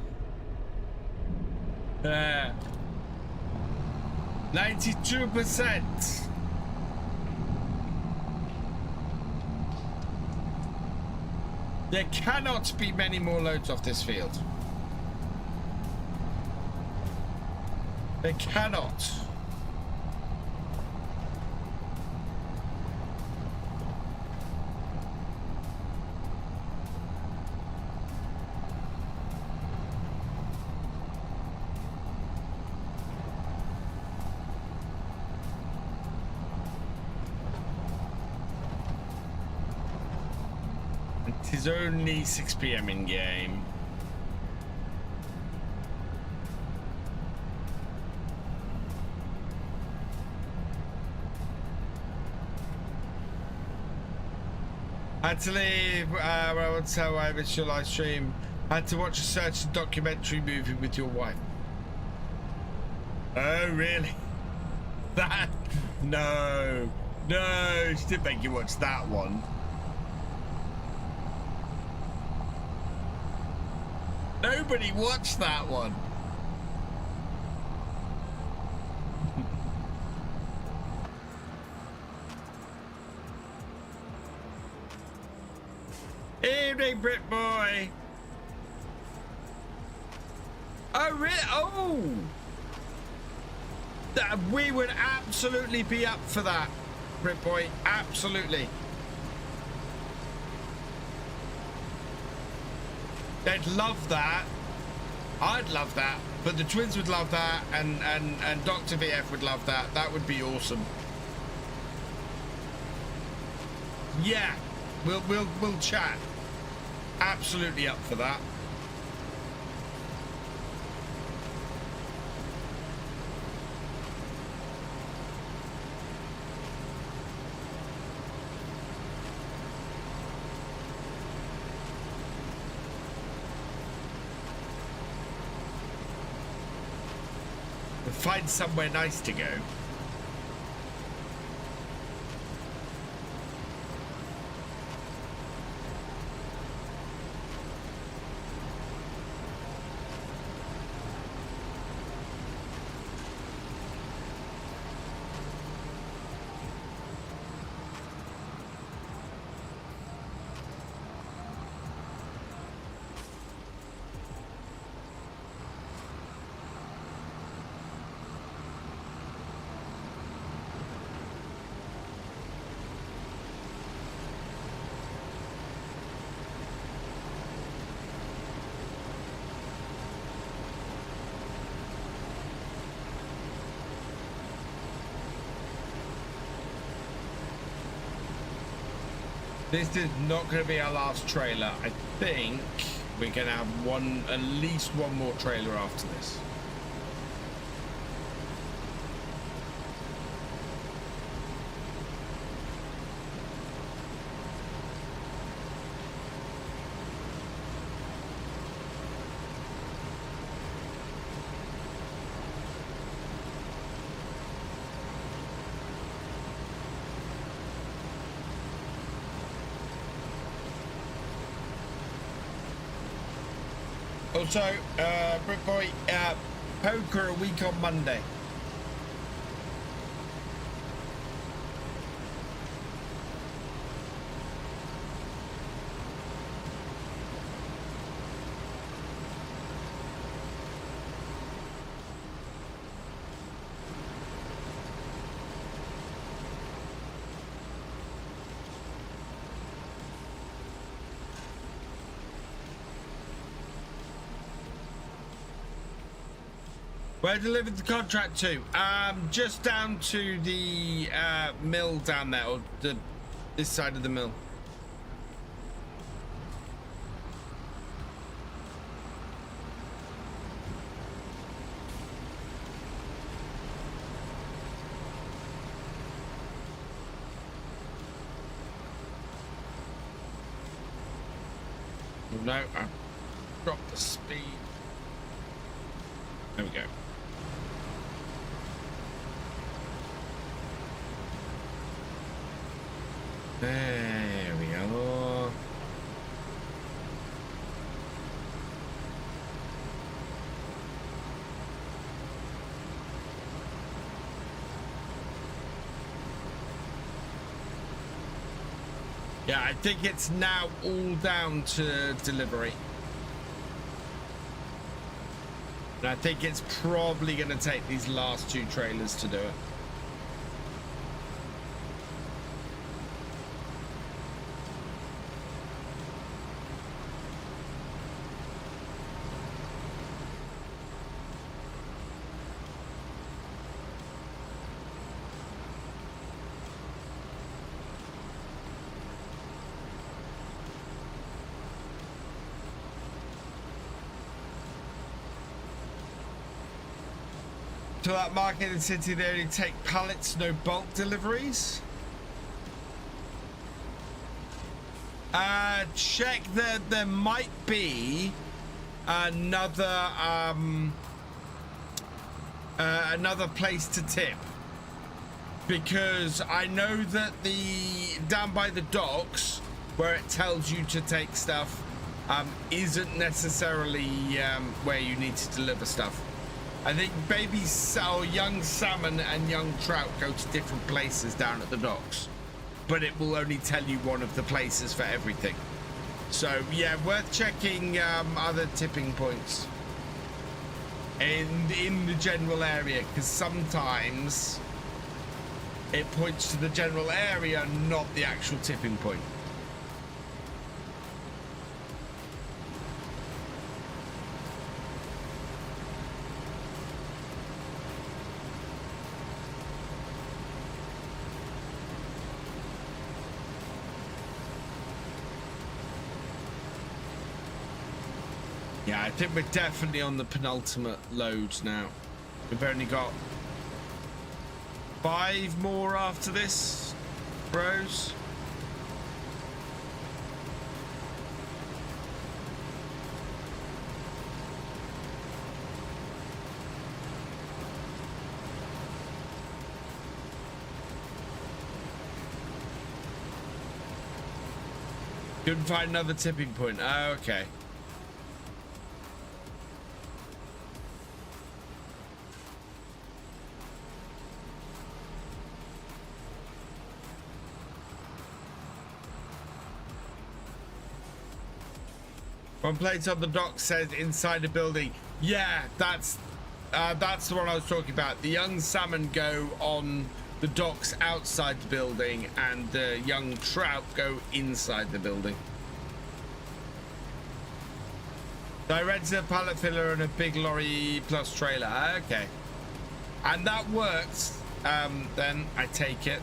92%. There cannot be many more loads off this field. They cannot. It is only 6 PM in game. Had to leave I would tell I missed your live stream. Had to watch a certain documentary movie with your wife. Oh really? That no, she didn't make you watch that one. Nobody watched that one. Evening, Brit boy. Oh, really? Oh, we would absolutely be up for that, Brit boy. Absolutely. They'd love that. I'd love that. But the twins would love that, and Dr. VF would love that. That would be awesome. Yeah, we'll chat. Absolutely up for that. We'll find somewhere nice to go. This is not going to be our last trailer. I think we're going to have at least one more trailer after this. Also, Britboy, poker a week on Monday. Where delivered the contract to? Just down to the mill down there, or this side of the mill. No, I dropped the speed. There we go. There we go. Yeah, I think it's now all down to delivery. And I think it's probably going to take these last two trailers to do it. To that market in the city, they only take pallets, no bulk deliveries. Check that there might be another another place to tip, because I know that the down by the docks where it tells you to take stuff isn't necessarily where you need to deliver stuff. I think babies or young salmon and young trout go to different places down at the docks, but it will only tell you one of the places for everything. So yeah, worth checking other tipping points in the general area, because sometimes it points to the general area, not the actual tipping point. Yeah, I think we're definitely on the penultimate load now. We've only got 5 more after this, bros. Couldn't find another tipping point. Oh, okay. One plate on the dock says inside a building. Yeah, that's the one I was talking about. The young salmon go on the docks outside the building, and the young trout go inside the building. So I rented a pallet filler and a big lorry plus trailer. Okay, and that works. Then I take it.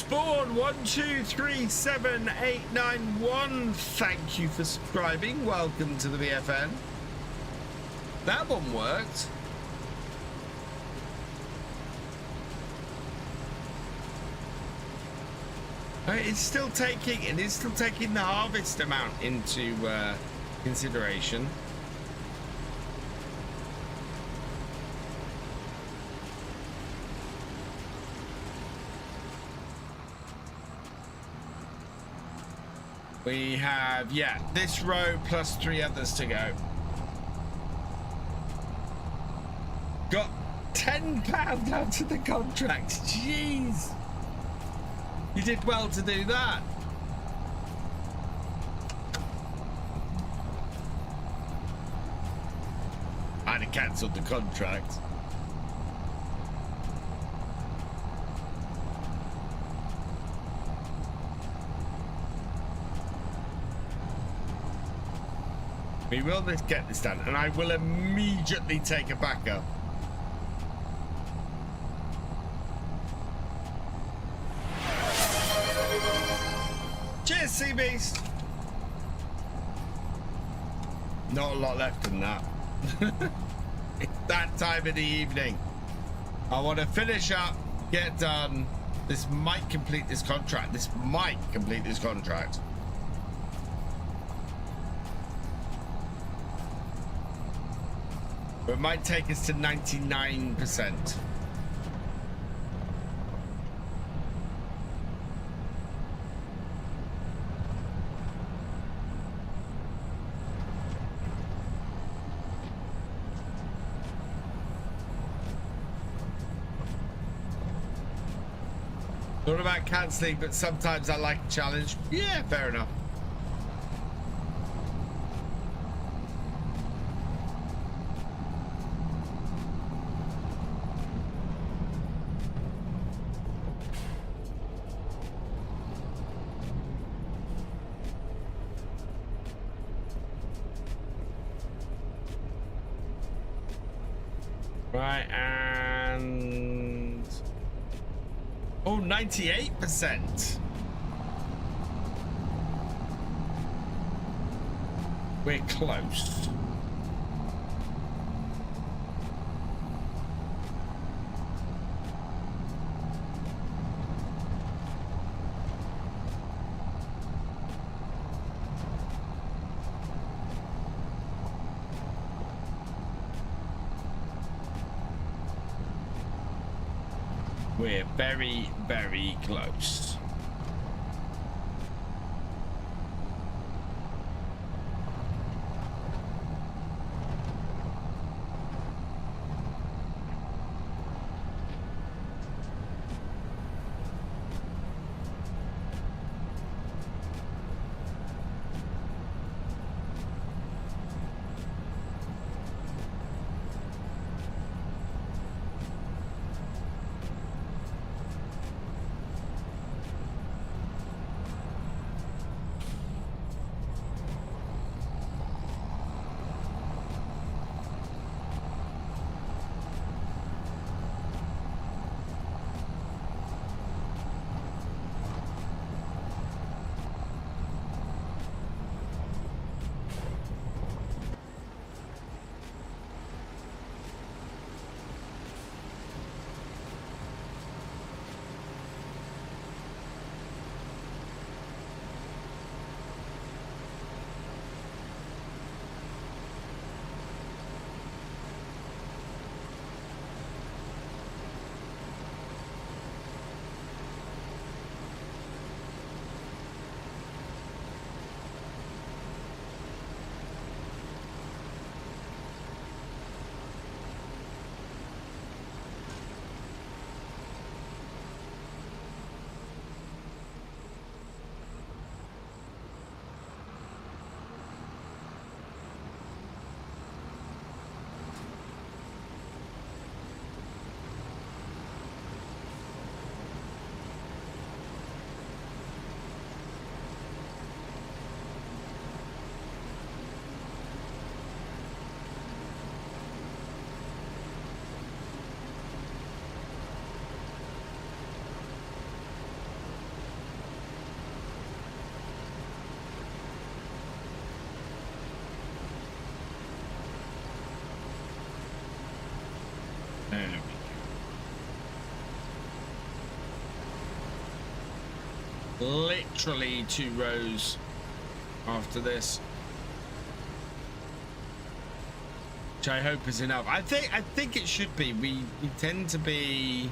Spawn 1237891. Thank you for subscribing. Welcome to the BFN. That one worked. It's still taking the harvest amount into consideration. We have, yeah, this row plus 3 others to go. Got £10 out of the contract. Jeez. You did well to do that. I'd have cancelled the contract. We will get this done, and I will immediately take a backup. Cheers, Sea Beast. Not a lot left in that. It's that time of the evening. I want to finish up, get done. This might complete this contract. This might complete this contract. It might take us to 99%. Thought about cancelling, but sometimes I like a challenge. Yeah, fair enough. Right, and... oh, 98%. We're close. We're very, very close. literally 2 rows after this, which I hope is enough. I think it should be. We tend to be,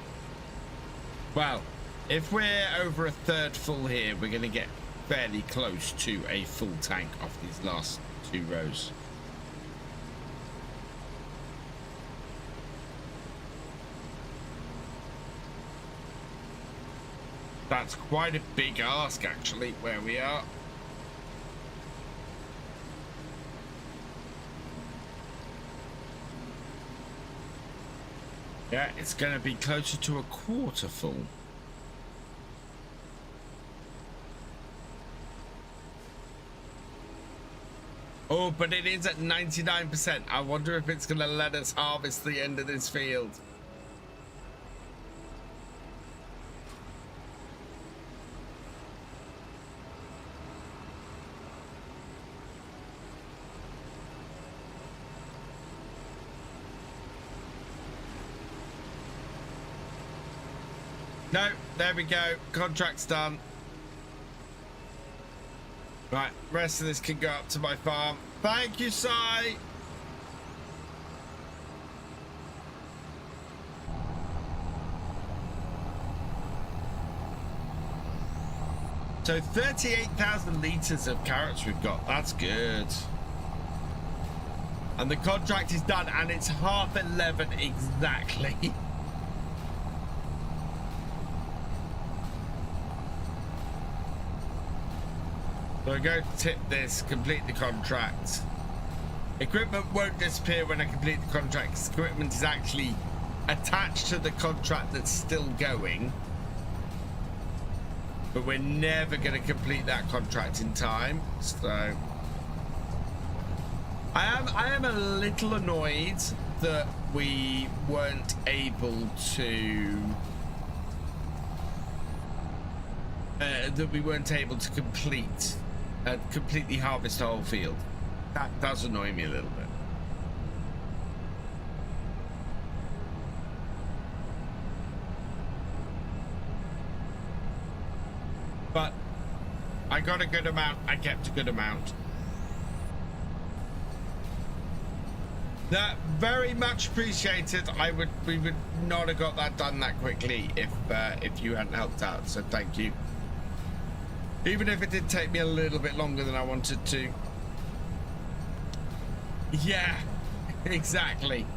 well, if we're over a third full here, we're going to get fairly close to a full tank off these last 2 rows. That's quite a big ask, actually, where we are. Yeah, it's going to be closer to a quarter full. Oh, but it is at 99%. I wonder if it's going to let us harvest the end of this field. No, there we go. Contract's done. Right, rest of this can go up to my farm. Thank you, Si. So 38,000 litres of carrots we've got. That's good. And the contract is done, and it's 11:30 exactly. So I go to tip this, complete the contract. Equipment won't disappear when I complete the contract, because equipment is actually attached to the contract that's still going. But we're never going to complete that contract in time. So I am a little annoyed that we weren't able to completely harvest the whole field. That does annoy me a little bit. But I got a good amount. I kept a good amount. That very much appreciated. We would not have got that done that quickly if you hadn't helped out. So thank you. Even if it did take me a little bit longer than I wanted to. Yeah, exactly.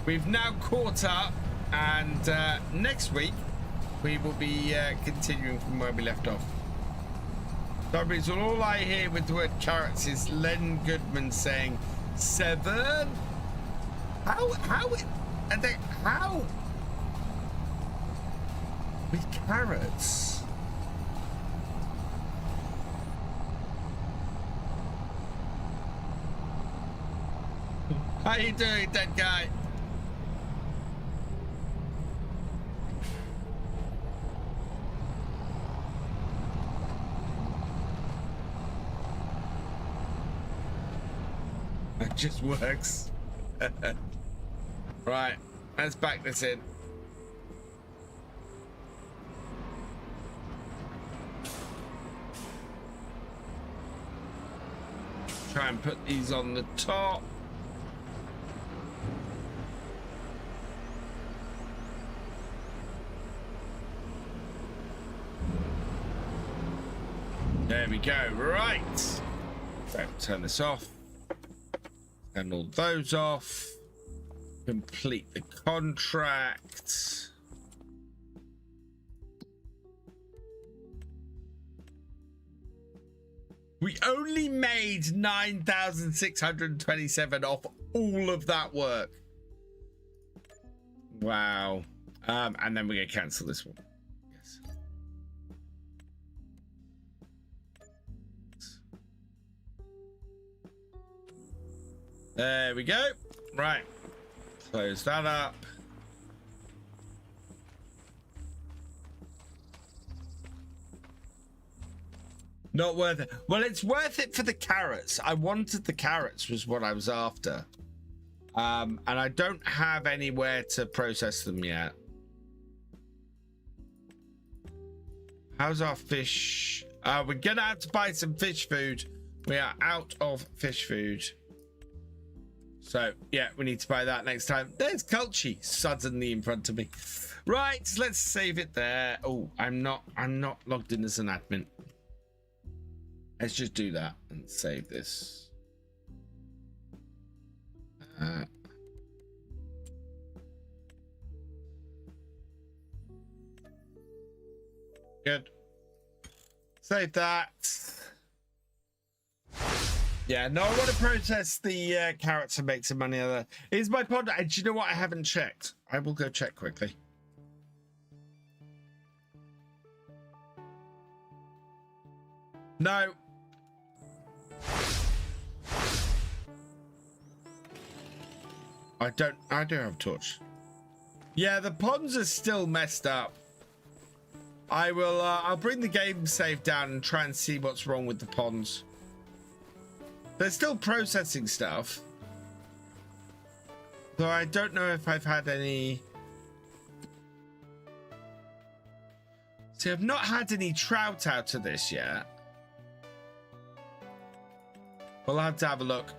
We've now caught up, and next week we will be continuing from where we left off. So all I hear with the word carrots is Len Goodman saying 7. How with carrots? How you doing, dead guy? It just works. Right, let's back this in. Try and put these on the top. There we go. Right. So turn this off. Turn all those off. Complete the contract. We only made 9,627 off all of that work. Wow. And then we're gonna cancel this one. Yes. There we go. Right. Close that up. Not worth it. Well, it's worth it for the carrots. I wanted the carrots was what I was after. And I don't have anywhere to process them yet. How's our fish? We're gonna have to buy some fish food. We are out of fish food. So yeah, we need to buy that next time. There's Culchy suddenly in front of me. Right, let's save it there. Oh, I'm not logged in as an admin. Let's just do that and save this. Good. Save that. Yeah, no, I want to process the carrots and make some money out of that. Is my pod? Do you know what? I haven't checked. I will go check quickly. No. I do have a torch. Yeah, the ponds are still messed up. I will I'll bring the game save down and try and see what's wrong with the ponds. They're still processing stuff. Though I don't know if I've had any. See, I've not had any trout out of this yet. We'll have to have a look.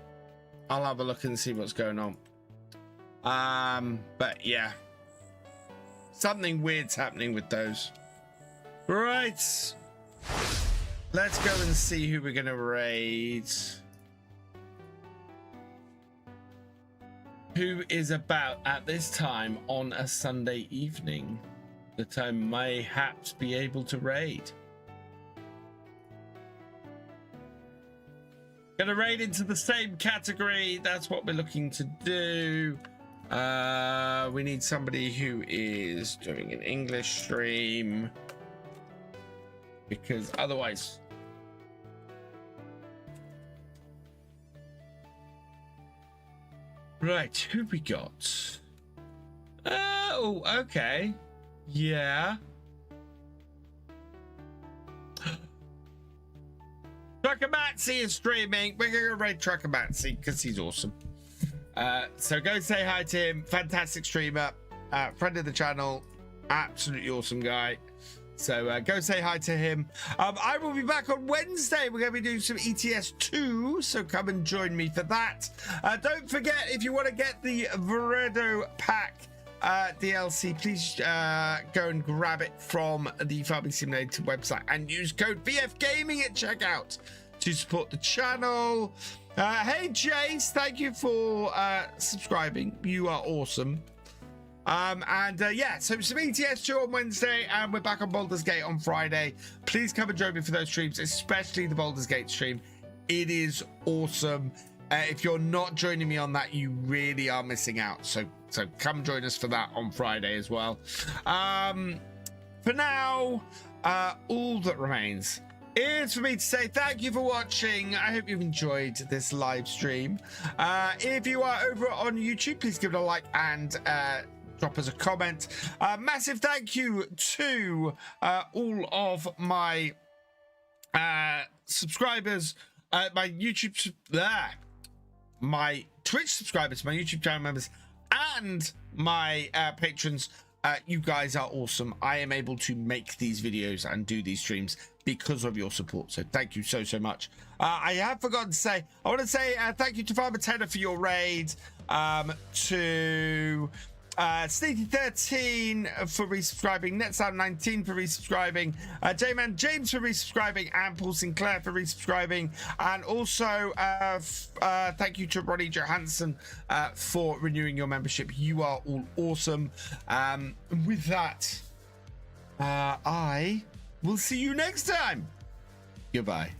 I'll have a look and see what's going on. But yeah. Something weird's happening with those. Right. Let's go and see who we're gonna raid. Who is about at this time on a Sunday evening that I may perhaps be able to raid. Gonna raid into the same category. That's what we're looking to do. We need somebody who is doing an English stream, because otherwise right, who we got? Oh, okay. Yeah. Truckamatsi is streaming. We're gonna raid Truckamatsi because he's awesome. So go say hi to him. Fantastic streamer, friend of the channel, absolutely awesome guy. So go say hi to him. I will be back on Wednesday. We're going to be doing some ETS2, so come and join me for that. Don't forget, if you want to get the Veredo pack DLC, please go and grab it from the Farming Simulator website and use code VFGaming at checkout to support the channel. Hey Jace, thank you for subscribing. You are awesome. Yeah, so some ETS2 on Wednesday, and we're back on Baldur's Gate on Friday. Please come and join me for those streams, especially the Baldur's Gate stream. It is awesome. If you're not joining me on that, you really are missing out. So come join us for that on Friday as well. For now, all that remains is for me to say thank you for watching. I hope you've enjoyed this live stream. If you are over on YouTube, please give it a like and drop us a comment. Massive thank you to all of my subscribers, my YouTube, my Twitch subscribers, my YouTube channel members, and my patrons. You guys are awesome. I am able to make these videos and do these streams because of your support. So thank you so much. I have forgotten to say, I want to say thank you to Farmer Tenor for your raid, to Sneaky13 for resubscribing, NetSound19 for resubscribing, J-Man James for resubscribing, and Paul Sinclair for resubscribing, and also thank you to Ronnie Johansson for renewing your membership. You are all awesome. With that, I will see you next time. Goodbye.